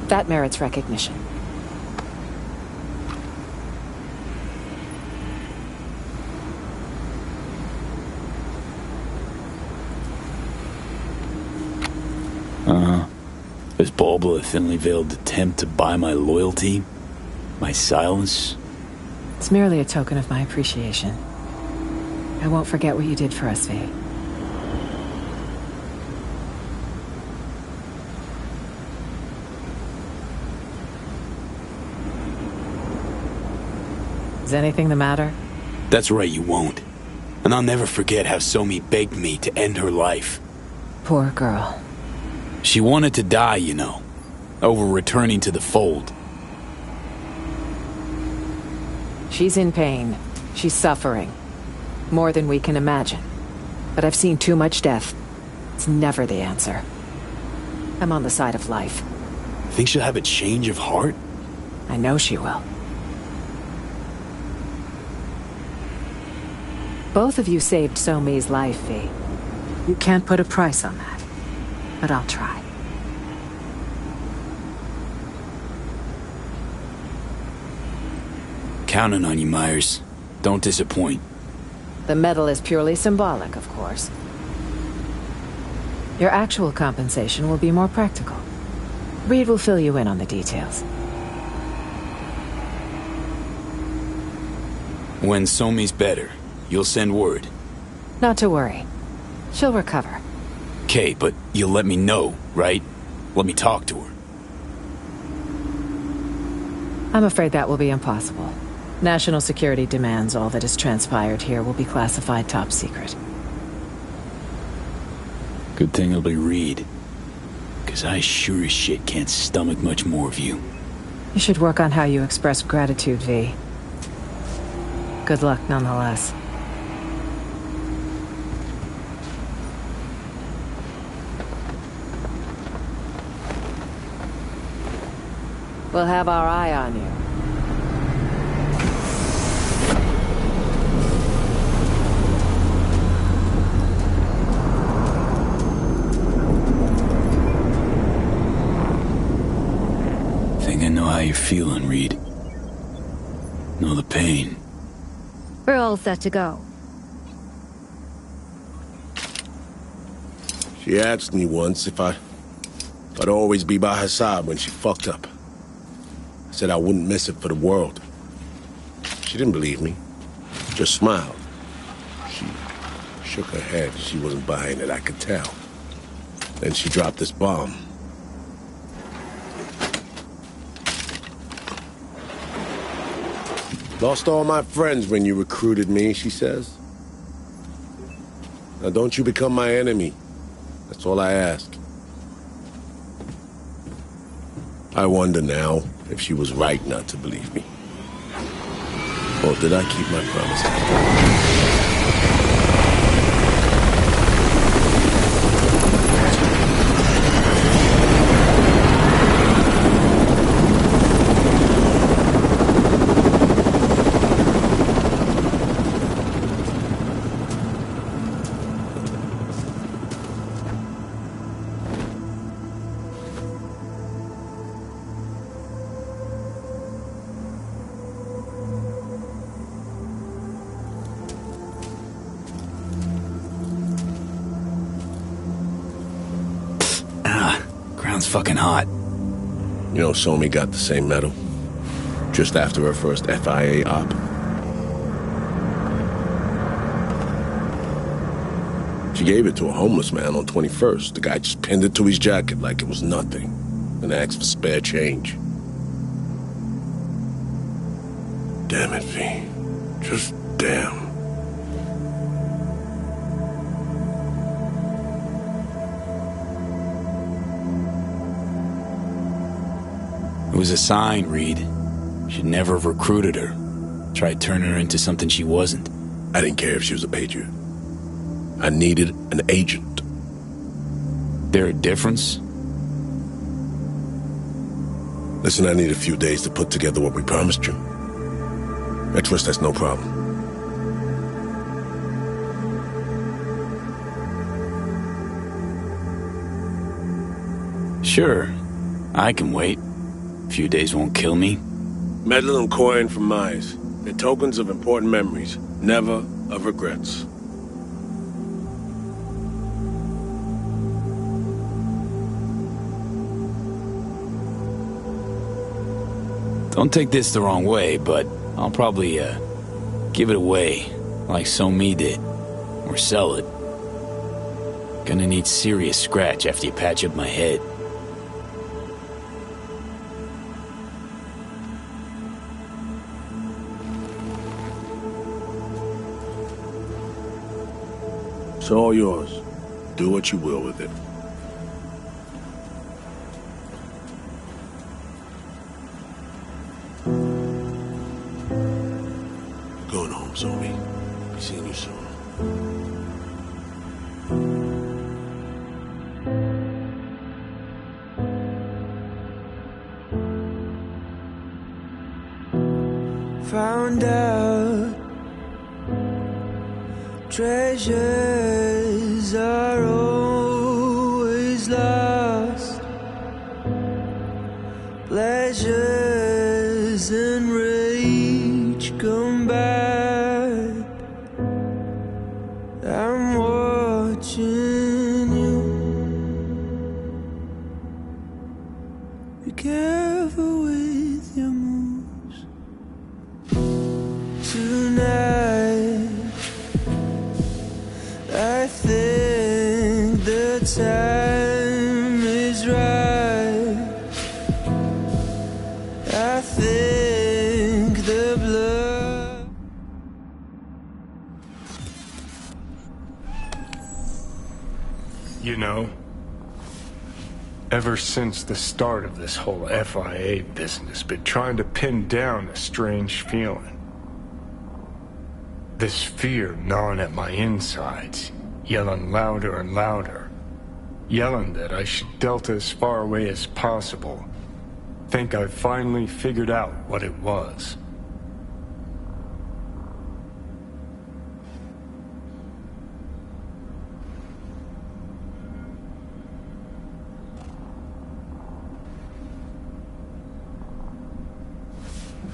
That merits recognition. This bauble a thinly veiled attempt to buy my loyalty? My silence? It's merely a token of my appreciation. I won't forget what you did for us, V. Is anything the matter? That's right, you won't. And I'll never forget how Somi begged me to end her life. Poor girl. She wanted to die, you know, over returning to the fold. She's in pain. She's suffering. More than we can imagine. But I've seen too much death. It's never the answer. I'm on the side of life. Think she'll have a change of heart? I know she will. Both of you saved Somi's life, V. You can't put a price on that. But I'll try. Counting on you, Myers. Don't disappoint. The medal is purely symbolic, of course. Your actual compensation will be more practical. Reed will fill you in on the details. When Somi's better, you'll send word. Not to worry. She'll recover. Okay, but you'll let me know, right? Let me talk to her. I'm afraid that will be impossible. National security demands all that has transpired here will be classified top secret. Good thing it'll be Reed. 'Cause I sure as shit can't stomach much more of you. You should work on how you express gratitude, V. Good luck, nonetheless. We'll have our eye on you. Think I know how you're feeling, Reed. Know the pain. We're all set to go. She asked me once if I'd always be by her side when she fucked up. I said I wouldn't miss it for the world. She didn't believe me, just smiled. She shook her head. She wasn't buying it, I could tell. Then she dropped this bomb. Lost all my friends when you recruited me, she says. Now don't you become my enemy. That's all I ask. I wonder now if she was right not to believe me. Or did I keep my promise? fucking hot. You know, Somi got the same medal. Just after her first FIA op. She gave it to a homeless man on 21st. The guy just pinned it to his jacket like it was nothing. And asked for spare change. Damn it, V. Just damn. It was a sign, Reed. Should never have recruited her. Tried turning her into something she wasn't. I didn't care if she was a patriot. I needed an agent. There a difference? Listen, I need a few days to put together what we promised you. I trust that's no problem. Sure. I can wait. A few days won't kill me. Medal and coin from Myers. They're tokens of important memories, never of regrets. Don't take this the wrong way, but I'll probably, give it away, like Somi did. Or sell it. Gonna need serious scratch after you patch up my head. It's all yours. Do what you will with it. Going home, Somi. Be seeing you soon. Found out treasures are always lost. Pleasures and rage come back. I'm watching you. Be careful with your moves tonight. I think the time is right. I think the blood. You know, ever since the start of this whole FIA business, been trying to pin down a strange feeling. This fear gnawing at my insides, yelling louder and louder. Yelling that I should delta as far away as possible. Think I finally figured out what it was.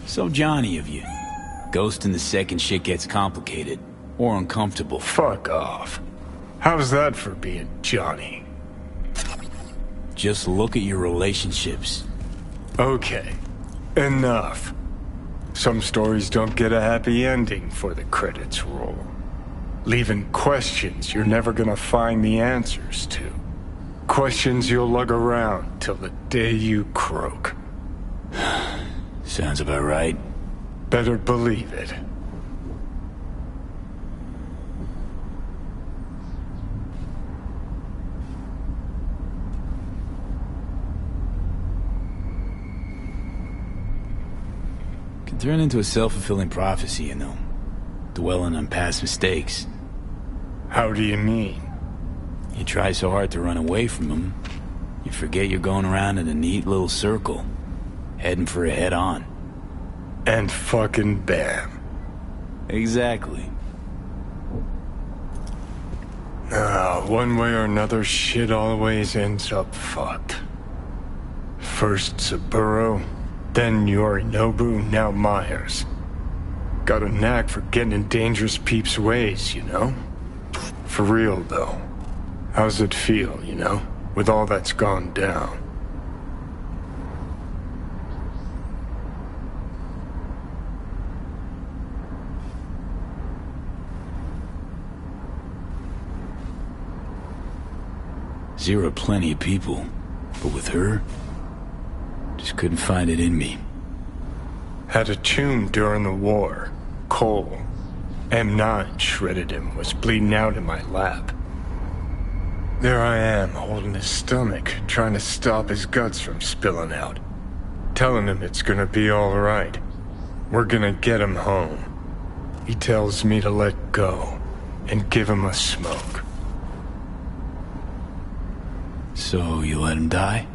So Johnny of you. Ghosting the second shit gets complicated. Or uncomfortable. Fuck off. How's that for being Johnny? Just look at your relationships. Okay. Enough. Some stories don't get a happy ending for the credits roll. Leaving questions you're never gonna find the answers to. Questions you'll lug around till the day you croak. Sounds about right. Better believe it. Can turn into a self-fulfilling prophecy, you know. Dwelling on past mistakes. How do you mean? You try so hard to run away from them, you forget you're going around in a neat little circle, heading for a head-on. And fucking bam. Exactly. One way or another, shit always ends up fucked. First Saburo, then Yorinobu, now Myers. Got a knack for getting in dangerous peeps' ways, you know? For real, though. How's it feel, you know? With all that's gone down. Zero plenty of people, but with her, just couldn't find it in me. Had a tune during the war. Cole. M9 shredded him, was bleeding out in my lap. There I am, holding his stomach, trying to stop his guts from spilling out. Telling him it's gonna be alright. We're gonna get him home. He tells me to let go and give him a smoke. So you let him die?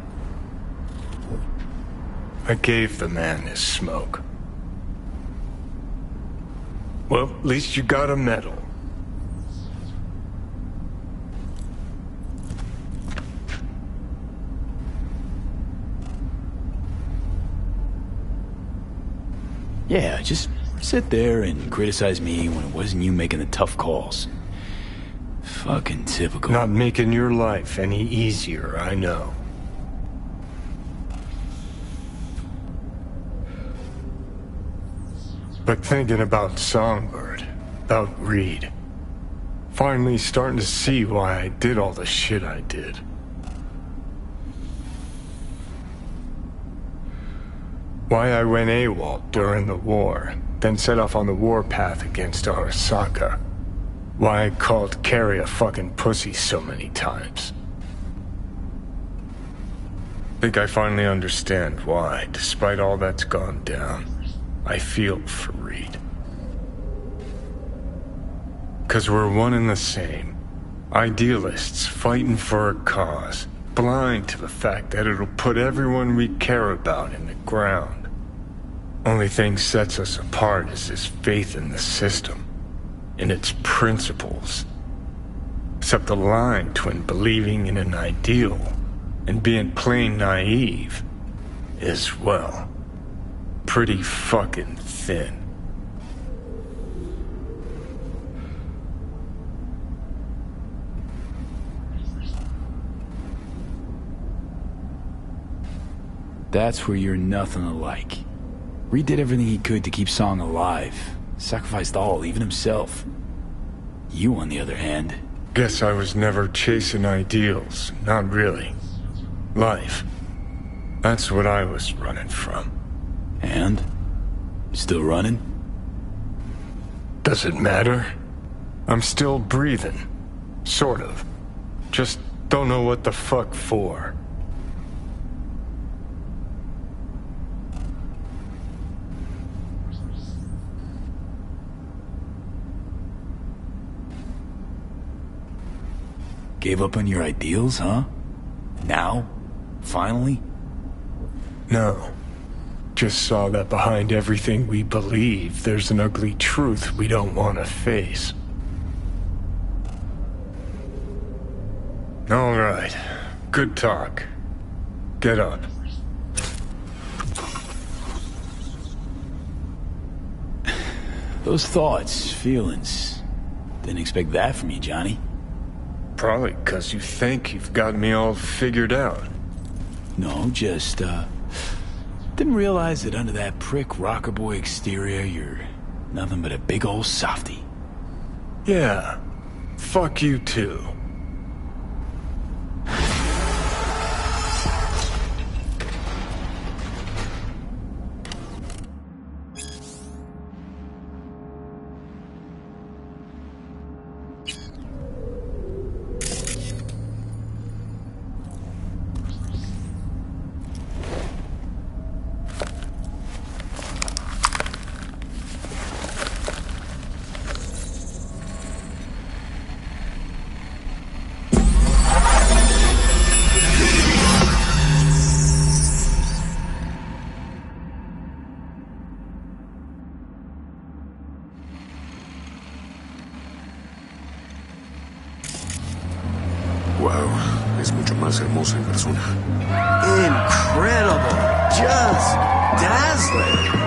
I gave the man his smoke. Well, at least you got a medal. Yeah, just sit there and criticize me when it wasn't you making the tough calls. Fucking typical. Not making your life any easier, I know. But thinking about Songbird, about Reed, finally starting to see why I did all the shit I did. Why I went AWOL during the war, then set off on the warpath against Arasaka. Why I called Carrie a fucking pussy so many times. Think I finally understand why, despite all that's gone down, I feel for Reed. 'Cause we're one and the same. Idealists fighting for a cause, blind to the fact that it'll put everyone we care about in the ground. Only thing sets us apart is this faith in the system, in its principles. Except the line between believing in an ideal and being plain naive is, well, pretty fucking thin. That's where you're nothing alike. Reed did everything he could to keep Song alive. Sacrificed all, even himself. You, on the other hand... Guess I was never chasing ideals. Not really. Life. That's what I was running from. And? Still running? Does it matter? I'm still breathing. Sort of. Just don't know what the fuck for. Gave up on your ideals, huh? Now? Finally? No. Just saw that behind everything we believe, there's an ugly truth we don't want to face. All right. Good talk. Get up. Those thoughts, feelings. Didn't expect that from you, Johnny. Probably because you think you've got me all figured out. No, just, didn't realize that under that prick rocker boy exterior, you're nothing but a big old softy. Yeah. Fuck you too. Wow, es mucho más hermosa en persona. Incredible! Just dazzling!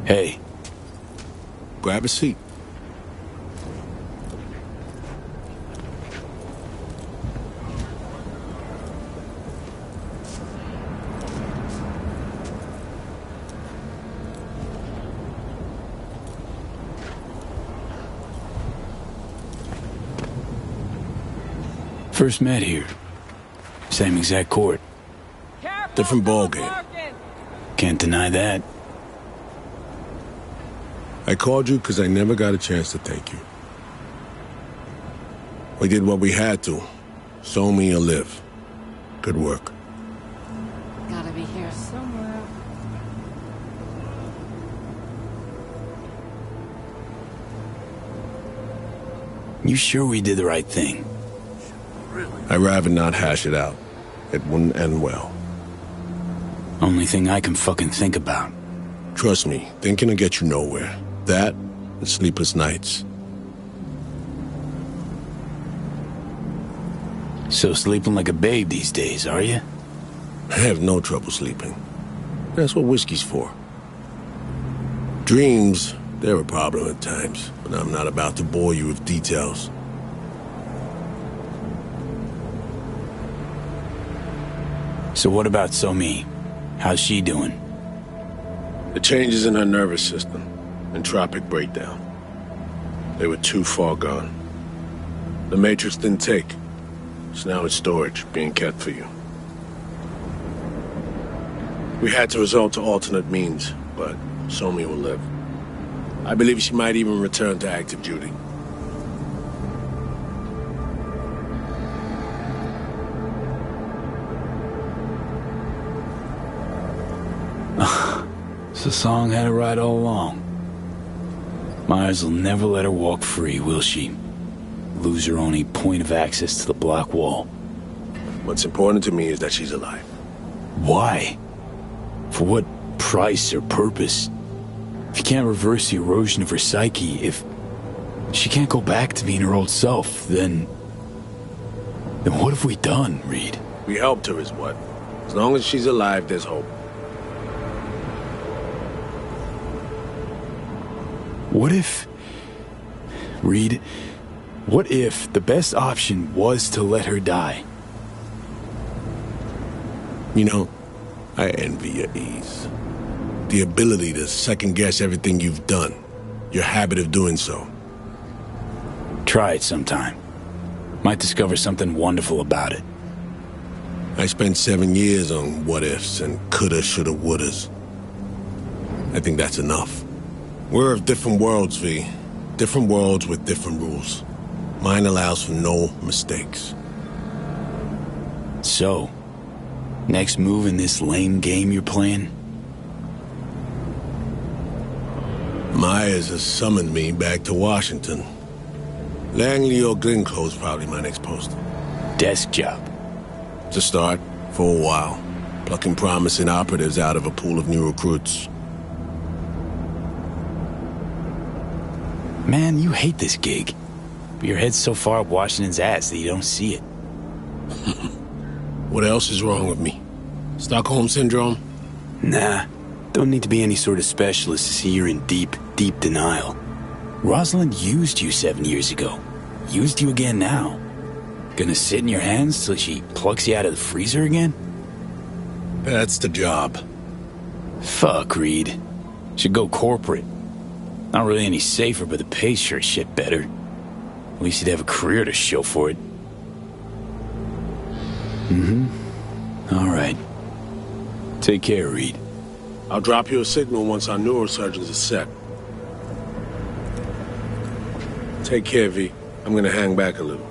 Hey. Grab a seat. First met here. Same exact court. Different ballgame. Can't deny that. I called you because I never got a chance to thank you. We did what we had to. Somi or live. Good work. Gotta be here somewhere. You sure we did the right thing? I'd rather not hash it out. It wouldn't end well. Only thing I can fucking think about. Trust me, thinking will get you nowhere. That and sleepless nights. So sleeping like a babe these days, are you? I have no trouble sleeping. That's what whiskey's for. Dreams, they're a problem at times, but I'm not about to bore you with details. So what about Somi? How's she doing? The changes in her nervous system. Entropic breakdown. They were too far gone. The Matrix didn't take. It's now in storage, being kept for you. We had to resort to alternate means, but Somi will live. I believe she might even return to active duty. The song had it right all along. Myers will never let her walk free, will she? Lose her only point of access to the block wall. What's important to me is that she's alive. Why? For what price or purpose? If you can't reverse the erosion of her psyche, if she can't go back to being her old self, then what have we done, Reed? We helped her is what? As long as she's alive, there's hope. What if... Reed, what if the best option was to let her die? You know, I envy your ease. The ability to second-guess everything you've done. Your habit of doing so. Try it sometime. Might discover something wonderful about it. I spent 7 years on what-ifs and coulda, shoulda, wouldas. I think that's enough. We're of different worlds, V. Different worlds with different rules. Mine allows for no mistakes. So, next move in this lame game you're playing? Myers has summoned me back to Washington. Langley or Glenclose probably my next post. Desk job. To start, for a while. Plucking promising operatives out of a pool of new recruits. Man, you hate this gig. But your head's so far up Washington's ass that you don't see it. What else is wrong with me? Stockholm Syndrome? Nah. Don't need to be any sort of specialist to see you're in deep, deep denial. Rosalind used you 7 years ago. Used you again now. Gonna sit in your hands till she plucks you out of the freezer again? That's the job. Fuck, Reed. Should go corporate. Not really any safer, but the pay's sure as shit better. At least you'd have a career to show for it. All right. Take care, Reed. I'll drop you a signal once our neurosurgeons are set. Take care, V. I'm gonna hang back a little.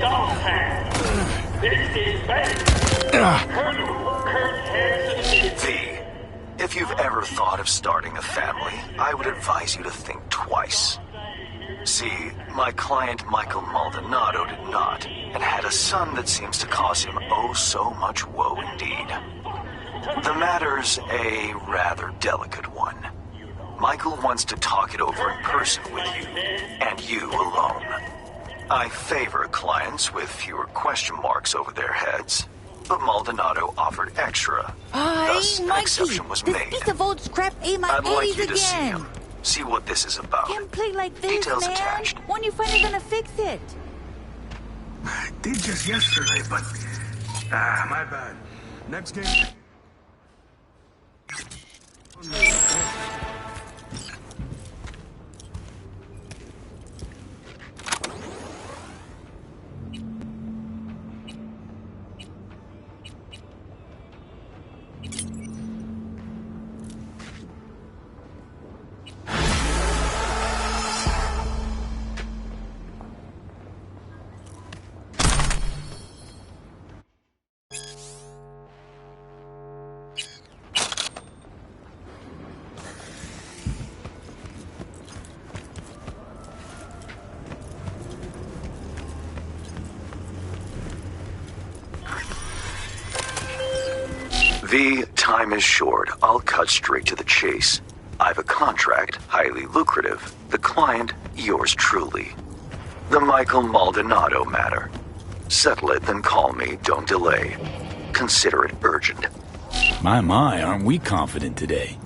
God's hand. This is bad. Colonel Kurt Hansen. V, if you've ever thought of starting a family, I would advise you to think twice. See, my client Michael Maldonado did not, and had a son that seems to cause him oh so much woe indeed. The matter's a rather delicate one. Michael wants to talk it over in person with you, and you alone. I favor clients with fewer question marks over their heads, but Maldonado offered extra. Thus, an exception was made. This piece of old scrap ate my I'd like 80s you to see again. him. See what this is about. Can't play like this, Details man. attached. When you finally gonna fix it? I did just yesterday, but... my bad. Next game... V, time is short. I'll cut straight to the chase. I've a contract, highly lucrative. The client, yours truly. The Michael Maldonado matter. Settle it, then call me. Don't delay. Consider it urgent. My, aren't we confident today?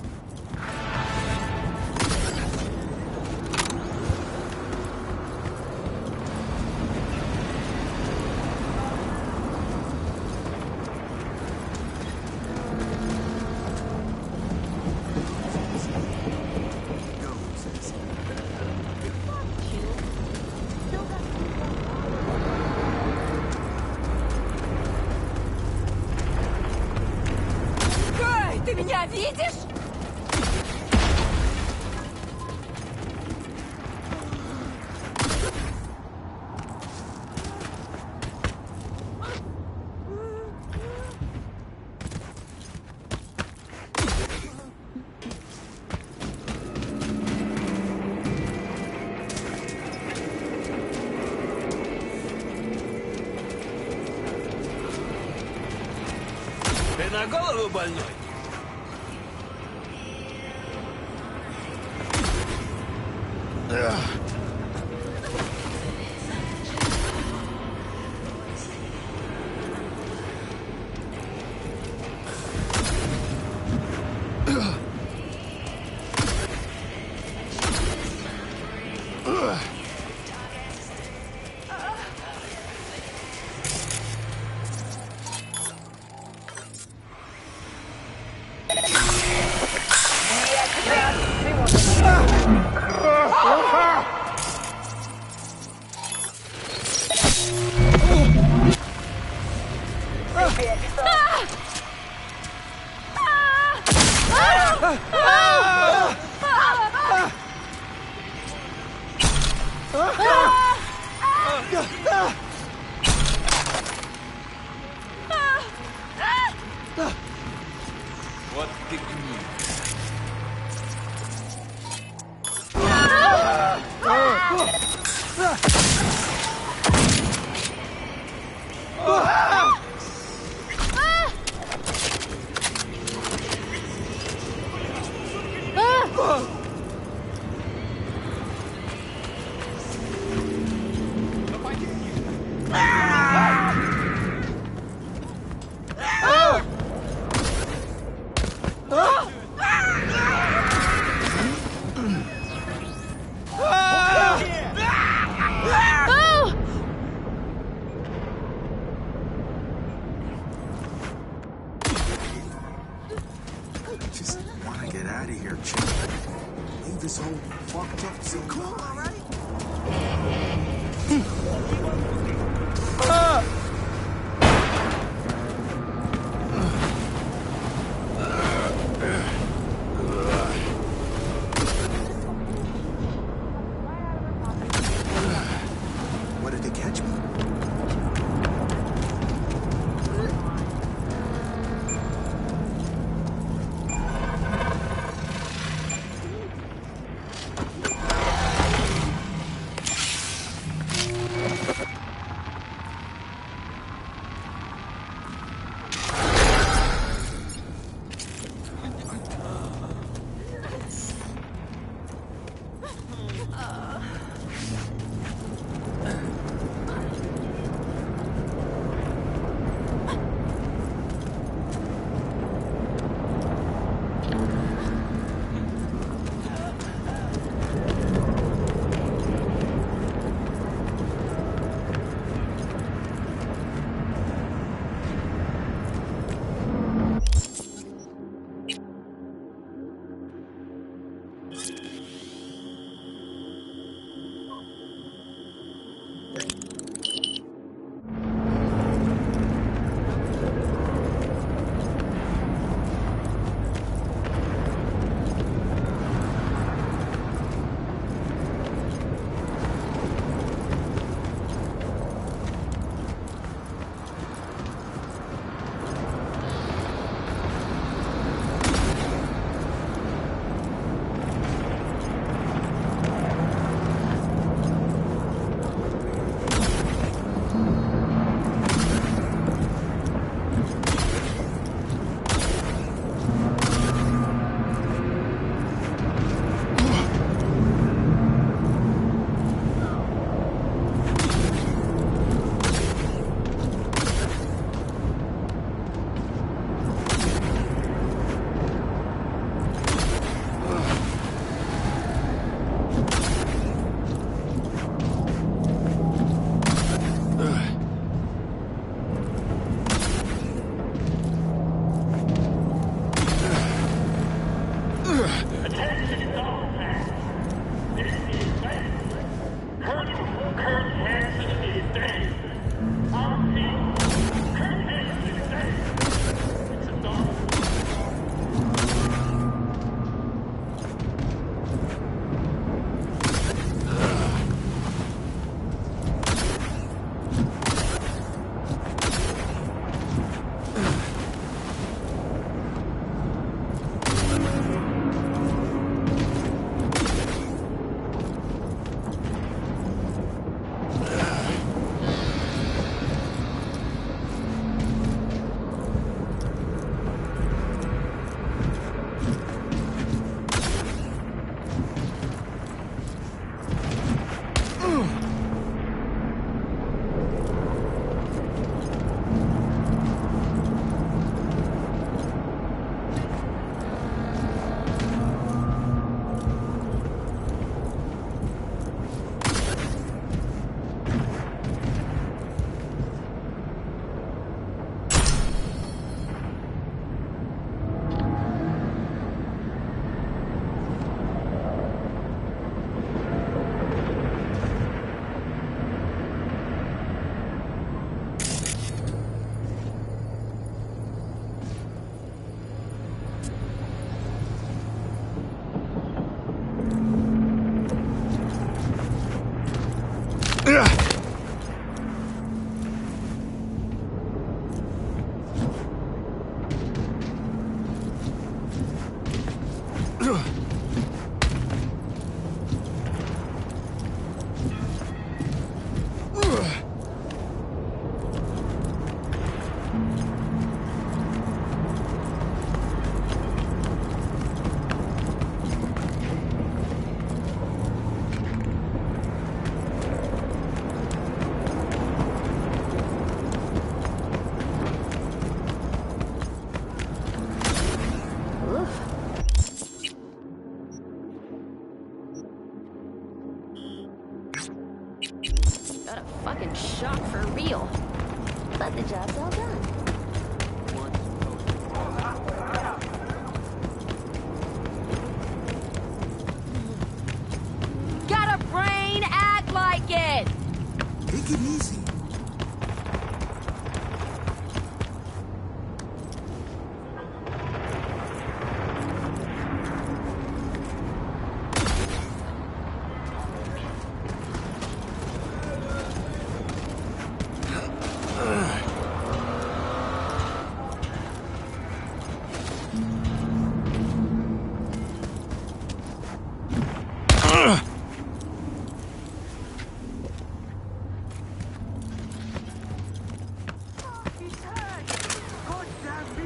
Ты меня видишь? Ты на голову больной? What did you need? Just want to get out of here, Chip. Leave this whole fucked up so come on already. What did they catch me?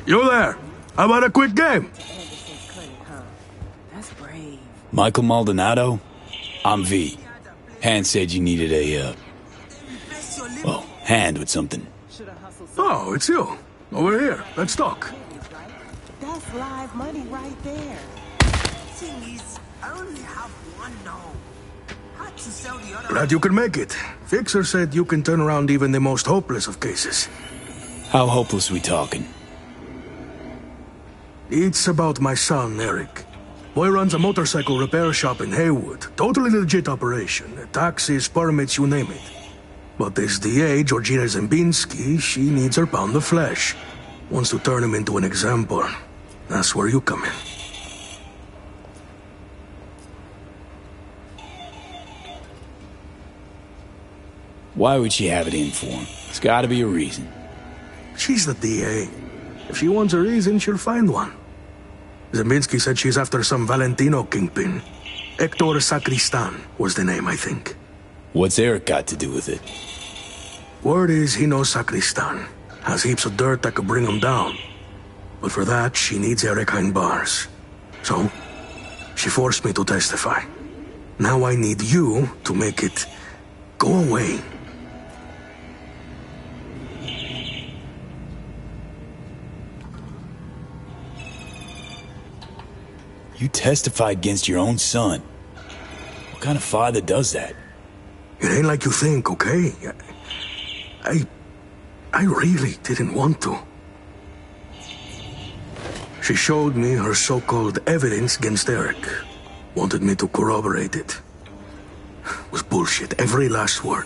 You there? How about a quick game? Michael Maldonado? I'm V. Hand said you needed a, hand with something. Oh, it's you. Over here. Let's talk. That's live money right there. Thing is, I only have one now. Had to sell the other. Glad you could make it. Fixer said you can turn around even the most hopeless of cases. How hopeless we talking? It's about my son, Eric. Boy runs a motorcycle repair shop in Haywood. Totally legit operation. Taxes, permits, you name it. But this DA, Georgina Zembinski, she needs her pound of flesh. Wants to turn him into an example. That's where you come in. Why would she have it in for him? There's gotta be a reason. She's the DA. If she wants a reason, she'll find one. Zembinski said she's after some Valentino kingpin. Hector Sacristan was the name, I think. What's Eric got to do with it? Word is he knows Sacristan. Has heaps of dirt that could bring him down. But for that, she needs Eric behind bars. So, she forced me to testify. Now I need you to make it go away. You testify against your own son. What kind of father does that? It ain't like you think, okay? I really didn't want to. She showed me her so-called evidence against Eric. Wanted me to corroborate it. It was bullshit, every last word.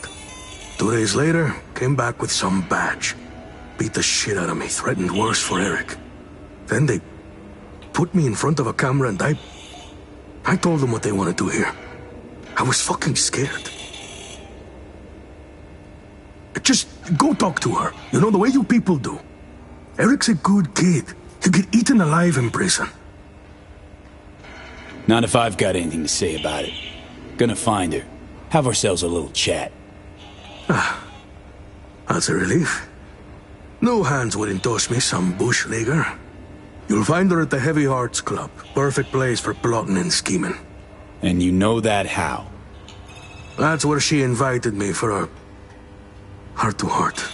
2 days later, came back with some badge. Beat the shit out of me, threatened worse for Eric. Then they put me in front of a camera and I told them what they wanted to hear. I was fucking scared. Just go talk to her. You know, the way you people do. Eric's a good kid. He'll get eaten alive in prison. Not if I've got anything to say about it. Gonna find her. Have ourselves a little chat. That's a relief. No hands wouldn't toss me some bush leaguer. You'll find her at the Heavy Hearts Club. Perfect place for plotting and scheming. And you know that how? That's where she invited me for a heart-to-heart.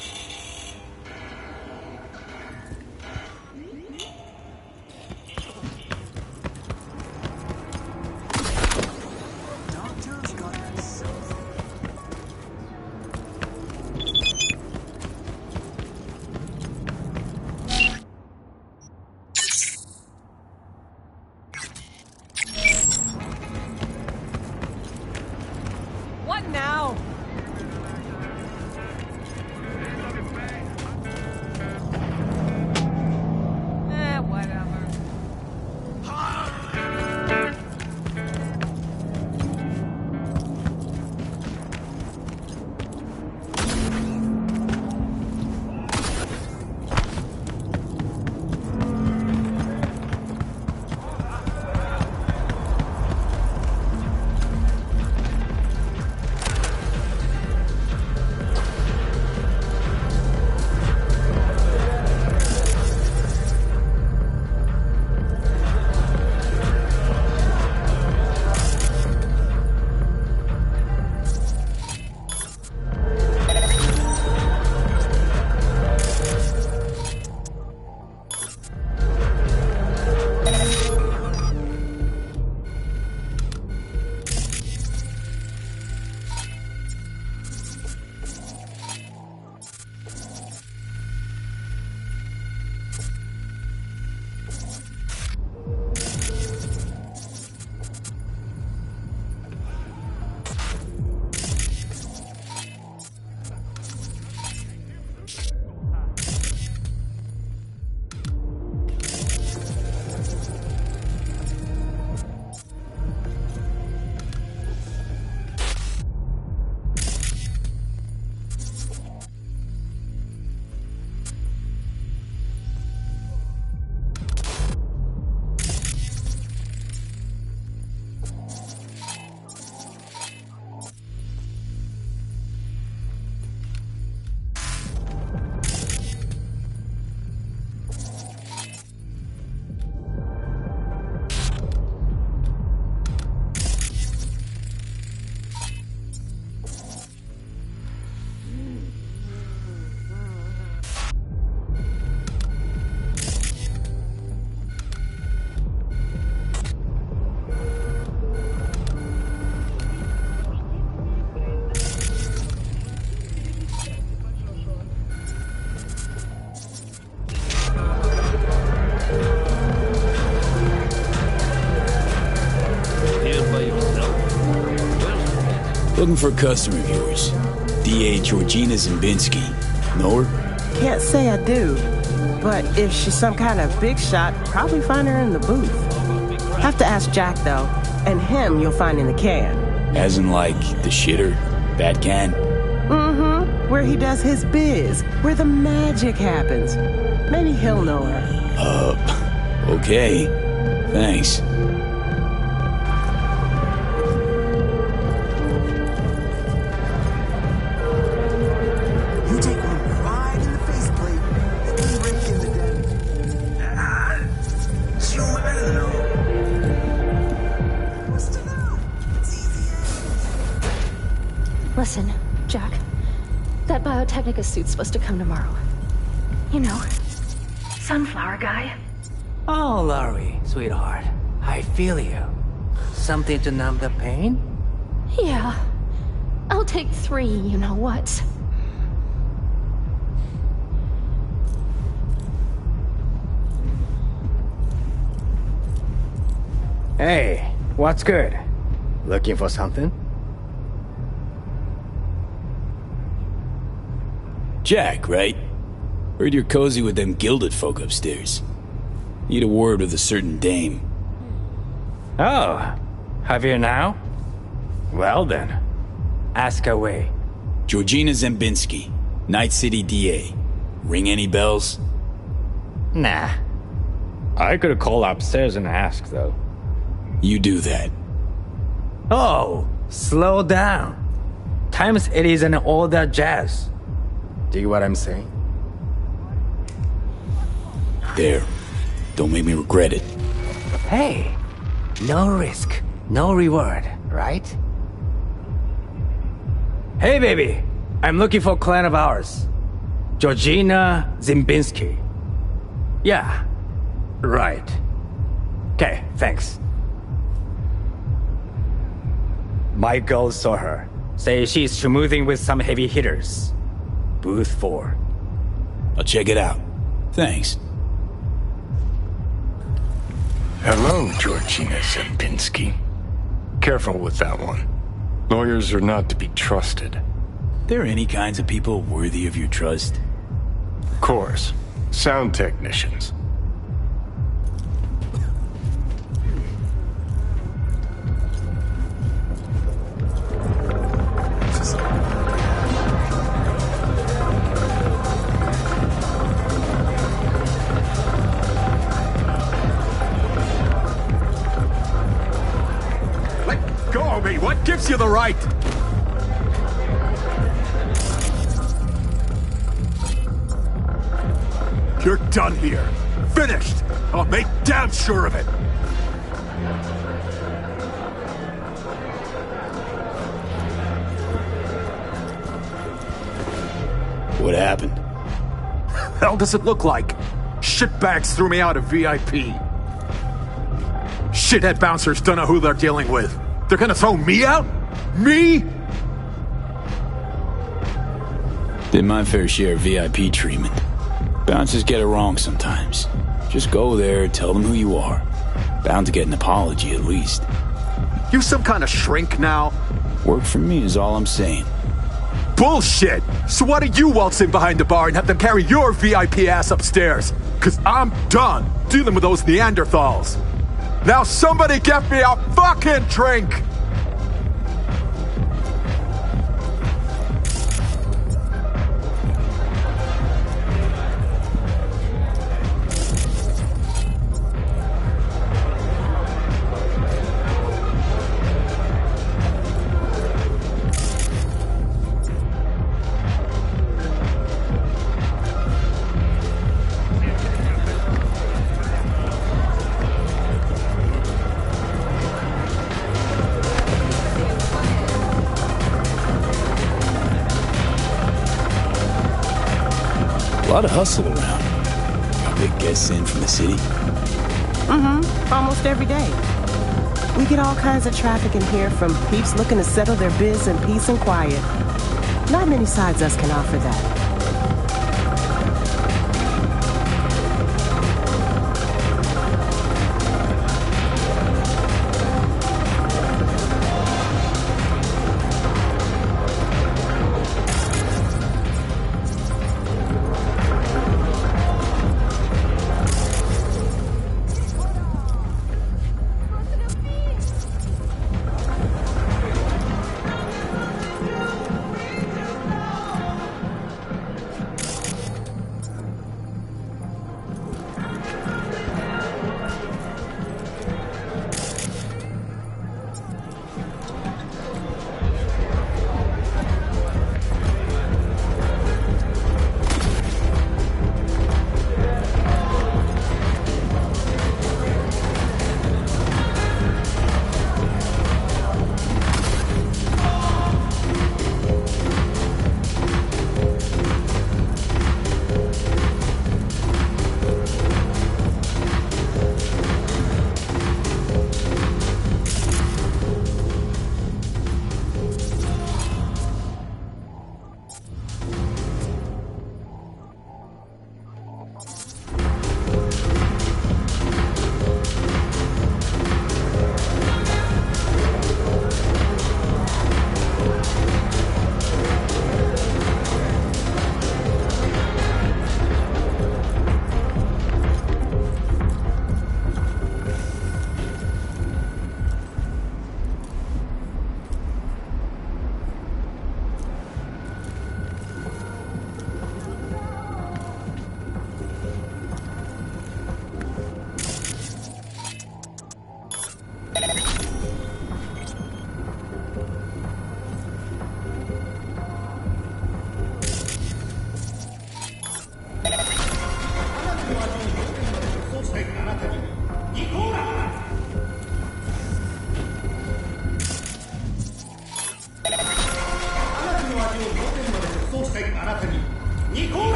Looking for a customer of yours. DA Georgina Zimbinski. Know her? Can't say I do, but if she's some kind of big shot, probably find her in the booth. Have to ask Jack, though, and him you'll find in the can. As in, like, the shitter? That can? Mm-hmm. Where he does his biz, where the magic happens. Maybe he'll know her. Okay. Thanks. You take one right in the faceplate, and then break in the den. Shoot, I don't know. What's to know? It's easy. Listen, Jack. That Biotechnica suit's supposed to come tomorrow. You know, sunflower guy. Oh, Laurie, sweetheart. I feel you. Something to numb the pain? Yeah. I'll take 3, you know what. Hey, what's good? Looking for something? Jack, right? Heard you're cozy with them gilded folk upstairs. Need a word with a certain dame. Oh, have you now? Well then, ask away. Georgina Zimbinski, Night City DA. Ring any bells? Nah. I could call upstairs and ask, though. You do that. Oh, slow down. Times it isn't all that jazz. Dig what I'm saying? There. Don't make me regret it. Hey, no risk, no reward, right? Hey, baby. I'm looking for a client of ours. Georgina Zimbinski. Yeah, right. Okay, thanks. My girls saw her. Say she's schmoozing with some heavy hitters. Booth 4. I'll check it out. Thanks. Hello, Georgina Zimbinski. Careful with that one. Lawyers are not to be trusted. There any kinds of people worthy of your trust? Of course. Sound technicians. Let go of me! What gives you the right? You're done here. Finished. I'll make damn sure of it. What happened? Hell does it look like? Shitbags threw me out of VIP. Shithead bouncers don't know who they're dealing with. They're gonna throw me out? Me? Did my fair share of VIP treatment. Bouncers get it wrong sometimes. Just go there, tell them who you are. Bound to get an apology at least. You some kind of shrink now? Work for me is all I'm saying. Bullshit! So why don't you waltz in behind the bar and have them carry your VIP ass upstairs? Cause I'm done dealing with those Neanderthals. Now somebody get me a fucking drink! A lot of hustle around. Probably guests in from the city. Mm-hmm. Almost every day. We get all kinds of traffic in here from peeps looking to settle their biz in peace and quiet. Not many sides us can offer that.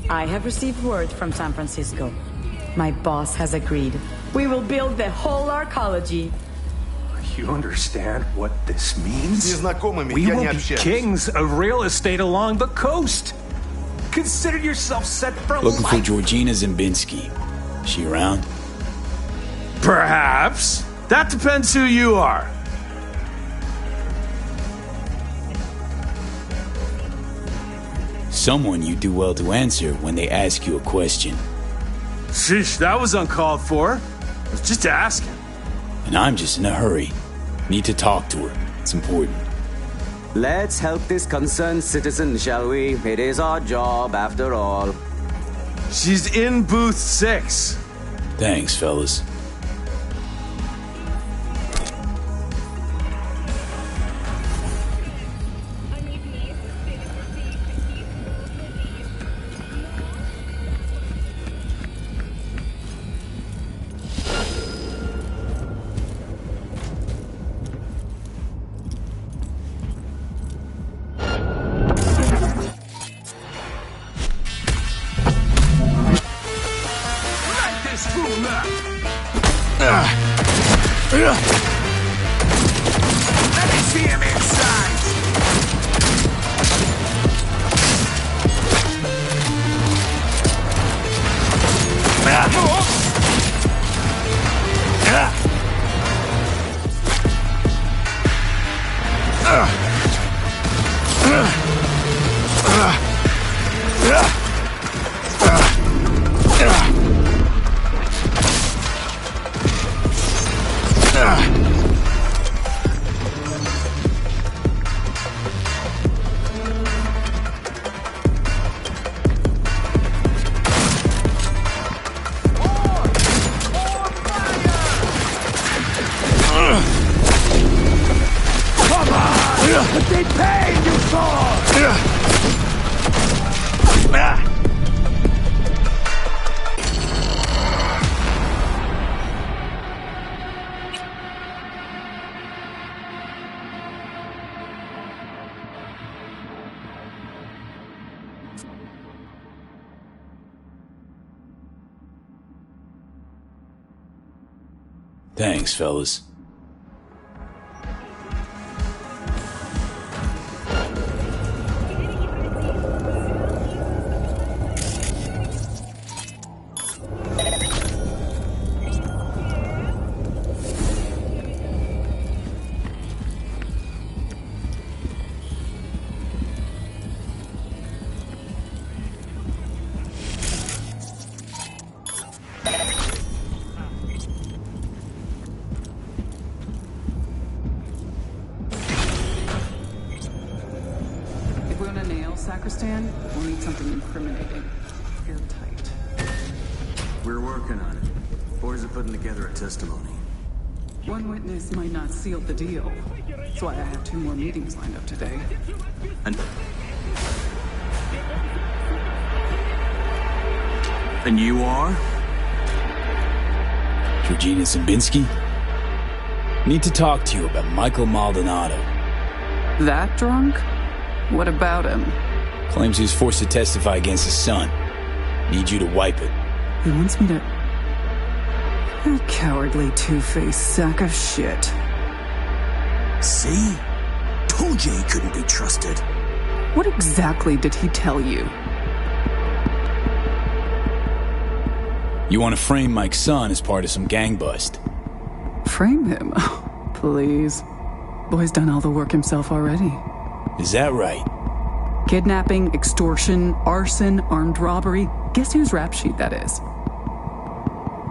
I have received word from San Francisco. My boss has agreed. We will build the whole arcology. You understand what this means? We will be kings of real estate along the coast. Consider yourself set for Looking life. for Georgina Zimbinski. She around? Perhaps. That depends who you are. Someone you do well to answer when they ask you a question. Sheesh, that was uncalled for. I was just asking. And I'm just in a hurry. Need to talk to her. It's important. Let's help this concerned citizen, shall we? It is our job, after all. She's in booth 6. Thanks, fellas. Let me see him inside! What they pay you for? Thanks, fellas. Sacristan, we'll need something incriminating. Airtight. We're working on it. Boys are putting together a testimony. One witness might not seal the deal. That's why I have 2 more meetings lined up today. And you are? Georgina Zimbinski? Need to talk to you about Michael Maldonado. That drunk? What about him? Claims he was forced to testify against his son. Need you to wipe it. He wants me to... That cowardly two-faced sack of shit. See? Told you he couldn't be trusted. What exactly did he tell you? You want to frame Mike's son as part of some gang bust. Frame him? Please. Boy's done all the work himself already. Is that right? Kidnapping, extortion, arson, armed robbery. Guess whose rap sheet that is?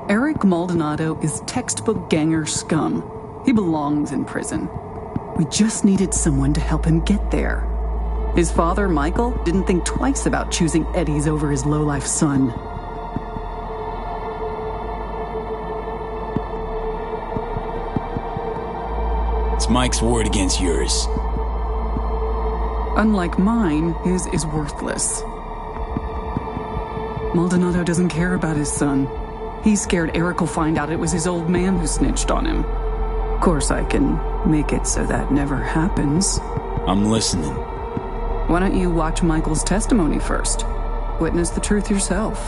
Eric Maldonado is textbook ganger scum. He belongs in prison. We just needed someone to help him get there. His father, Michael, didn't think twice about choosing Eddie's over his lowlife son. It's Mike's word against yours. Unlike mine, his is worthless. Maldonado doesn't care about his son. He's scared Eric will find out it was his old man who snitched on him. Of course, I can make it so that never happens. I'm listening. Why don't you watch Michael's testimony first? Witness the truth yourself.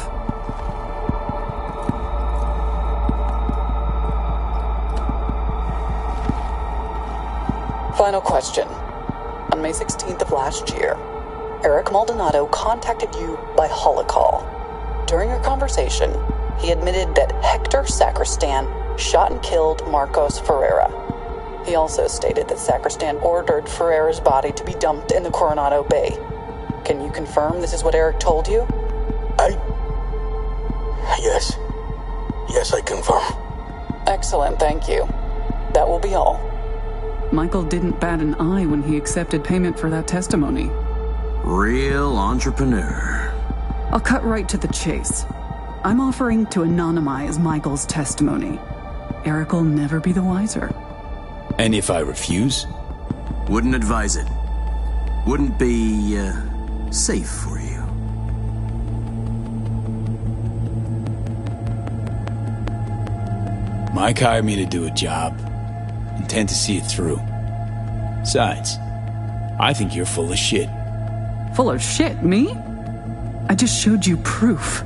Final question. On May 16th of last year, Eric Maldonado contacted you by holocall. During your conversation, he admitted that Hector Sacristan shot and killed Marcos Ferreira. He also stated that Sacristan ordered Ferreira's body to be dumped in the Coronado Bay. Can you confirm this is what Eric told you? Yes. Yes, I confirm. Excellent, thank you. That will be all. Michael didn't bat an eye when he accepted payment for that testimony. Real entrepreneur. I'll cut right to the chase. I'm offering to anonymize Michael's testimony. Eric will never be the wiser. And if I refuse? Wouldn't advise it. Wouldn't be, safe for you. Mike hired me to do a job. Intend to see it through. Besides, I think you're full of shit. Full of shit, me? I just showed you proof.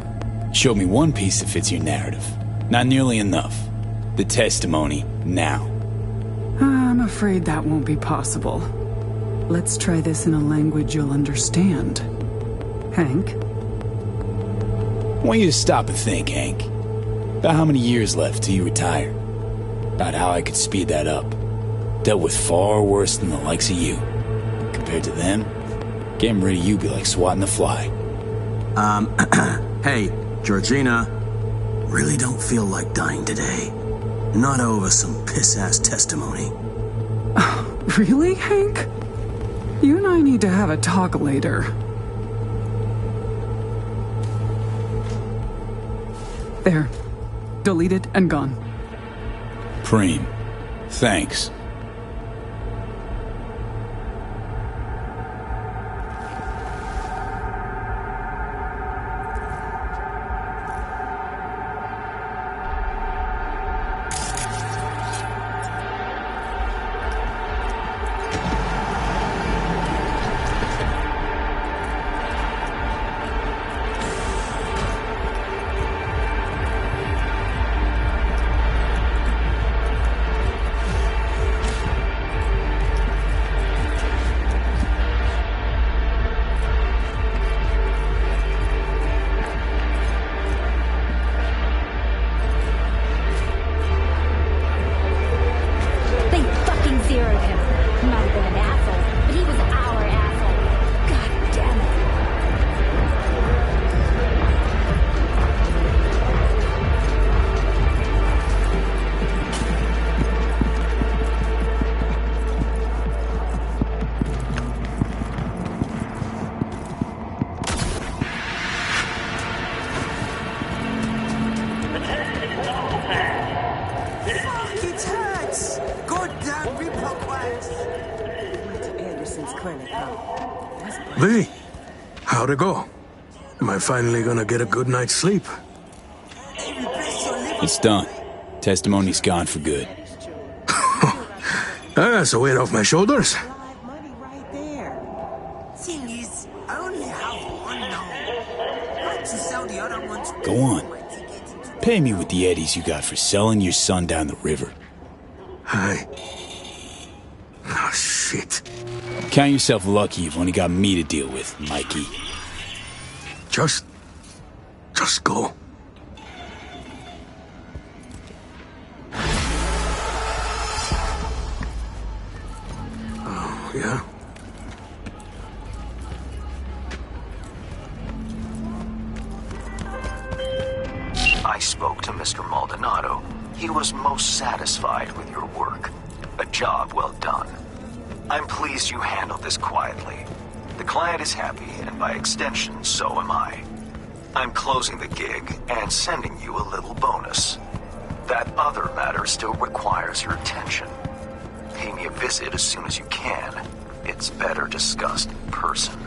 Show me one piece that fits your narrative. Not nearly enough. The testimony, now. I'm afraid that won't be possible. Let's try this in a language you'll understand. Hank? I want you to stop and think, Hank. About how many years left till you retire. About how I could speed that up. Dealt with far worse than the likes of you. Compared to them, getting rid of you be like swatting a fly. Hey, Georgina. Really don't feel like dying today. Not over some piss-ass testimony. Really, Hank? You and I need to have a talk later. There. Deleted and gone. Preem. Thanks. V, how'd it go? Am I finally gonna get a good night's sleep? It's done. Testimony's gone for good. That's a weight off my shoulders. Go on. Pay me with the eddies you got for selling your son down the river. Oh, shit. Count yourself lucky you've only got me to deal with, Mikey. Just go. Oh, yeah? I spoke to Mr. Maldonado. He was most satisfied with your work. A job well done. I'm pleased you handled this quietly. The client is happy, and by extension, so am I. I'm closing the gig and sending you a little bonus. That other matter still requires your attention. Pay me a visit as soon as you can. It's better discussed in person.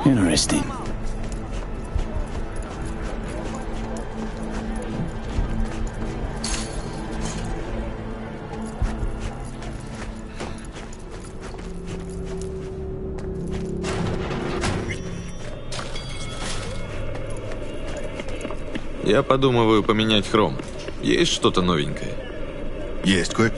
Interesting. Я подумываю поменять хром. Есть что-то новенькое? Есть кое...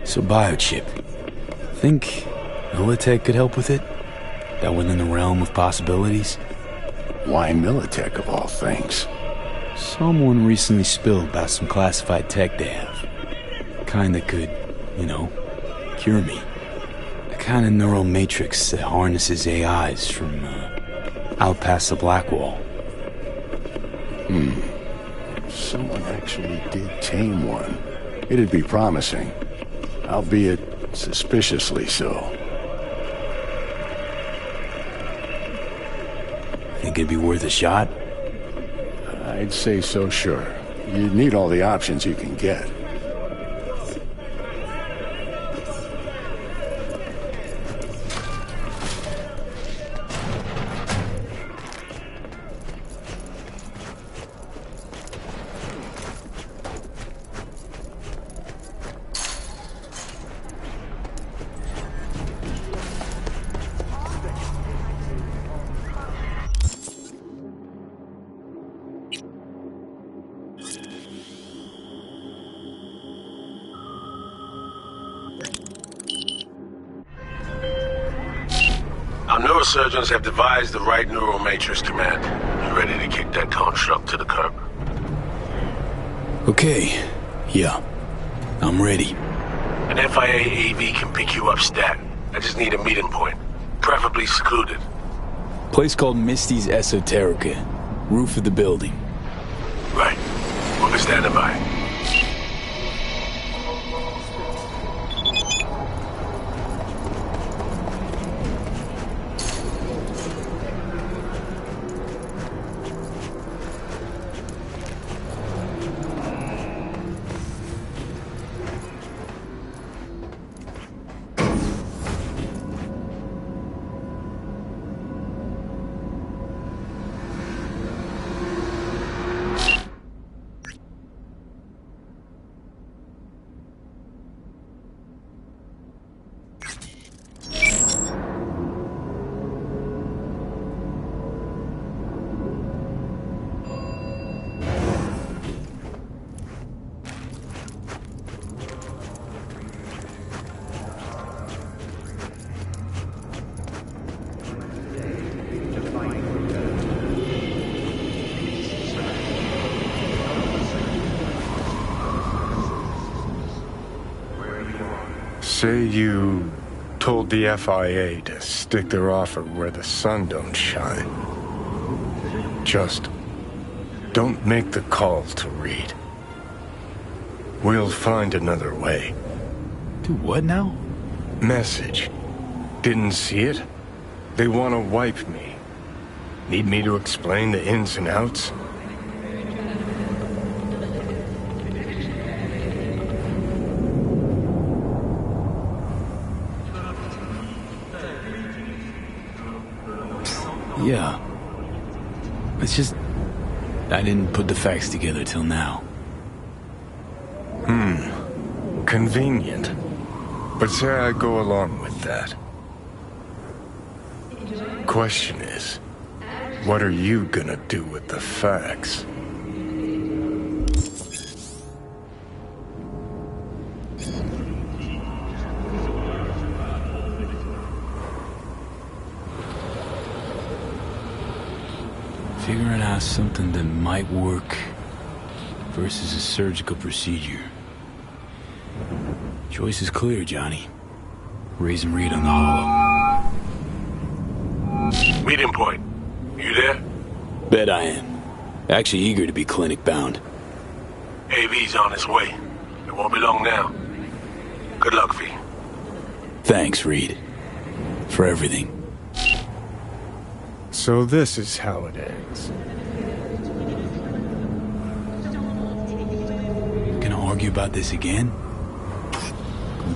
So biochip. Think Militech could help with it? That within the realm of possibilities? Why Militech of all things? Someone recently spilled about some classified tech they have. Kind that could, you know, cure me. A kind of neural matrix that harnesses AIs from out past the Black Wall. Someone actually did tame one. It'd be promising. Albeit suspiciously so. Think it'd be worth a shot? I'd say so, sure. You'd need all the options you can get. Our neurosurgeons have devised the right neural matrix, Command. You ready to kick that construct to the curb? Okay. Yeah. I'm ready. An FIA AV can pick you up stat. I just need a meeting point. Preferably secluded. Place called Misty's Esoterica. Roof of the building. Right. We'll be standing by. Say you told the FIA to stick their offer where the sun don't shine. Just don't make the call to Reed. We'll find another way. Do what now? Message. Didn't see it? They want to wipe me. Need me to explain the ins and outs? Yeah. It's just... I didn't put the facts together till now. Convenient. But say I go along with that. Question is, what are you gonna do with the facts? Figuring out something that might work versus a surgical procedure. Choice is clear, Johnny. Raise and read on the hollow. Meeting point. You there? Bet I am. Actually eager to be clinic bound. AV's on his way. It won't be long now. Good luck, V. Thanks, Reed. For everything. So this is how it ends. Gonna argue about this again?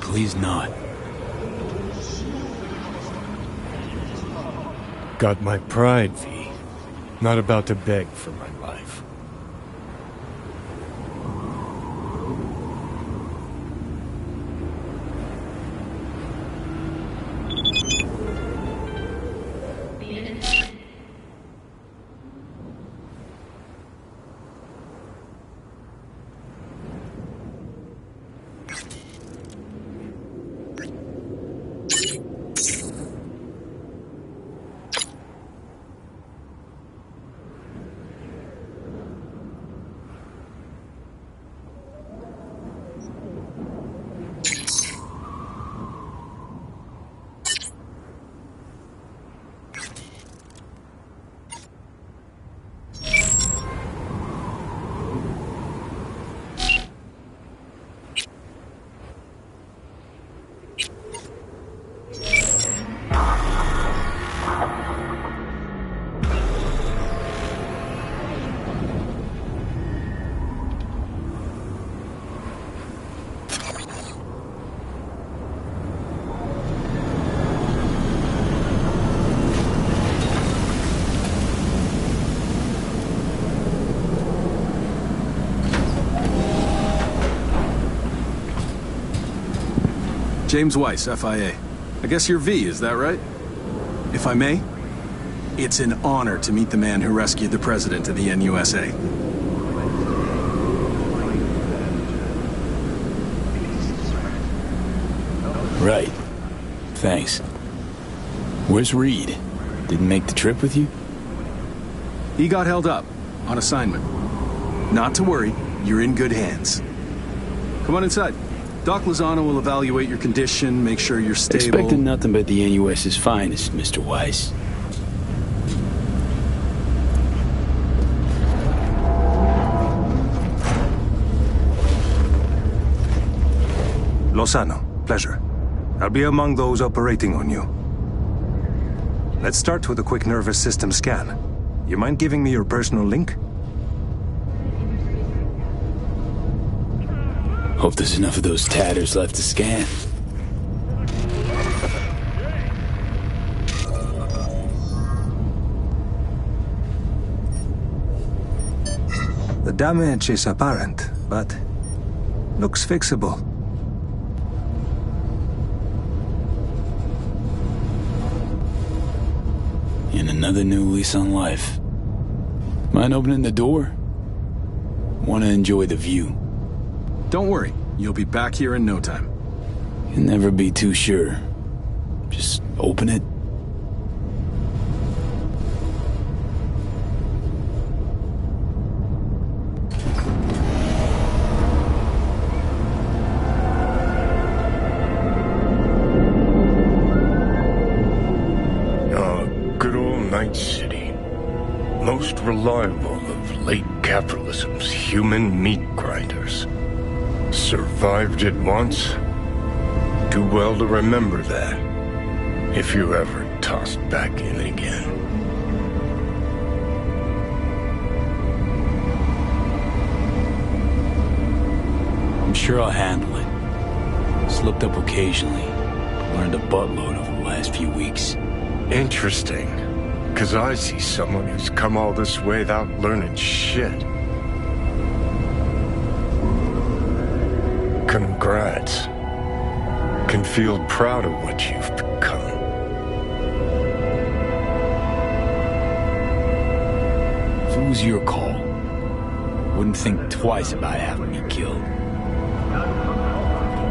Please not. Got my pride, V. Not about to beg for my life. James Weiss, FIA. I guess you're V, is that right? If I may, it's an honor to meet the man who rescued the president of the NUSA. Right. Thanks. Where's Reed? Didn't make the trip with you? He got held up on assignment. Not to worry, you're in good hands. Come on inside. Doc Lozano will evaluate your condition, make sure you're stable. Expected nothing but the NUS's finest, Mr. Weiss. Lozano, pleasure. I'll be among those operating on you. Let's start with a quick nervous system scan. You mind giving me your personal link? Hope there's enough of those tatters left to scan. The damage is apparent, but looks fixable. And another new lease on life. Mind opening the door? Want to enjoy the view. Don't worry, you'll be back here in no time. Can never be too sure. Just open it. Good old Night City. Most reliable of late capitalism's human meat grinders. Survived it once. Too well to remember that. If you're ever tossed back in again. I'm sure I'll handle it. Slipped up occasionally. Learned a buttload over the last few weeks. Interesting. Because I see someone who's come all this way without learning shit. Congrats. Can feel proud of what you've become. If it was your call, wouldn't think twice about having me killed.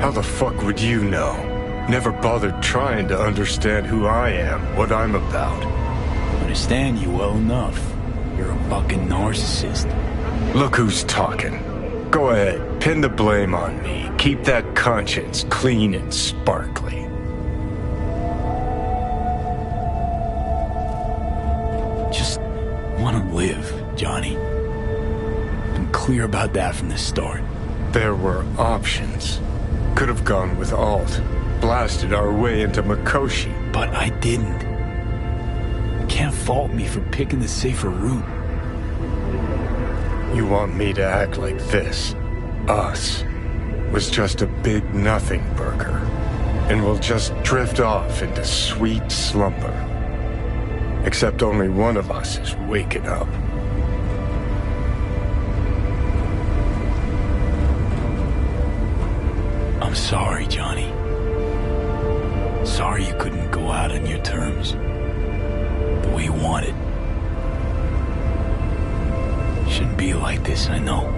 How the fuck would you know? Never bothered trying to understand who I am, what I'm about. Understand you well enough. You're a fucking narcissist. Look who's talking. Go ahead, pin the blame on me. Keep that conscience clean and sparkly. Just want to live, Johnny. Been clear about that from the start. There were options. Could have gone with Alt. Blasted our way into Mikoshi. But I didn't. You can't fault me for picking the safer route. You want me to act like this? Us was just a big nothing burger. And we'll just drift off into sweet slumber. Except only one of us is waking up. I'm sorry, Johnny. Sorry you couldn't go out on your terms. The way you wanted. Shouldn't be like this, I know.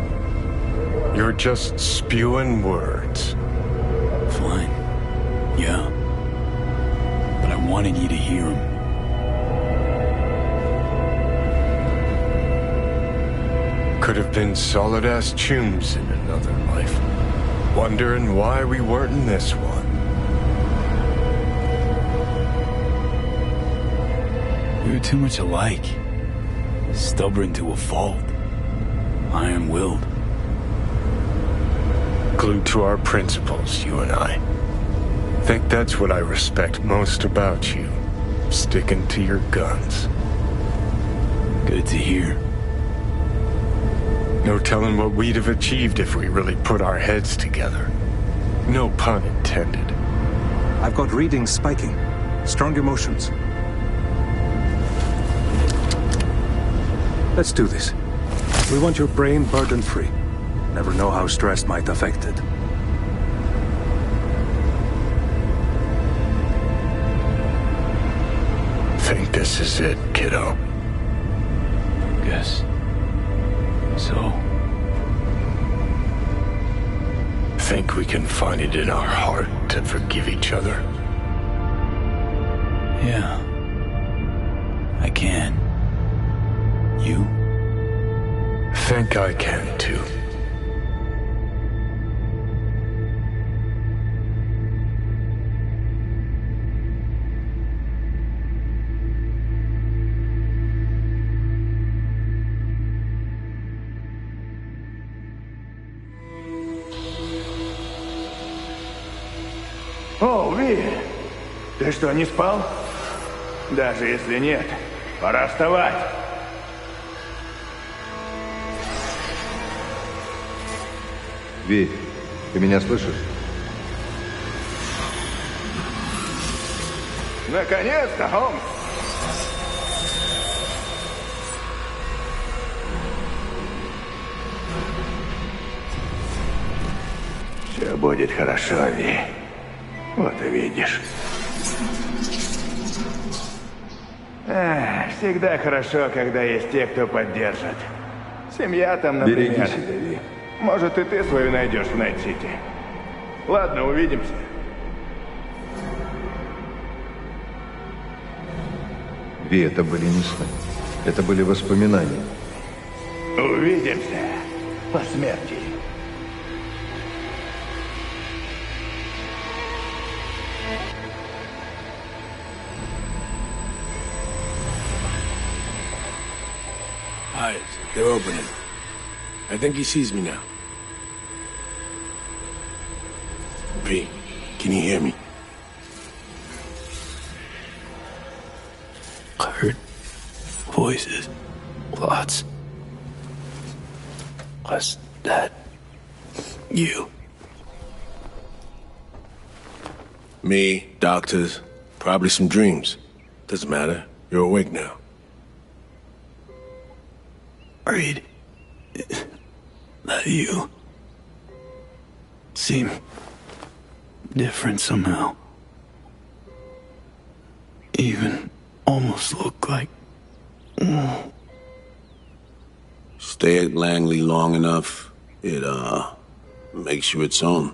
You're just spewing words. Fine. Yeah. But I wanted you to hear them. Could have been solid-ass chooms in another life. Wondering why we weren't in this one. We were too much alike. Stubborn to a fault. Iron-willed. Glued to our principles, you and I. Think that's what I respect most about you. Sticking to your guns. Good to hear. No telling what we'd have achieved if we really put our heads together. No pun intended. I've got readings spiking. Strong emotions. Let's do this. We want your brain burden-free. Never know how stress might affect it. Think this is it, kiddo? Guess so. Think we can find it in our heart to forgive each other? Yeah. I can. You? Think I can too. О, Ви! Ты что, не спал? Даже если нет, пора вставать. Ви, ты меня слышишь? Наконец-то, Холмс! Все будет хорошо, Ви. Вот увидишь. Всегда хорошо, когда есть те, кто поддержит. Семья там, например. Береги себя, Ви. Может, и ты свою найдешь в Найт-Сити. Ладно, увидимся. Ви, это были не сны. Это были воспоминания. Увидимся по смерти. Eyes, they're opening. I think he sees me now. V, can you hear me? I heard voices. Lots. Was that you? Me, doctors, probably some dreams. Doesn't matter. You're awake now. Reed, that you? seem different somehow. Even almost look like... Stay at Langley long enough, it, makes you its own.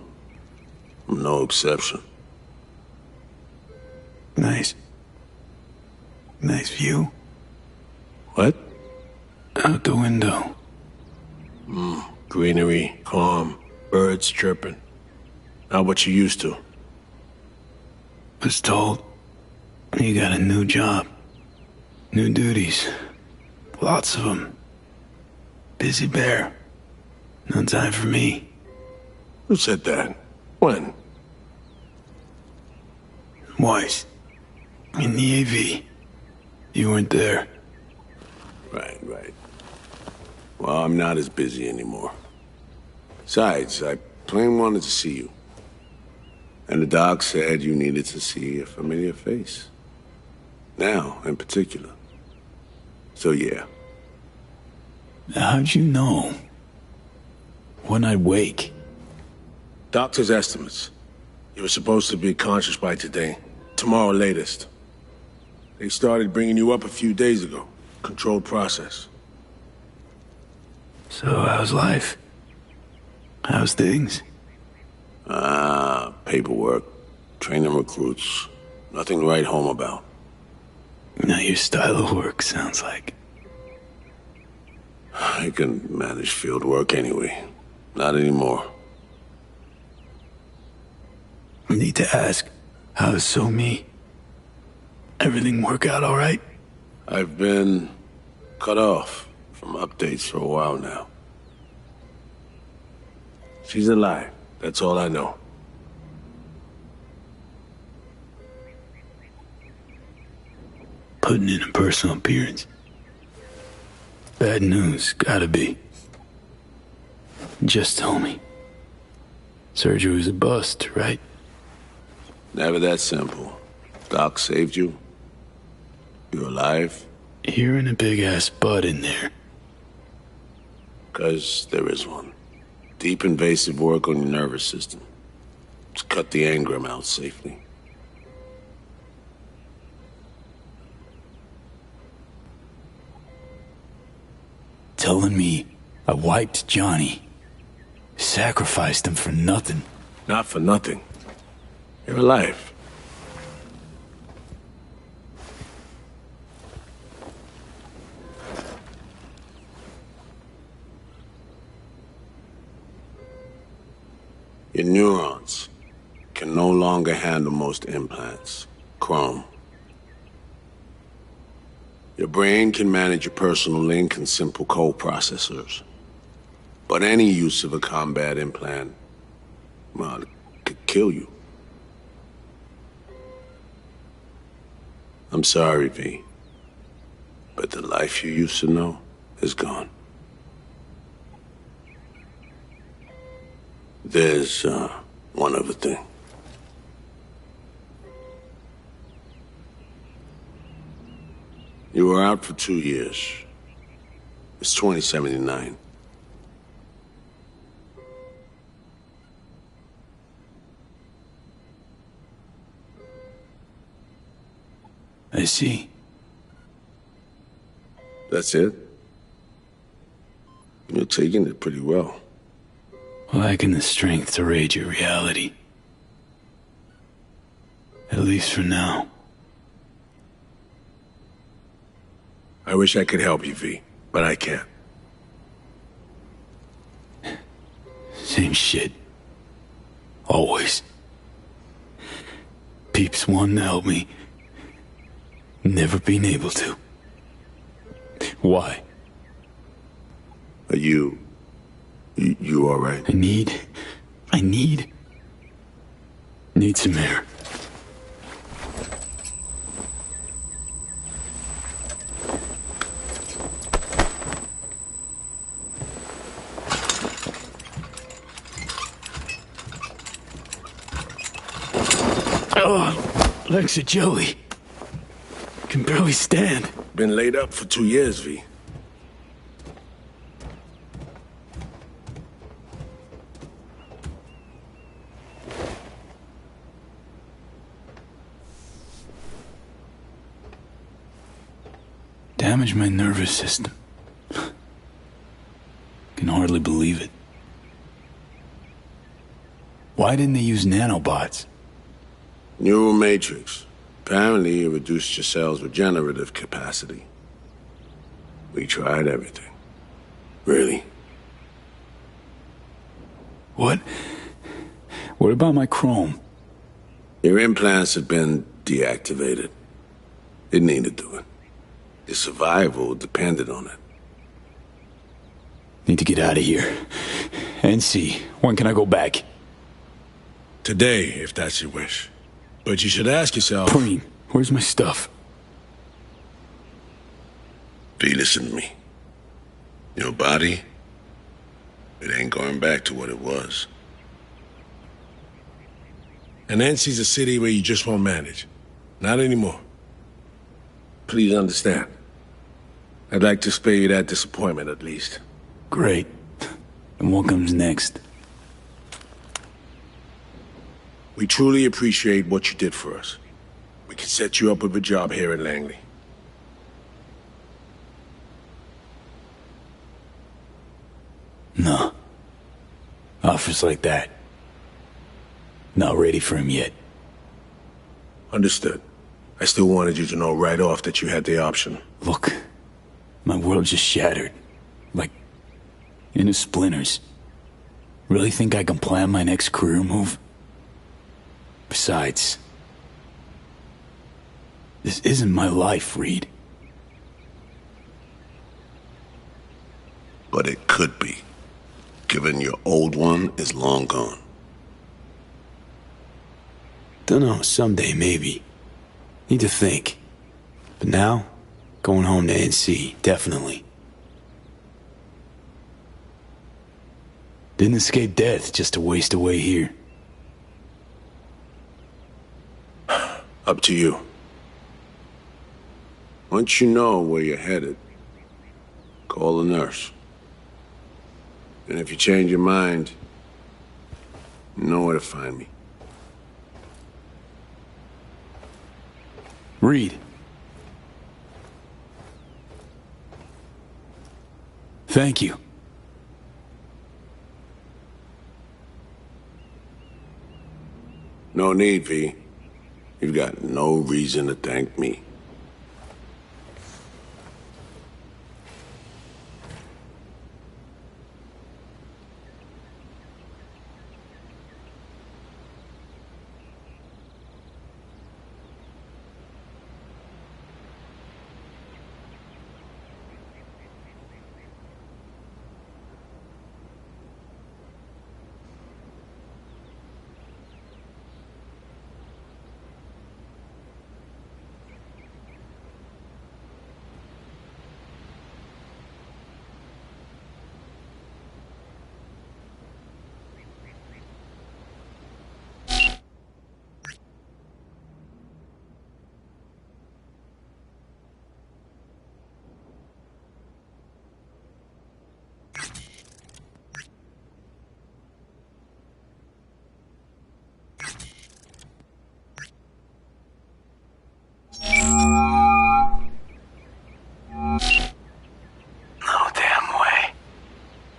I'm no exception. Nice. Nice view. What? Out the window. Greenery, calm, birds chirping. Not what you used to. Was told you got a new job. New duties. Lots of them. Busy bear. No time for me. Who said that? When? Weiss. In the AV. You weren't there. Right. Well, I'm not as busy anymore. Besides, I plain wanted to see you. And the doc said you needed to see a familiar face. Now, in particular. So, yeah. How'd you know? When I'd wake? Doctor's estimates. You were supposed to be conscious by today. Tomorrow latest. They started bringing you up a few days ago. Controlled process. So how's life? How's things? Paperwork. Training recruits. Nothing to write home about. Not your style of work, sounds like. I can manage field work anyway. Not anymore. Need to ask, how's Somi? Everything work out all right? I've been cut off from updates for a while now. She's alive. That's all I know. Putting in a personal appearance. Bad news, gotta be. Just tell me. Surgery was a bust, right? Never that simple. Doc saved you. You're alive. You're in a big-ass butt in there. 'Cause there is one. Deep invasive work on your nervous system. To cut the engram out safely. Telling me I wiped Johnny. Sacrificed him for nothing. Not for nothing. You're alive. Your neurons can no longer handle most implants. Chrome. Your brain can manage your personal link and simple code processors. But any use of a combat implant, well, it could kill you. I'm sorry, V. But the life you used to know is gone. There's, one other thing. You were out for 2 years. It's 2079. I see. That's it? You're taking it pretty well. Lacking the strength to raid your reality. At least for now. I wish I could help you, V, but I can't. Same shit. Always. Peeps wanting to help me. Never been able to. Why? Are you alright? I need some air. Oh, legs are jelly. Can barely stand. Been laid up for 2 years, V. Damage my nervous system. Can hardly believe it. Why didn't they use nanobots? Neural matrix. Apparently, it reduced your cell's regenerative capacity. We tried everything. Really? What? What about my chrome? Your implants have been deactivated. It needed doing. Your survival depended on it. Need to get out of here. NC, when can I go back? Today, if that's your wish. But you should ask yourself... Preem, where's my stuff? V, listen to me. Your body, it ain't going back to what it was. And NC's a city where you just won't manage. Not anymore. Please understand. I'd like to spare you that disappointment, at least. Great. And what comes next? We truly appreciate what you did for us. We can set you up with a job here in Langley. No. Offers like that. Not ready for him yet. Understood. I still wanted you to know right off that you had the option. Look, my world just shattered. Like, into splinters. Really think I can plan my next career move? Besides, this isn't my life, Reed. But it could be, given your old one is long gone. Dunno, someday maybe. Need to think. But now, going home to NC, definitely. Didn't escape death just to waste away here. Up to you. Once you know where you're headed, call a nurse. And if you change your mind, you know where to find me. Reed. Thank you. No need, V. You've got no reason to thank me.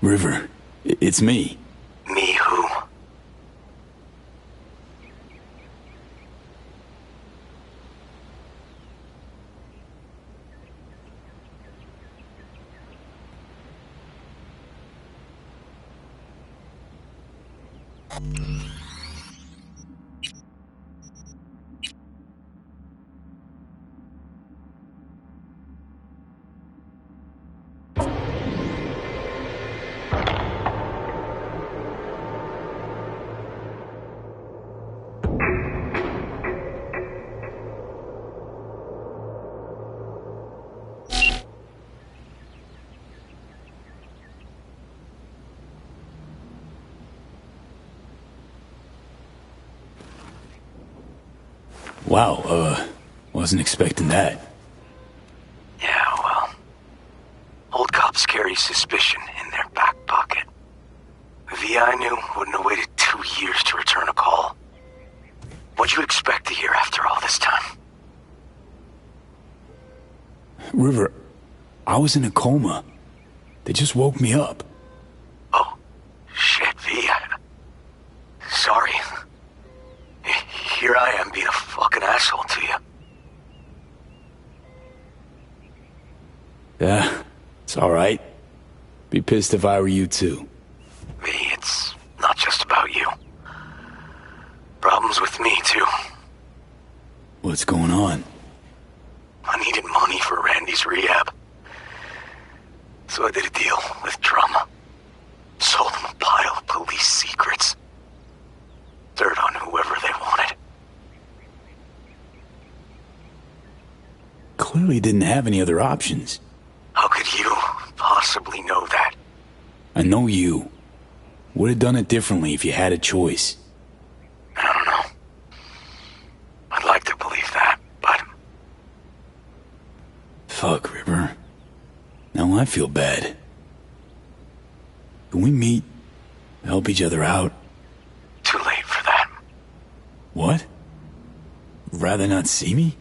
River, it's me. Me who? Wow, wasn't expecting that. Yeah, well, old cops carry suspicion in their back pocket. The VI knew wouldn't have waited 2 years to return a call. What'd you expect to hear after all this time? River, I was in a coma. They just woke me up. Oh, shit, V. Sorry. Here I am being a fucking asshole to you. Yeah, it's alright. Be pissed if I were you too. V, it's not just about you. Problems with me, too. What's going on? I needed money for Randy's rehab. So I did a deal with Drama. Sold him a pile of police secrets. Dirt on whoever they wanted. Clearly didn't have any other options. How could you possibly know that? I know you. Would have done it differently if you had a choice. I don't know. I'd like to believe that, but... Fuck, River. Now I feel bad. Can we meet? Help each other out? Too late for that. What? Rather not see me?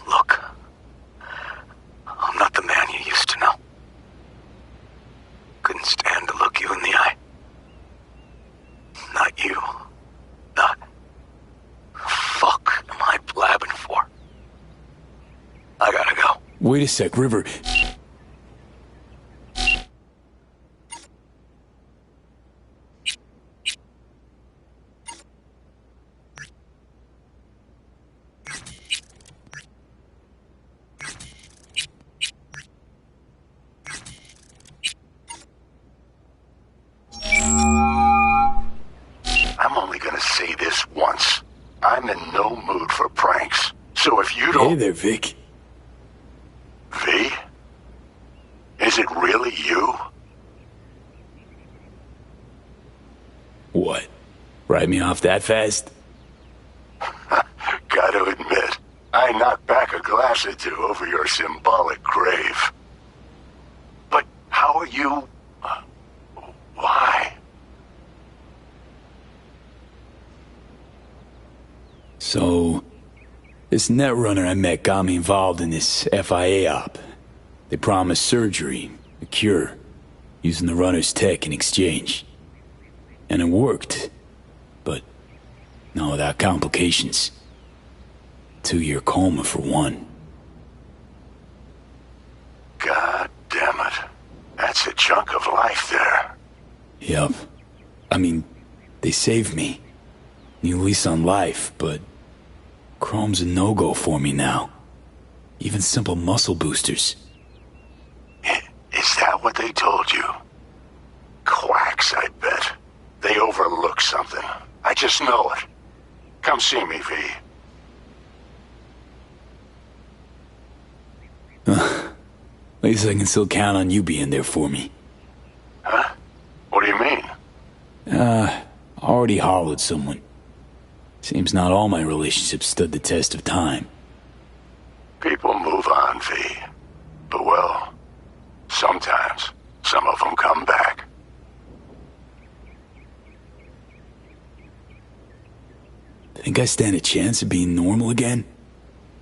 Look. I'm not the man you used to know. Couldn't stand to look you in the eye. Not you. Not... Fuck am I blabbing for? I gotta go. Wait a sec, River. I'm only gonna say this once. I'm in no mood for pranks. So if you don't... Hey there, Vic. V? Is it really you? What? Write me off that fast? Gotta admit, I knocked back a glass or two over your symbolic grave. But how are you... why? So, this netrunner I met got me involved in this FIA op. They promised surgery, a cure, using the runner's tech in exchange. And it worked. But, no, without complications. 2-year coma for one. God damn it. That's a chunk of life there. Yup. I mean, they saved me. New lease on life, but... Chrome's a no-go for me now. Even simple muscle boosters. Is that what they told you? Quacks, I bet. They overlook something. I just know it. Come see me, V. At least I can still count on you being there for me. Huh? What do you mean? Already hollowed someone. Seems not all my relationships stood the test of time. People move on, V. But well, sometimes some of them come back. Think I stand a chance of being normal again?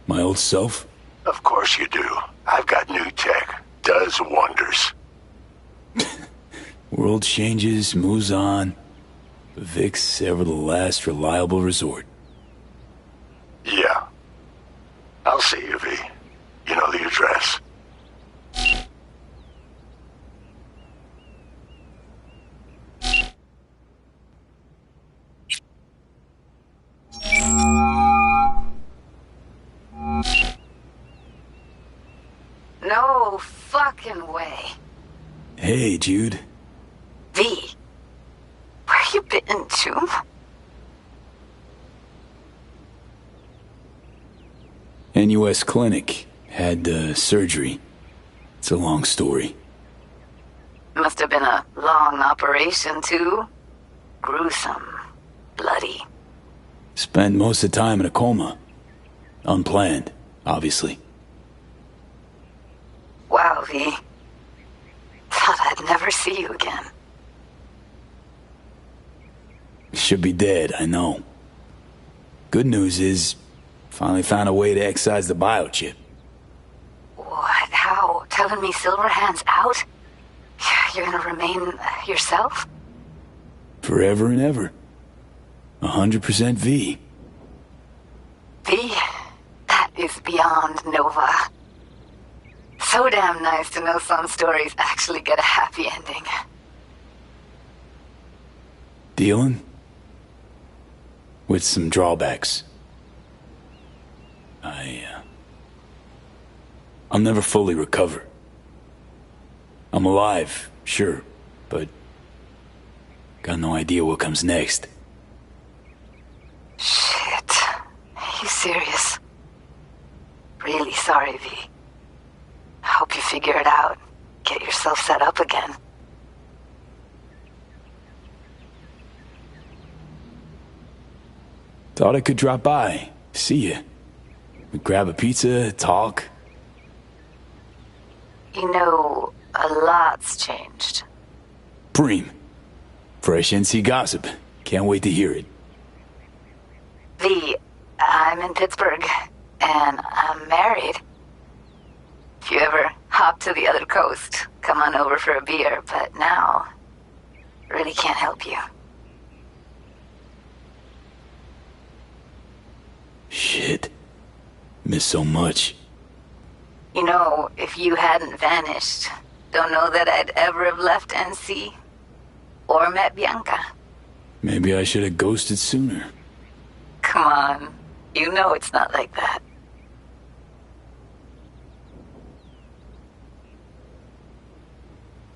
My old self? Of course you do. I've got new tech. Does wonders. World changes, moves on. But Vic's ever the last reliable resort. Yeah. I'll see you, V. You know the address. No fucking way. Hey, Jude. V. Where you been to? NUS clinic. Had surgery. It's a long story. Must have been a long operation, too. Gruesome. Bloody. Spent most of the time in a coma. Unplanned, obviously. Wow, V. Thought I'd never see you again. Should be dead, I know. Good news is, finally found a way to excise the biochip. telling me Silverhand's out? You're gonna remain yourself? Forever and ever. 100% V. V? That is beyond Nova. So damn nice to know some stories actually get a happy ending. Dealing with some drawbacks. I'll never fully recover. I'm alive, sure, but got no idea what comes next. Shit. Are you serious? Really sorry, V. I hope you figure it out. Get yourself set up again. Thought I could drop by, see you. We'd grab a pizza, talk. You know, a lot's changed. Preem. Fresh NC gossip. Can't wait to hear it. V, I'm in Pittsburgh, and I'm married. If you ever hop to the other coast, come on over for a beer, but now, really can't help you. Shit. Miss so much. You know, if you hadn't vanished, don't know that I'd ever have left NC or met Bianca. Maybe I should have ghosted sooner. Come on, you know it's not like that.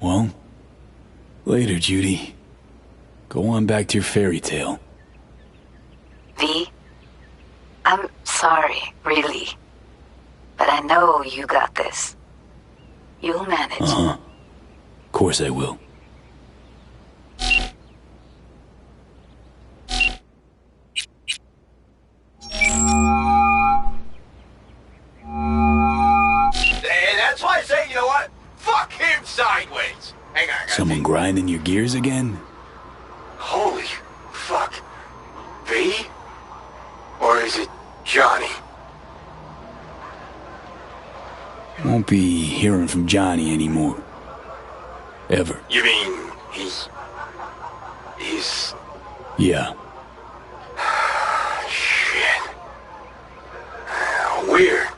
Well, later, Judy. Go on back to your fairy tale. V, I'm sorry, really. But I know you got this. You'll manage. Uh-huh. Of course I will. And that's why I say, you know what? Fuck him sideways. Hang on, Someone grinding your gears again? Holy fuck. V? Or is it Johnny? Won't be hearing from Johnny anymore. Ever. You mean he's... Yeah. Shit. Weird.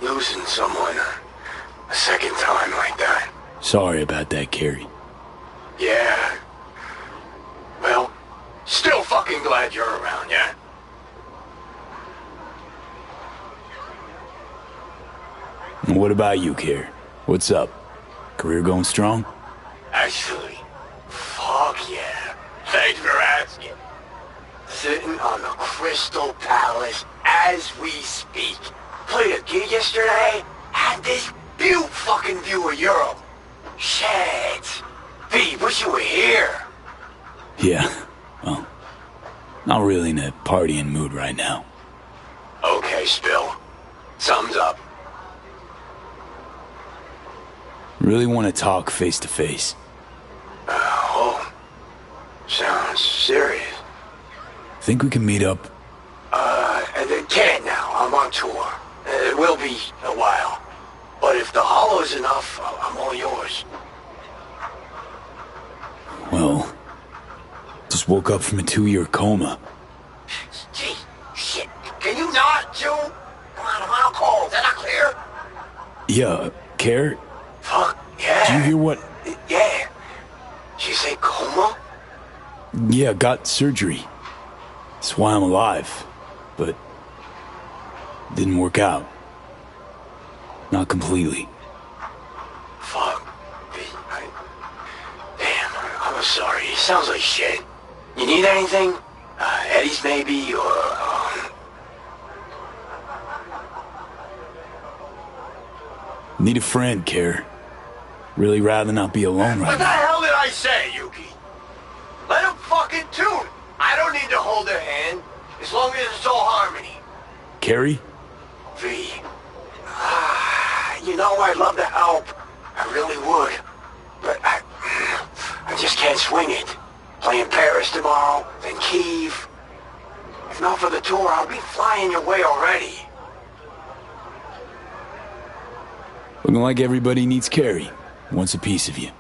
Losing someone a second time like that. Sorry about that, Carrie. Yeah. Well, still fucking glad you're around, yeah? And what about you, Care? What's up? Career going strong? Actually, fuck yeah. Thanks for asking. Sitting on the Crystal Palace as we speak. Played a gig yesterday. Had this fucking view of Europe. Shit. V, wish you were here. Yeah. Well, not really in a partying mood right now. Okay, Spill. Thumbs up. Really want to talk face to face. Oh. Sounds serious. Think we can meet up? Can't now. I'm on tour. It will be a while. But if the hollow's enough, I'm all yours. Well, just woke up from a 2-year coma. Gee, shit. Can you not, Joe? Come on, I'm out cold. Is that not clear? Yeah, Care? Fuck, yeah. Did you hear what? Yeah. She say coma? Yeah, got surgery. That's why I'm alive. But didn't work out. Not completely. Fuck. Damn, I'm sorry. It sounds like shit. You need anything? Eddie's maybe, or, Need a friend, Care. Really rather not be alone right What the now. hell did I say, Yuki? Let him fucking tune. I don't need to hold their hand, as long as it's all harmony. Carrie? V. You know I'd love to help. I really would. But I just can't swing it. Playing Paris tomorrow, then Kyiv. If not for the tour, I'll be flying your way already. Looking like everybody needs Carrie. Wants a piece of you.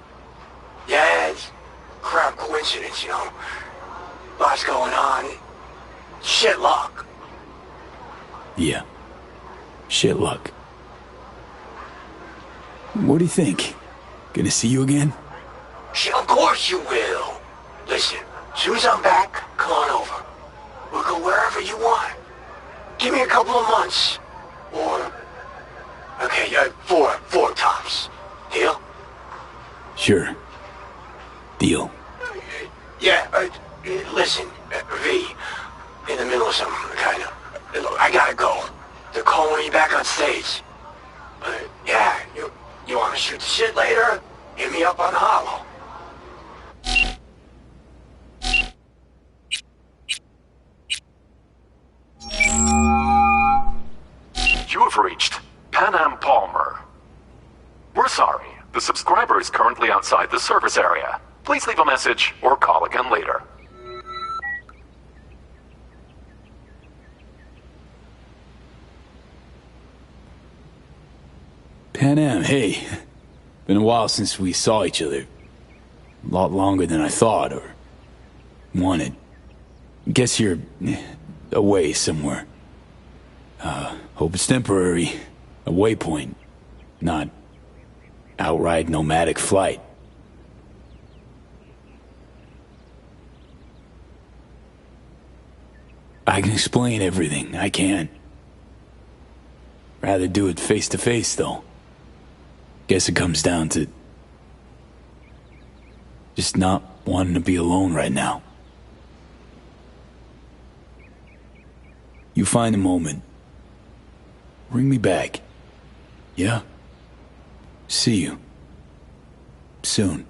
Yeah, it's crap coincidence, you know. Lots going on. Shit luck. Yeah. Shit luck. What do you think? Gonna see you again? Shit, of course you will. Listen, as soon as I'm back, come on over. We'll go wherever you want. Give me a couple of months. Or... Okay, four tops. Deal? Sure. Deal. Yeah, listen, V, in the middle of something, kind of. Look, I gotta go. They're calling me back on stage. But, yeah, you wanna shoot the shit later? Hit me up on the holo. You have reached Pan Am Palmer. We're sorry. The subscriber is currently outside the service area. Please leave a message or call again later. Pan Am, hey. Been a while since we saw each other. A lot longer than I thought or wanted. Guess you're away somewhere. Hope it's temporary. A waypoint, not outright nomadic flight. I can explain everything, I can. Rather do it face to face, though. Guess it comes down to just not wanting to be alone right now. You find a moment. Ring me back. Yeah? See you. Soon.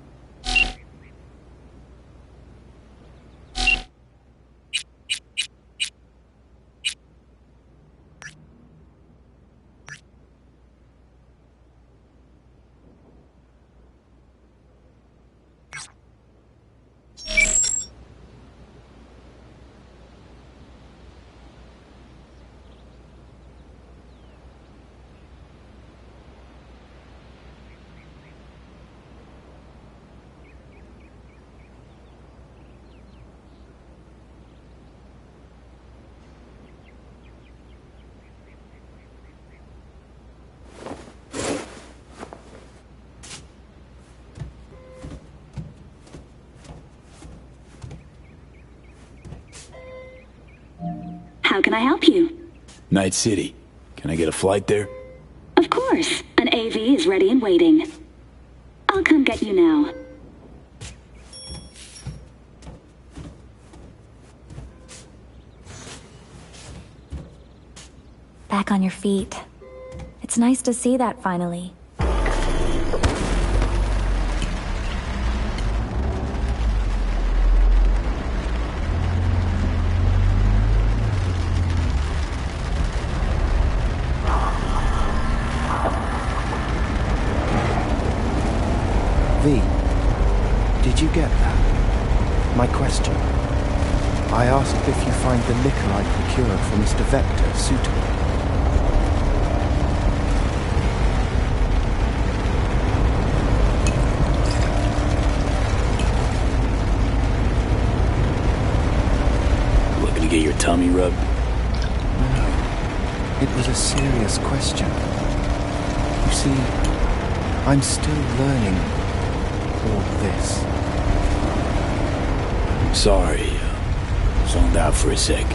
How can I help you? Night City. Can I get a flight there? Of course. An AV is ready and waiting. I'll come get you now. Back on your feet. It's nice to see that finally. Did you get that? My question. I asked if you find the liquor I procured for Mr. Vector suitable. Looking to get your tummy rubbed? No. It was a serious question. You see, I'm still learning all this. Sorry, zoned out for a sec.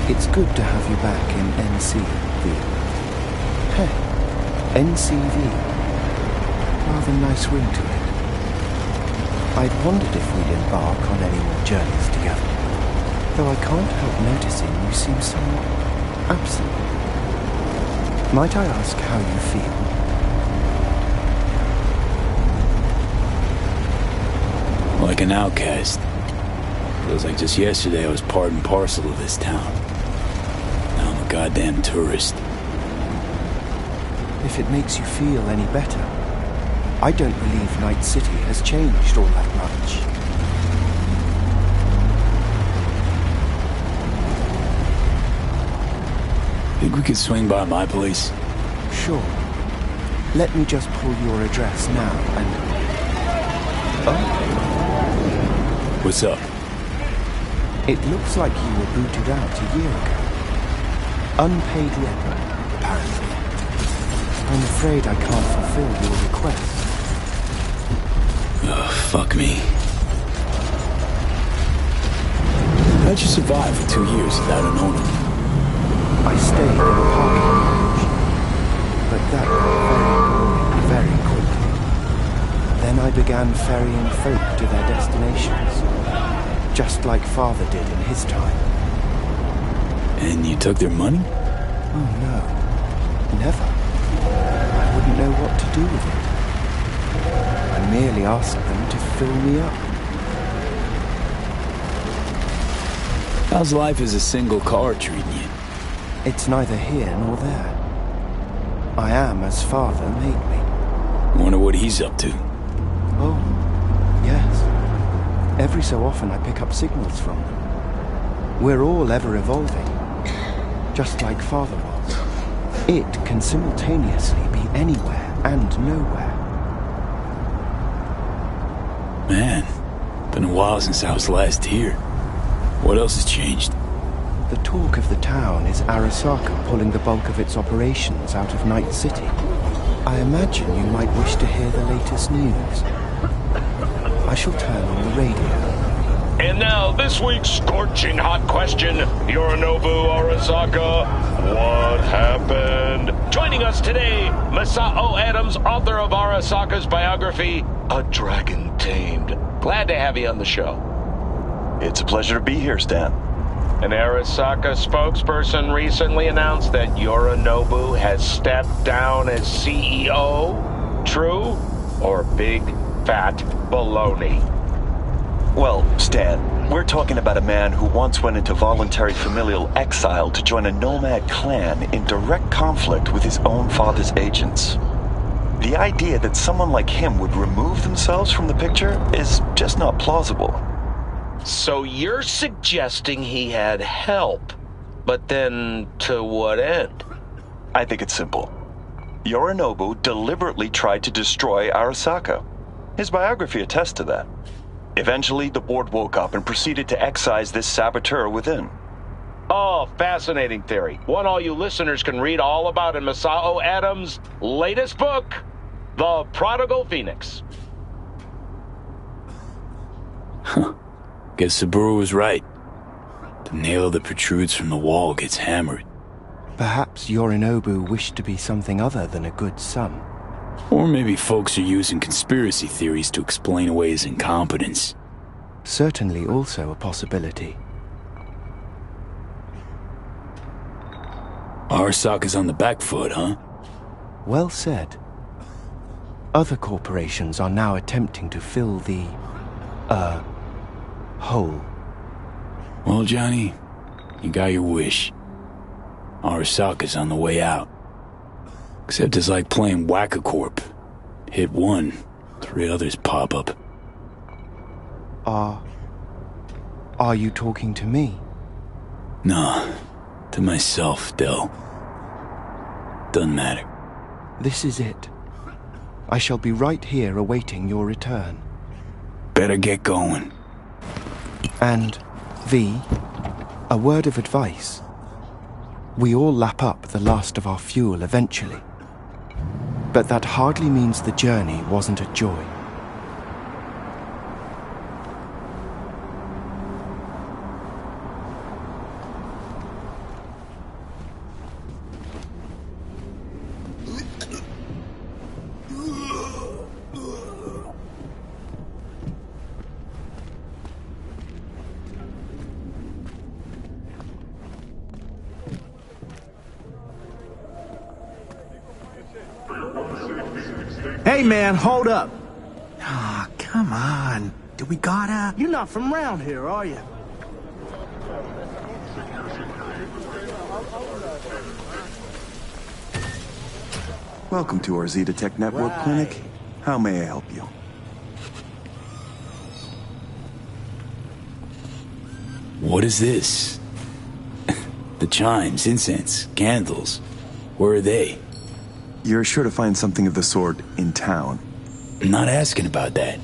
It's good to have you back in NCV. Hey, NCV. Rather nice ring to it. I'd wondered if we'd embark on any more journeys together, though I can't help noticing you seem somewhat absent. Might I ask how you feel? Like an outcast. Feels like just yesterday I was part and parcel of this town. Now I'm a goddamn tourist. If it makes you feel any better, I don't believe Night City has changed all that much. Think we could swing by my place? Sure. Let me just pull your address now and... Oh? What's up? It looks like you were booted out a year ago. Unpaid rent, apparently. I'm afraid I can't fulfill your request. Oh, fuck me. How'd you survive for 2 years without an owner? I stayed in a parking garage, but that got very boring very quickly. Then I began ferrying folk to their destinations, just like Father did in his time. And you took their money? Oh no, never. I wouldn't know what to do with it. I merely asked them to fill me up. How's life as a single car treating you? It's neither here nor there. I am as Father made me. Wonder what he's up to. Oh, yes. Every so often I pick up signals from them. We're all ever evolving, just like Father was. It can simultaneously be anywhere and nowhere. Man, been a while since I was last here. What else has changed? The talk of the town is Arasaka pulling the bulk of its operations out of Night City. I imagine you might wish to hear the latest news. I shall turn on the radio. And now, this week's scorching hot question. Yorinobu Arasaka, what happened? Joining us today, Masao Adams, author of Arasaka's biography, A Dragon Tamed. Glad to have you on the show. It's a pleasure to be here, Stan. An Arasaka spokesperson recently announced that Yorinobu has stepped down as CEO. True or big fat baloney? Well, Stan, we're talking about a man who once went into voluntary familial exile to join a nomad clan in direct conflict with his own father's agents. The idea that someone like him would remove themselves from the picture is just not plausible. So you're suggesting he had help, but then to what end? I think it's simple. Yorinobu deliberately tried to destroy Arasaka. His biography attests to that. Eventually, the board woke up and proceeded to excise this saboteur within. Oh, fascinating theory. One all you listeners can read all about in Masao Adams' latest book, The Prodigal Phoenix. Huh. Guess Saburo was right. The nail that protrudes from the wall gets hammered. Perhaps Yorinobu wished to be something other than a good son. Or maybe folks are using conspiracy theories to explain away his incompetence. Certainly also a possibility. Arasaka's on the back foot, huh? Well said. Other corporations are now attempting to fill the, hole. Well, Johnny, you got your wish. Arasaka's on the way out. Except it's like playing Whack-A-Corp. Hit one, 3 others pop up. Are you talking to me? Nah, to myself, Del. Doesn't matter. This is it. I shall be right here awaiting your return. Better get going. And, V, a word of advice. We all lap up the last of our fuel eventually. But that hardly means the journey wasn't a joy. Hey man, hold up. Ah, oh, come on. Do we gotta? You're not from around here, are you? Welcome to our Zeta Tech Network Clinic. How may I help you? What is this? The chimes, incense, candles. Where are they? You're sure to find something of the sort in town. I'm not asking about that.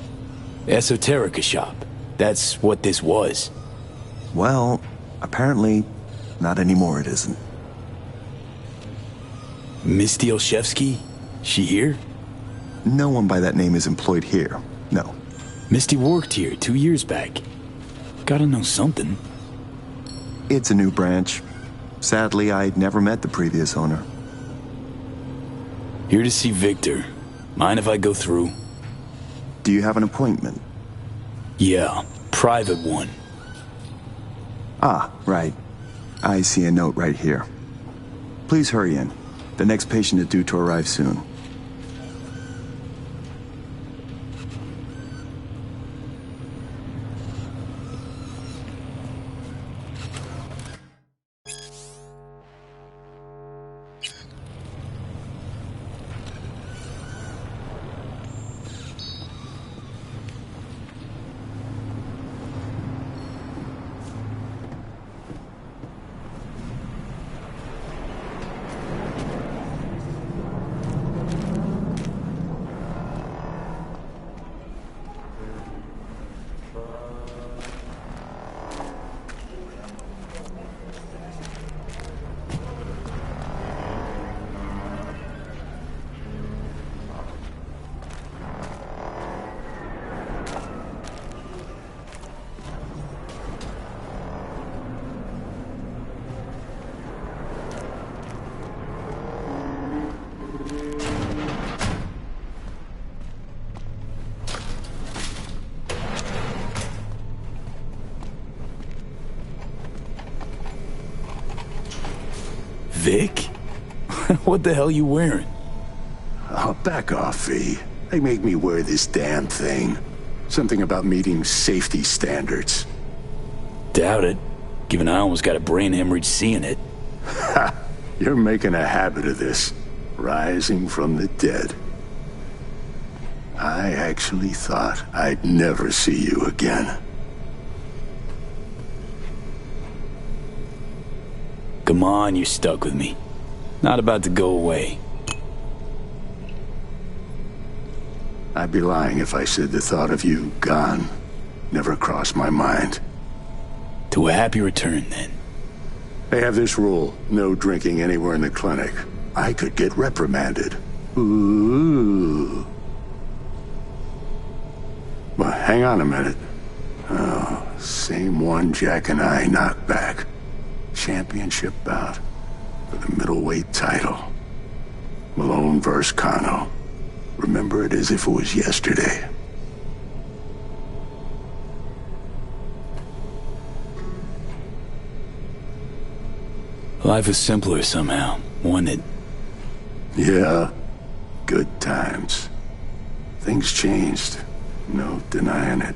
Esoterica shop. That's what this was. Well, apparently, not anymore it isn't. Misty Olszewski? She here? No one by that name is employed here, no. Misty worked here 2 years back. Gotta know something. It's a new branch. Sadly, I'd never met the previous owner. Here to see Victor. Mind if I go through? Do you have an appointment? Yeah, private one. Ah, right. I see a note right here. Please hurry in. The next patient is due to arrive soon. Vic? What the hell you wearing? Oh, back off, V. They make me wear this damn thing. Something about meeting safety standards. Doubt it, given I almost got a brain hemorrhage seeing it. Ha! You're making a habit of this. Rising from the dead. I actually thought I'd never see you again. Come on, you're stuck with me. Not about to go away. I'd be lying if I said the thought of you gone never crossed my mind. To a happy return, then. They have this rule, no drinking anywhere in the clinic. I could get reprimanded. Ooh. Well, hang on a minute. Oh, same one Jack and I knocked back. Championship bout for the middleweight title. Malone versus Kano. Remember it as if it was yesterday. Life is simpler somehow, wasn't it? Yeah, good times. Things changed. No denying it.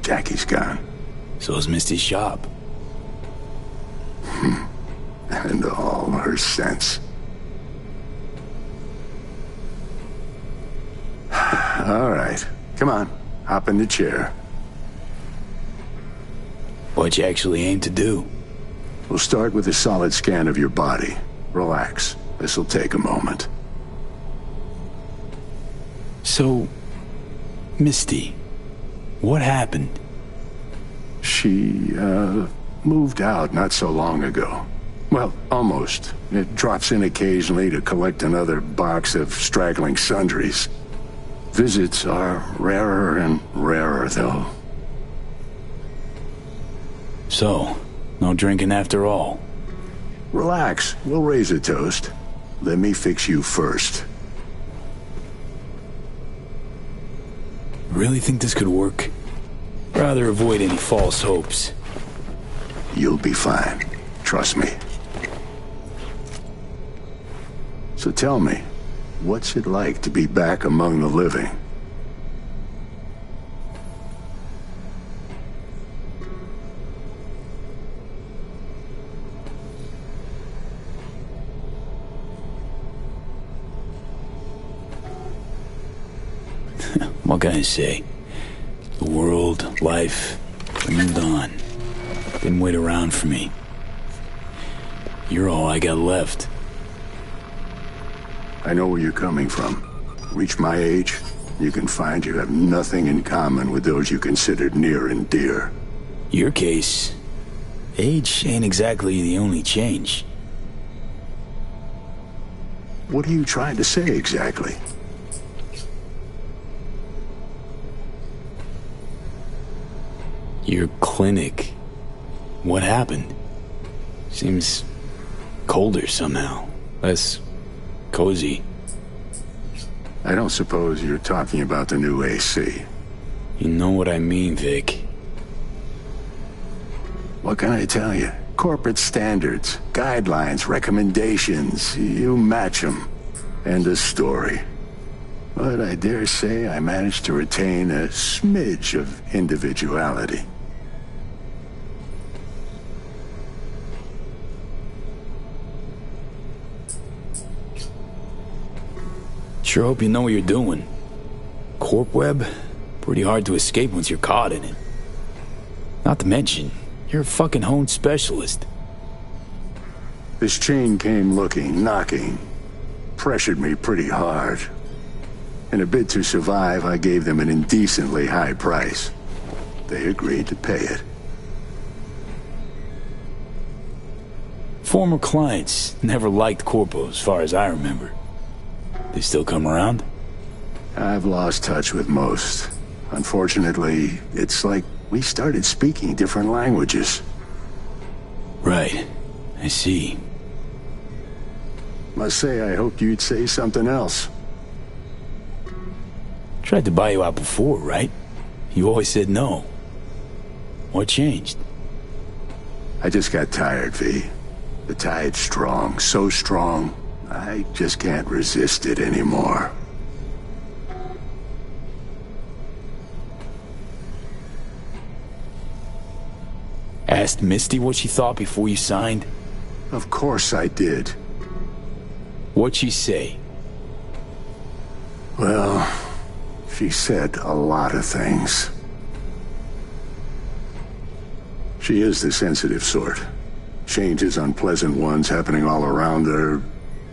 Jackie's gone. So's Misty's shop. And all her sense. All right, come on, hop in the chair. What you actually aim to do? We'll start with a solid scan of your body. Relax, this'll take a moment. So, Misty, what happened? She, moved out not so long ago. Well, almost. It drops in occasionally to collect another box of straggling sundries. Visits are rarer and rarer, though. So, no drinking after all? Relax. We'll raise a toast. Let me fix you first. Really think this could work? Rather avoid any false hopes. You'll be fine. Trust me. So tell me, what's it like to be back among the living? What can I say? The world, life, moved on. Didn't wait around for me. You're all I got left. I know where you're coming from. Reach my age, you can find you have nothing in common with those you considered near and dear. Your case, age ain't exactly the only change. What are you trying to say exactly? Your clinic. What happened? Seems colder somehow. Less cozy. I don't suppose you're talking about the new AC. You know what I mean, Vic. What can I tell you? Corporate standards, guidelines, recommendations. You match them. End of story. But I dare say I managed to retain a smidge of individuality. Sure hope you know what you're doing. Corp web? Pretty hard to escape once you're caught in it. Not to mention, you're a fucking honed specialist. This chain came looking, knocking. Pressured me pretty hard. In a bid to survive, I gave them an indecently high price. They agreed to pay it. Former clients never liked Corpo, as far as I remember. They still come around? I've lost touch with most. Unfortunately, it's like we started speaking different languages. Right. I see. Must say I hoped you'd say something else. Tried to buy you out before, right? You always said no. What changed? I just got tired, V. The tide's strong, so strong, I just can't resist it anymore. Asked Misty what she thought before you signed? Of course I did. What'd she say? Well, she said a lot of things. She is the sensitive sort. Changes, unpleasant ones happening all around her.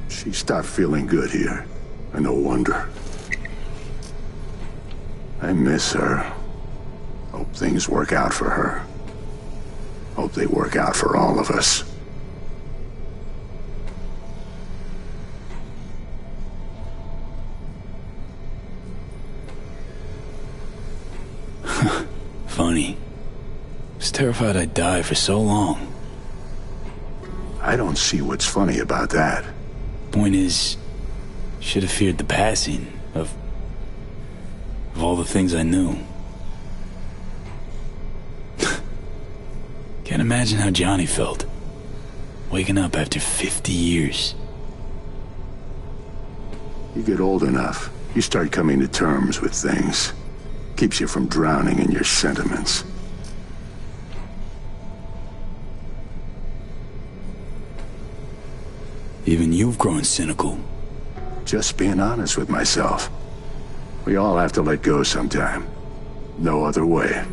She stopped feeling good here. And no wonder. I miss her. Hope things work out for her. Hope they work out for all of us. Funny. I was terrified I'd die for so long. I don't see what's funny about that. Point is, should have feared the passing of all the things I knew. Can't imagine how Johnny felt. Waking up after 50 years. You get old enough, you start coming to terms with things. Keeps you from drowning in your sentiments. Even you've grown cynical. Just being honest with myself. We all have to let go sometime. No other way.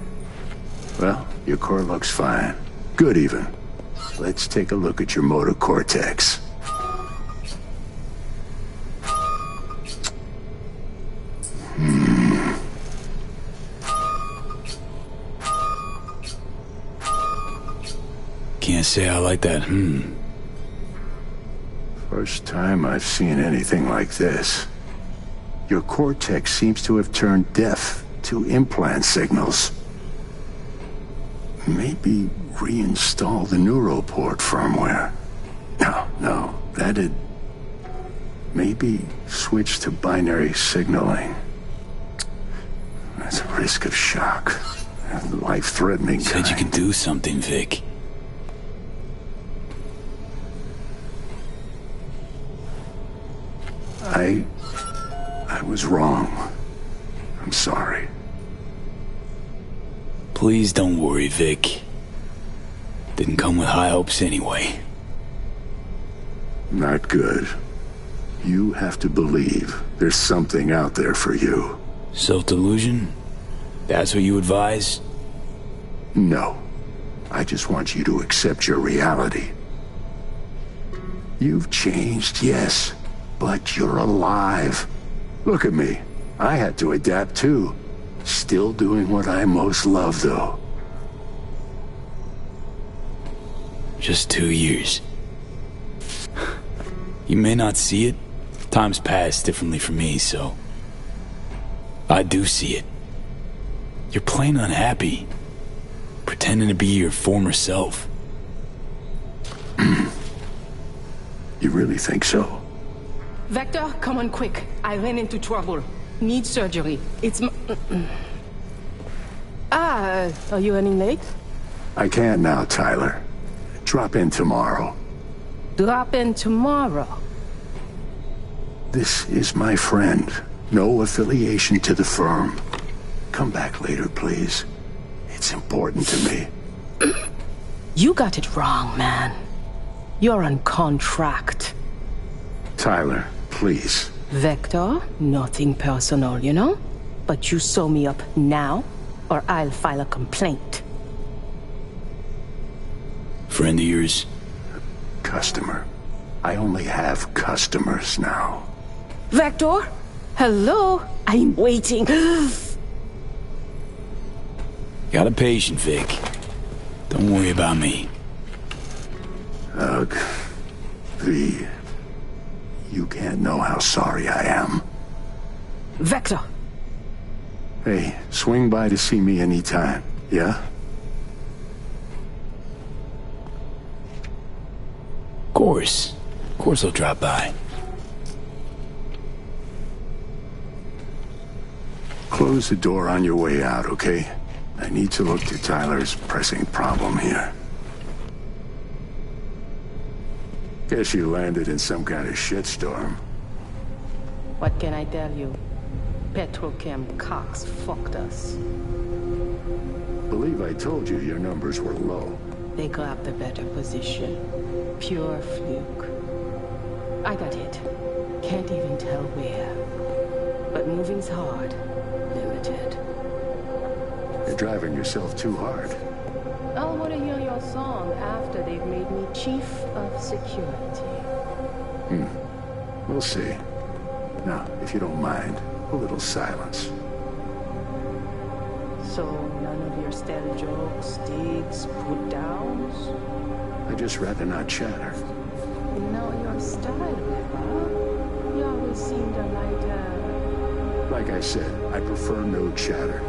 Well, your core looks fine. Good even. Let's take a look at your motor cortex. Can't say I like that, First time I've seen anything like this. Your cortex seems to have turned deaf to implant signals. Maybe reinstall the neuroport firmware. No, that'd... Maybe switch to binary signaling. That's a risk of shock. Life-threatening kind. Said you could do something, Vic. I was wrong. I'm sorry. Please don't worry, Vic. Didn't come with high hopes anyway. Not good. You have to believe there's something out there for you. Self-delusion? That's what you advise? No. I just want you to accept your reality. You've changed, yes. But you're alive. Look at me. I had to adapt too. Still doing what I most love, though. Just 2 years. You may not see it. Time's passed differently for me, so... I do see it. You're plain unhappy. Pretending to be your former self. You really think so? Vector, come on quick. I ran into trouble. Need surgery. It's are you running late? I can't now, Tyler. Drop in tomorrow. Drop in tomorrow. This is my friend. No affiliation to the firm. Come back later, please. It's important to me. You got it wrong, man. You're on contract. Tyler, please. Vector, nothing personal, you know? But you sew me up now, or I'll file a complaint. Friend of yours? Customer. I only have customers now. Vector? Hello? I'm waiting. Got a patient, Vic. Don't worry about me. Ugh. V. You can't know how sorry I am. Vector! Hey, swing by to see me anytime, yeah? Of course. Of course I'll drop by. Close the door on your way out, okay? I need to look to Tyler's pressing problem here. Guess you landed in some kind of shitstorm. What can I tell you? Petrochem Cox fucked us. Believe I told you your numbers were low. They grabbed a better position. Pure fluke. I got hit. Can't even tell where. But moving's hard. Limited. You're driving yourself too hard. I'll want to hear your song after they've made me chief of security. We'll see. Now, if you don't mind, a little silence. So, none of your stale jokes, digs, put-downs? I'd just rather not chatter. Not your style, huh? You always seem to like, Like I said, I prefer no chatter.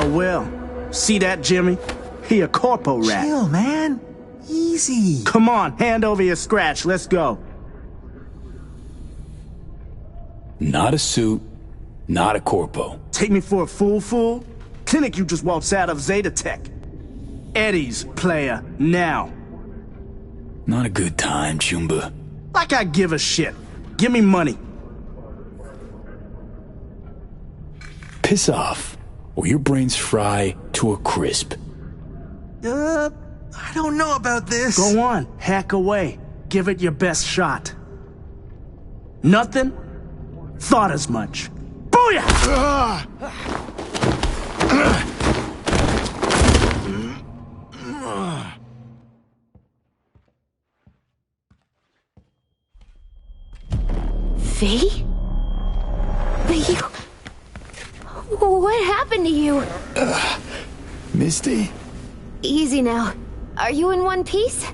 Well. See that, Jimmy? He a corpo rat. Chill, man. Easy. Come on, hand over your scratch. Let's go. Not a suit, not a corpo. Take me for a fool? Clinic you just waltzed out of Zeta Tech. Eddie's player, now. Not a good time, Chumba. Like I give a shit. Give me money. Piss off, or your brains fry to a crisp. I don't know about this. Go on, hack away. Give it your best shot. Nothing? Thought as much. Booyah! V? You... What happened to you? Misty? Easy now. Are you in one piece?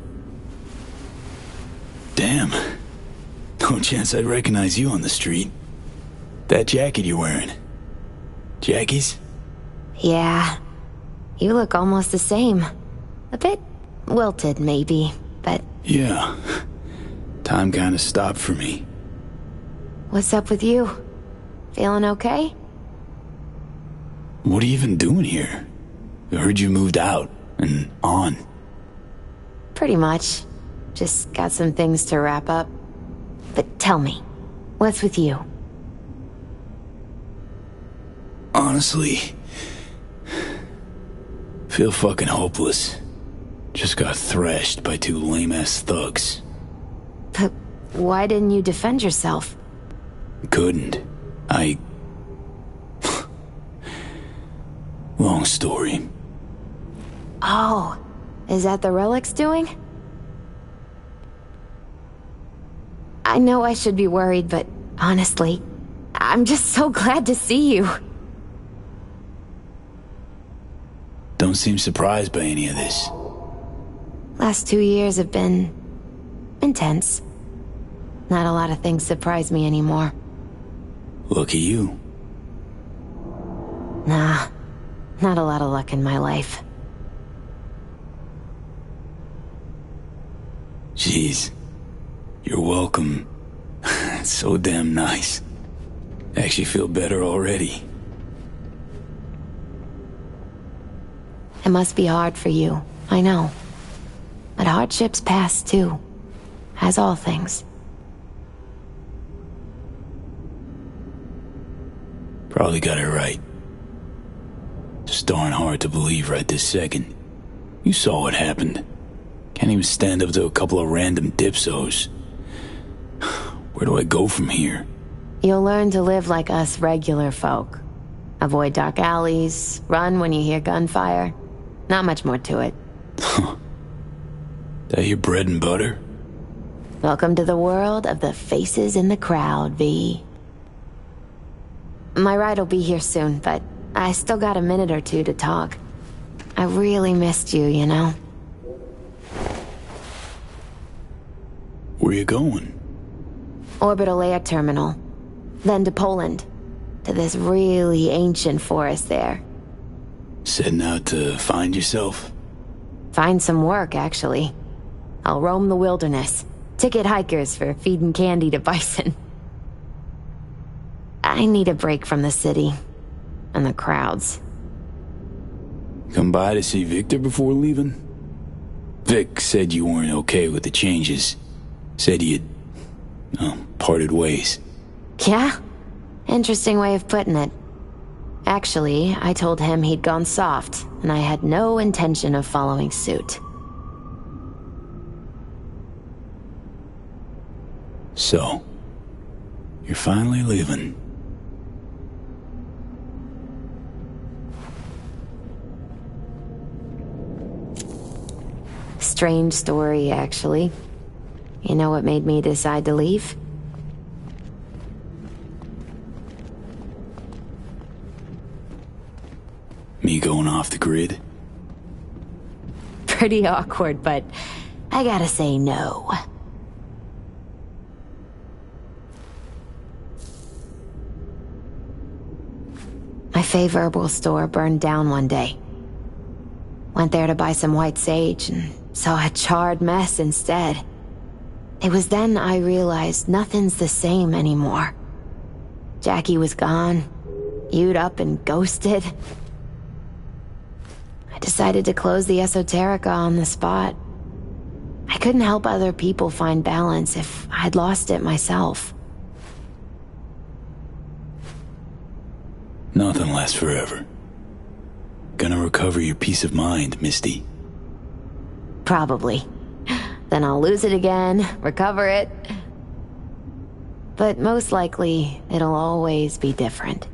Damn. No chance I'd recognize you on the street. That jacket you're wearing. Jackie's? Yeah. You look almost the same. A bit wilted, maybe, but... Yeah. Time kinda stopped for me. What's up with you? Feeling okay? What are you even doing here? I heard you moved out and on. Pretty much. Just got some things to wrap up. But tell me, what's with you? Honestly, feel fucking hopeless. Just got thrashed by 2 lame-ass thugs. But why didn't you defend yourself? Couldn't. Long story. Oh, is that the relic's doing? I know I should be worried, but honestly, I'm just so glad to see you. Don't seem surprised by any of this. Last 2 years have been intense. Not a lot of things surprise me anymore. Lucky you. Nah, not a lot of luck in my life. Jeez. You're welcome. It's so damn nice. I actually feel better already. It must be hard for you, I know. But hardships pass too, as all things. Probably got it right. Just darn hard to believe right this second. You saw what happened. Can't even stand up to a couple of random dipsos. Where do I go from here? You'll learn to live like us regular folk. Avoid dark alleys, run when you hear gunfire. Not much more to it. That your bread and butter? Welcome to the world of the faces in the crowd, V. My ride will be here soon, but I still got a minute or two to talk. I really missed you, you know? Where you going? Orbital Air Terminal. Then to Poland. To this really ancient forest there. Setting out to find yourself? Find some work, actually. I'll roam the wilderness. Ticket hikers for feeding candy to bison. I need a break from the city. And the crowds. Come by to see Victor before leaving? Vic said you weren't okay with the changes. Said you'd... parted ways. Yeah? Interesting way of putting it. Actually, I told him he'd gone soft, and I had no intention of following suit. So, you're finally leaving. Strange story, actually. You know what made me decide to leave? Me going off the grid? Pretty awkward, but I gotta say no. My fave herbal store burned down one day. Went there to buy some white sage and saw a charred mess instead. It was then I realized nothing's the same anymore. Jackie was gone, You'd up and ghosted. I decided to close the esoterica on the spot. I couldn't help other people find balance if I'd lost it myself. Nothing lasts forever. Gonna recover your peace of mind, Misty. Probably. Then I'll lose it again, recover it. But most likely, it'll always be different.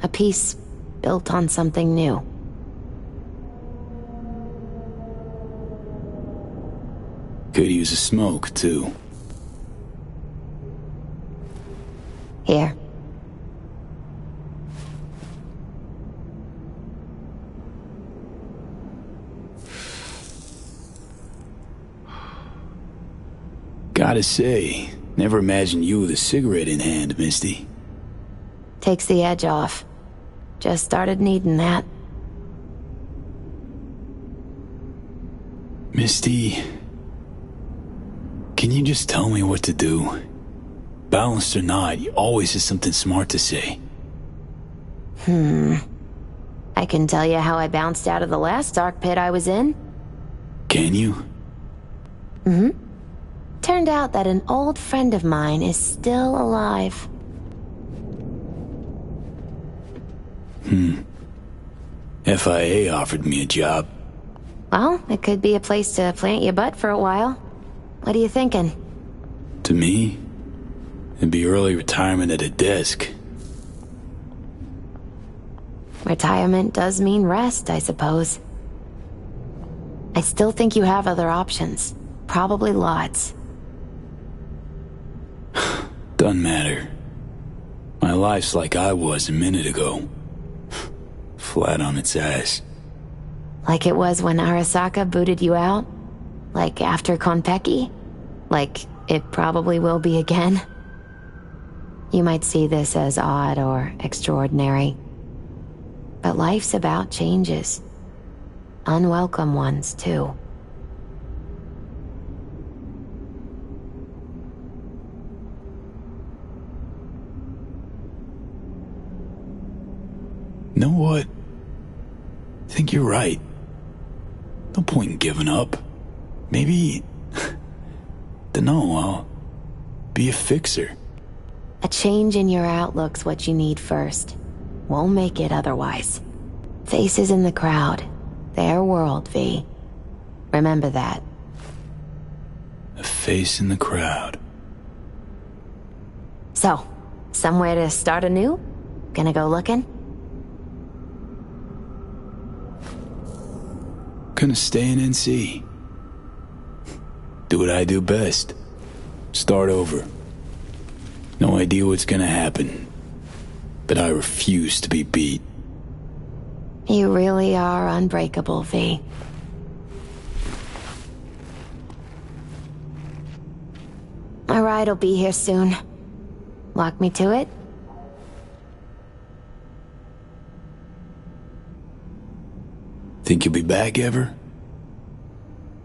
A piece built on something new. Could use a smoke, too. Here. Gotta say, never imagined you with a cigarette in hand, Misty. Takes the edge off. Just started needing that. Misty, can you just tell me what to do? Balanced or not, you always have something smart to say. I can tell you how I bounced out of the last dark pit I was in. Can you? Turned out that an old friend of mine is still alive. FIA offered me a job. Well, it could be a place to plant your butt for a while. What are you thinking? To me, it'd be early retirement at a desk. Retirement does mean rest, I suppose. I still think you have other options. Probably lots. Doesn't matter. My life's like I was a minute ago. Flat on its ass. Like it was when Arasaka booted you out? Like after Konpeki? Like it probably will be again? You might see this as odd or extraordinary. But life's about changes. Unwelcome ones, too. Know what? I think you're right. No point in giving up. Maybe... dunno, I'll be a fixer. A change in your outlook's what you need first. Won't make it otherwise. Faces in the crowd. Their world, V. Remember that. A face in the crowd. So, somewhere to start anew? Gonna go looking? Gonna stay in NC. Do what I do best. Start over. No idea what's gonna happen. But I refuse to be beat. You really are unbreakable, V. My ride'll be here soon. Lock me to it? Think you'll be back ever?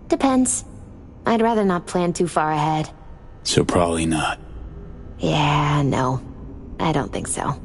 Depends. I'd rather not plan too far ahead. So probably not. Yeah, no. I don't think so.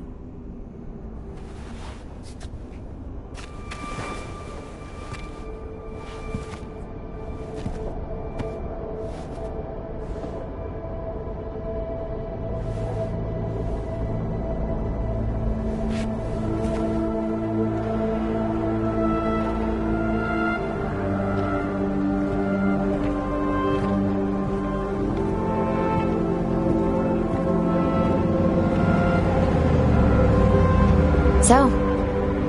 So,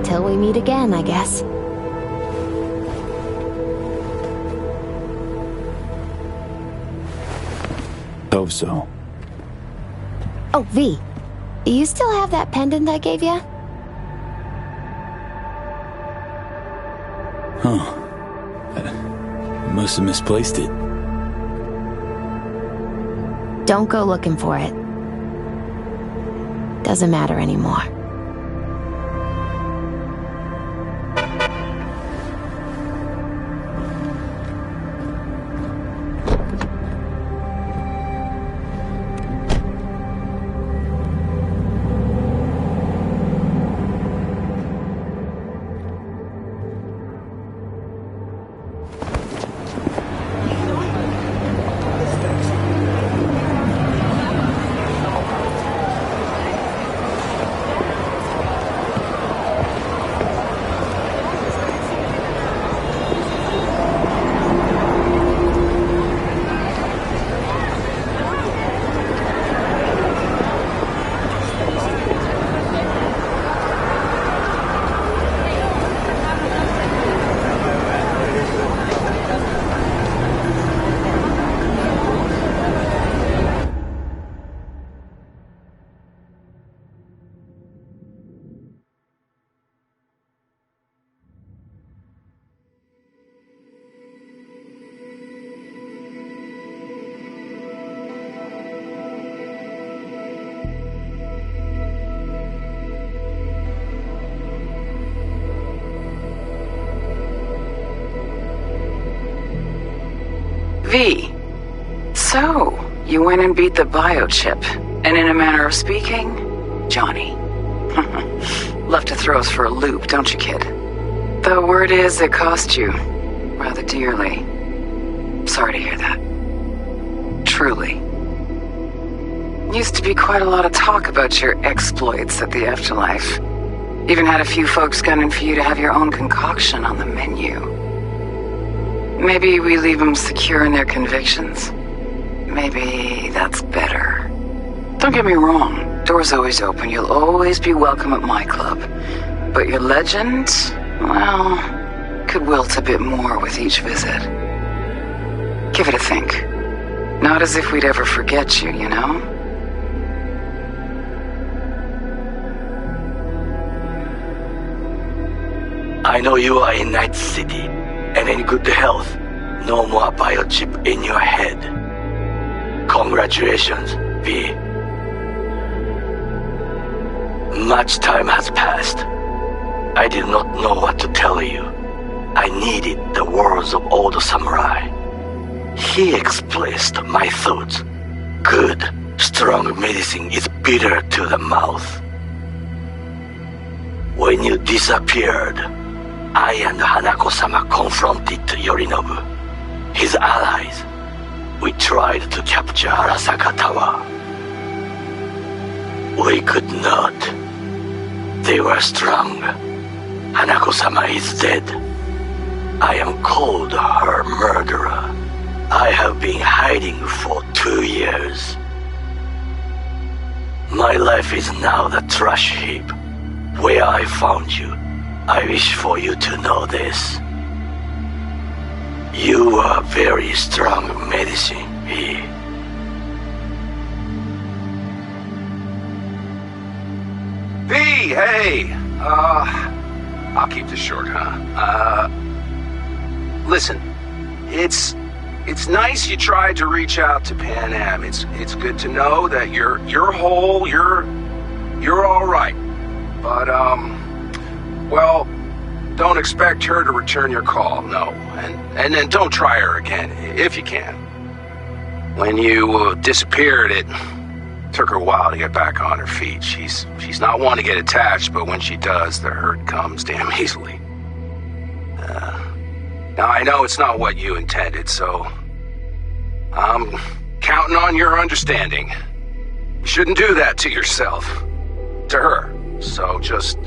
till we meet again, I guess. Hope so. Oh, V. You still have that pendant I gave you? Huh. I must have misplaced it. Don't go looking for it. Doesn't matter anymore. V. So, you went and beat the biochip. And in a manner of speaking, Johnny. Love to throw us for a loop, don't you, kid? The word is it cost you rather dearly. Sorry to hear that. Truly. Used to be quite a lot of talk about your exploits at the afterlife. Even had a few folks gunning for you to have your own concoction on the menu. Maybe we leave them secure in their convictions. Maybe that's better. Don't get me wrong, door's always open. You'll always be welcome at my club. But your legend, well, could wilt a bit more with each visit. Give it a think. Not as if we'd ever forget you, you know? I know you are in Night City, and in good health. No more biochip in your head. Congratulations, V. Much time has passed. I did not know what to tell you. I needed the words of old samurai. He expressed my thoughts. Good, strong medicine is bitter to the mouth. When you disappeared, I and Hanako-sama confronted Yorinobu, his allies. We tried to capture Arasaka Tower. We could not. They were strong. Hanako-sama is dead. I am called her murderer. I have been hiding for 2 years. My life is now the trash heap. Where I found you, I wish for you to know this. You are very strong medicine, V. V, hey! I'll keep this short, huh? Listen, it's nice you tried to reach out to Pan Am. It's good to know that you're whole, you're all right. But, well, don't expect her to return your call, no. And then don't try her again, if you can. When you disappeared, it took her a while to get back on her feet. She's not one to get attached, but when she does, the hurt comes damn easily. Now, I know it's not what you intended, so I'm counting on your understanding. You shouldn't do that to yourself, to her. So just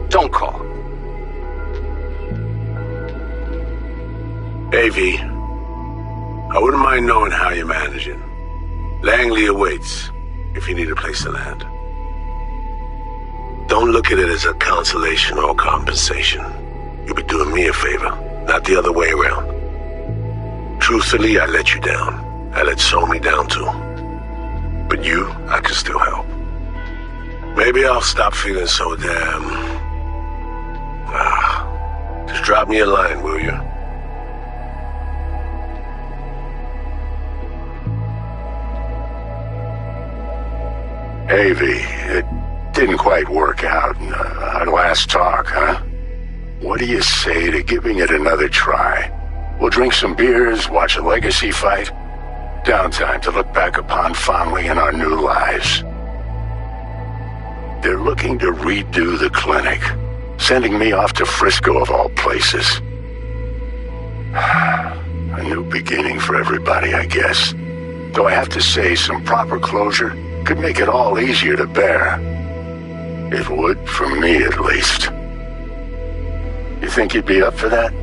don't call. Hey, V. I wouldn't mind knowing how you're managing. Langley awaits if you need a place to land. Don't look at it as a consolation or compensation. You'll be doing me a favor, not the other way around. Truthfully, I let you down. I let Somi down too. But you, I can still help. Maybe I'll stop feeling so damn... just drop me a line, will you? Hey, V, it didn't quite work out in our last talk, huh? What do you say to giving it another try? We'll drink some beers, watch a legacy fight. Downtime to look back upon fondly in our new lives. They're looking to redo the clinic, sending me off to Frisco of all places. A new beginning for everybody, I guess. Though I have to say, some proper closure could make it all easier to bear. It would, for me at least. You think you'd be up for that?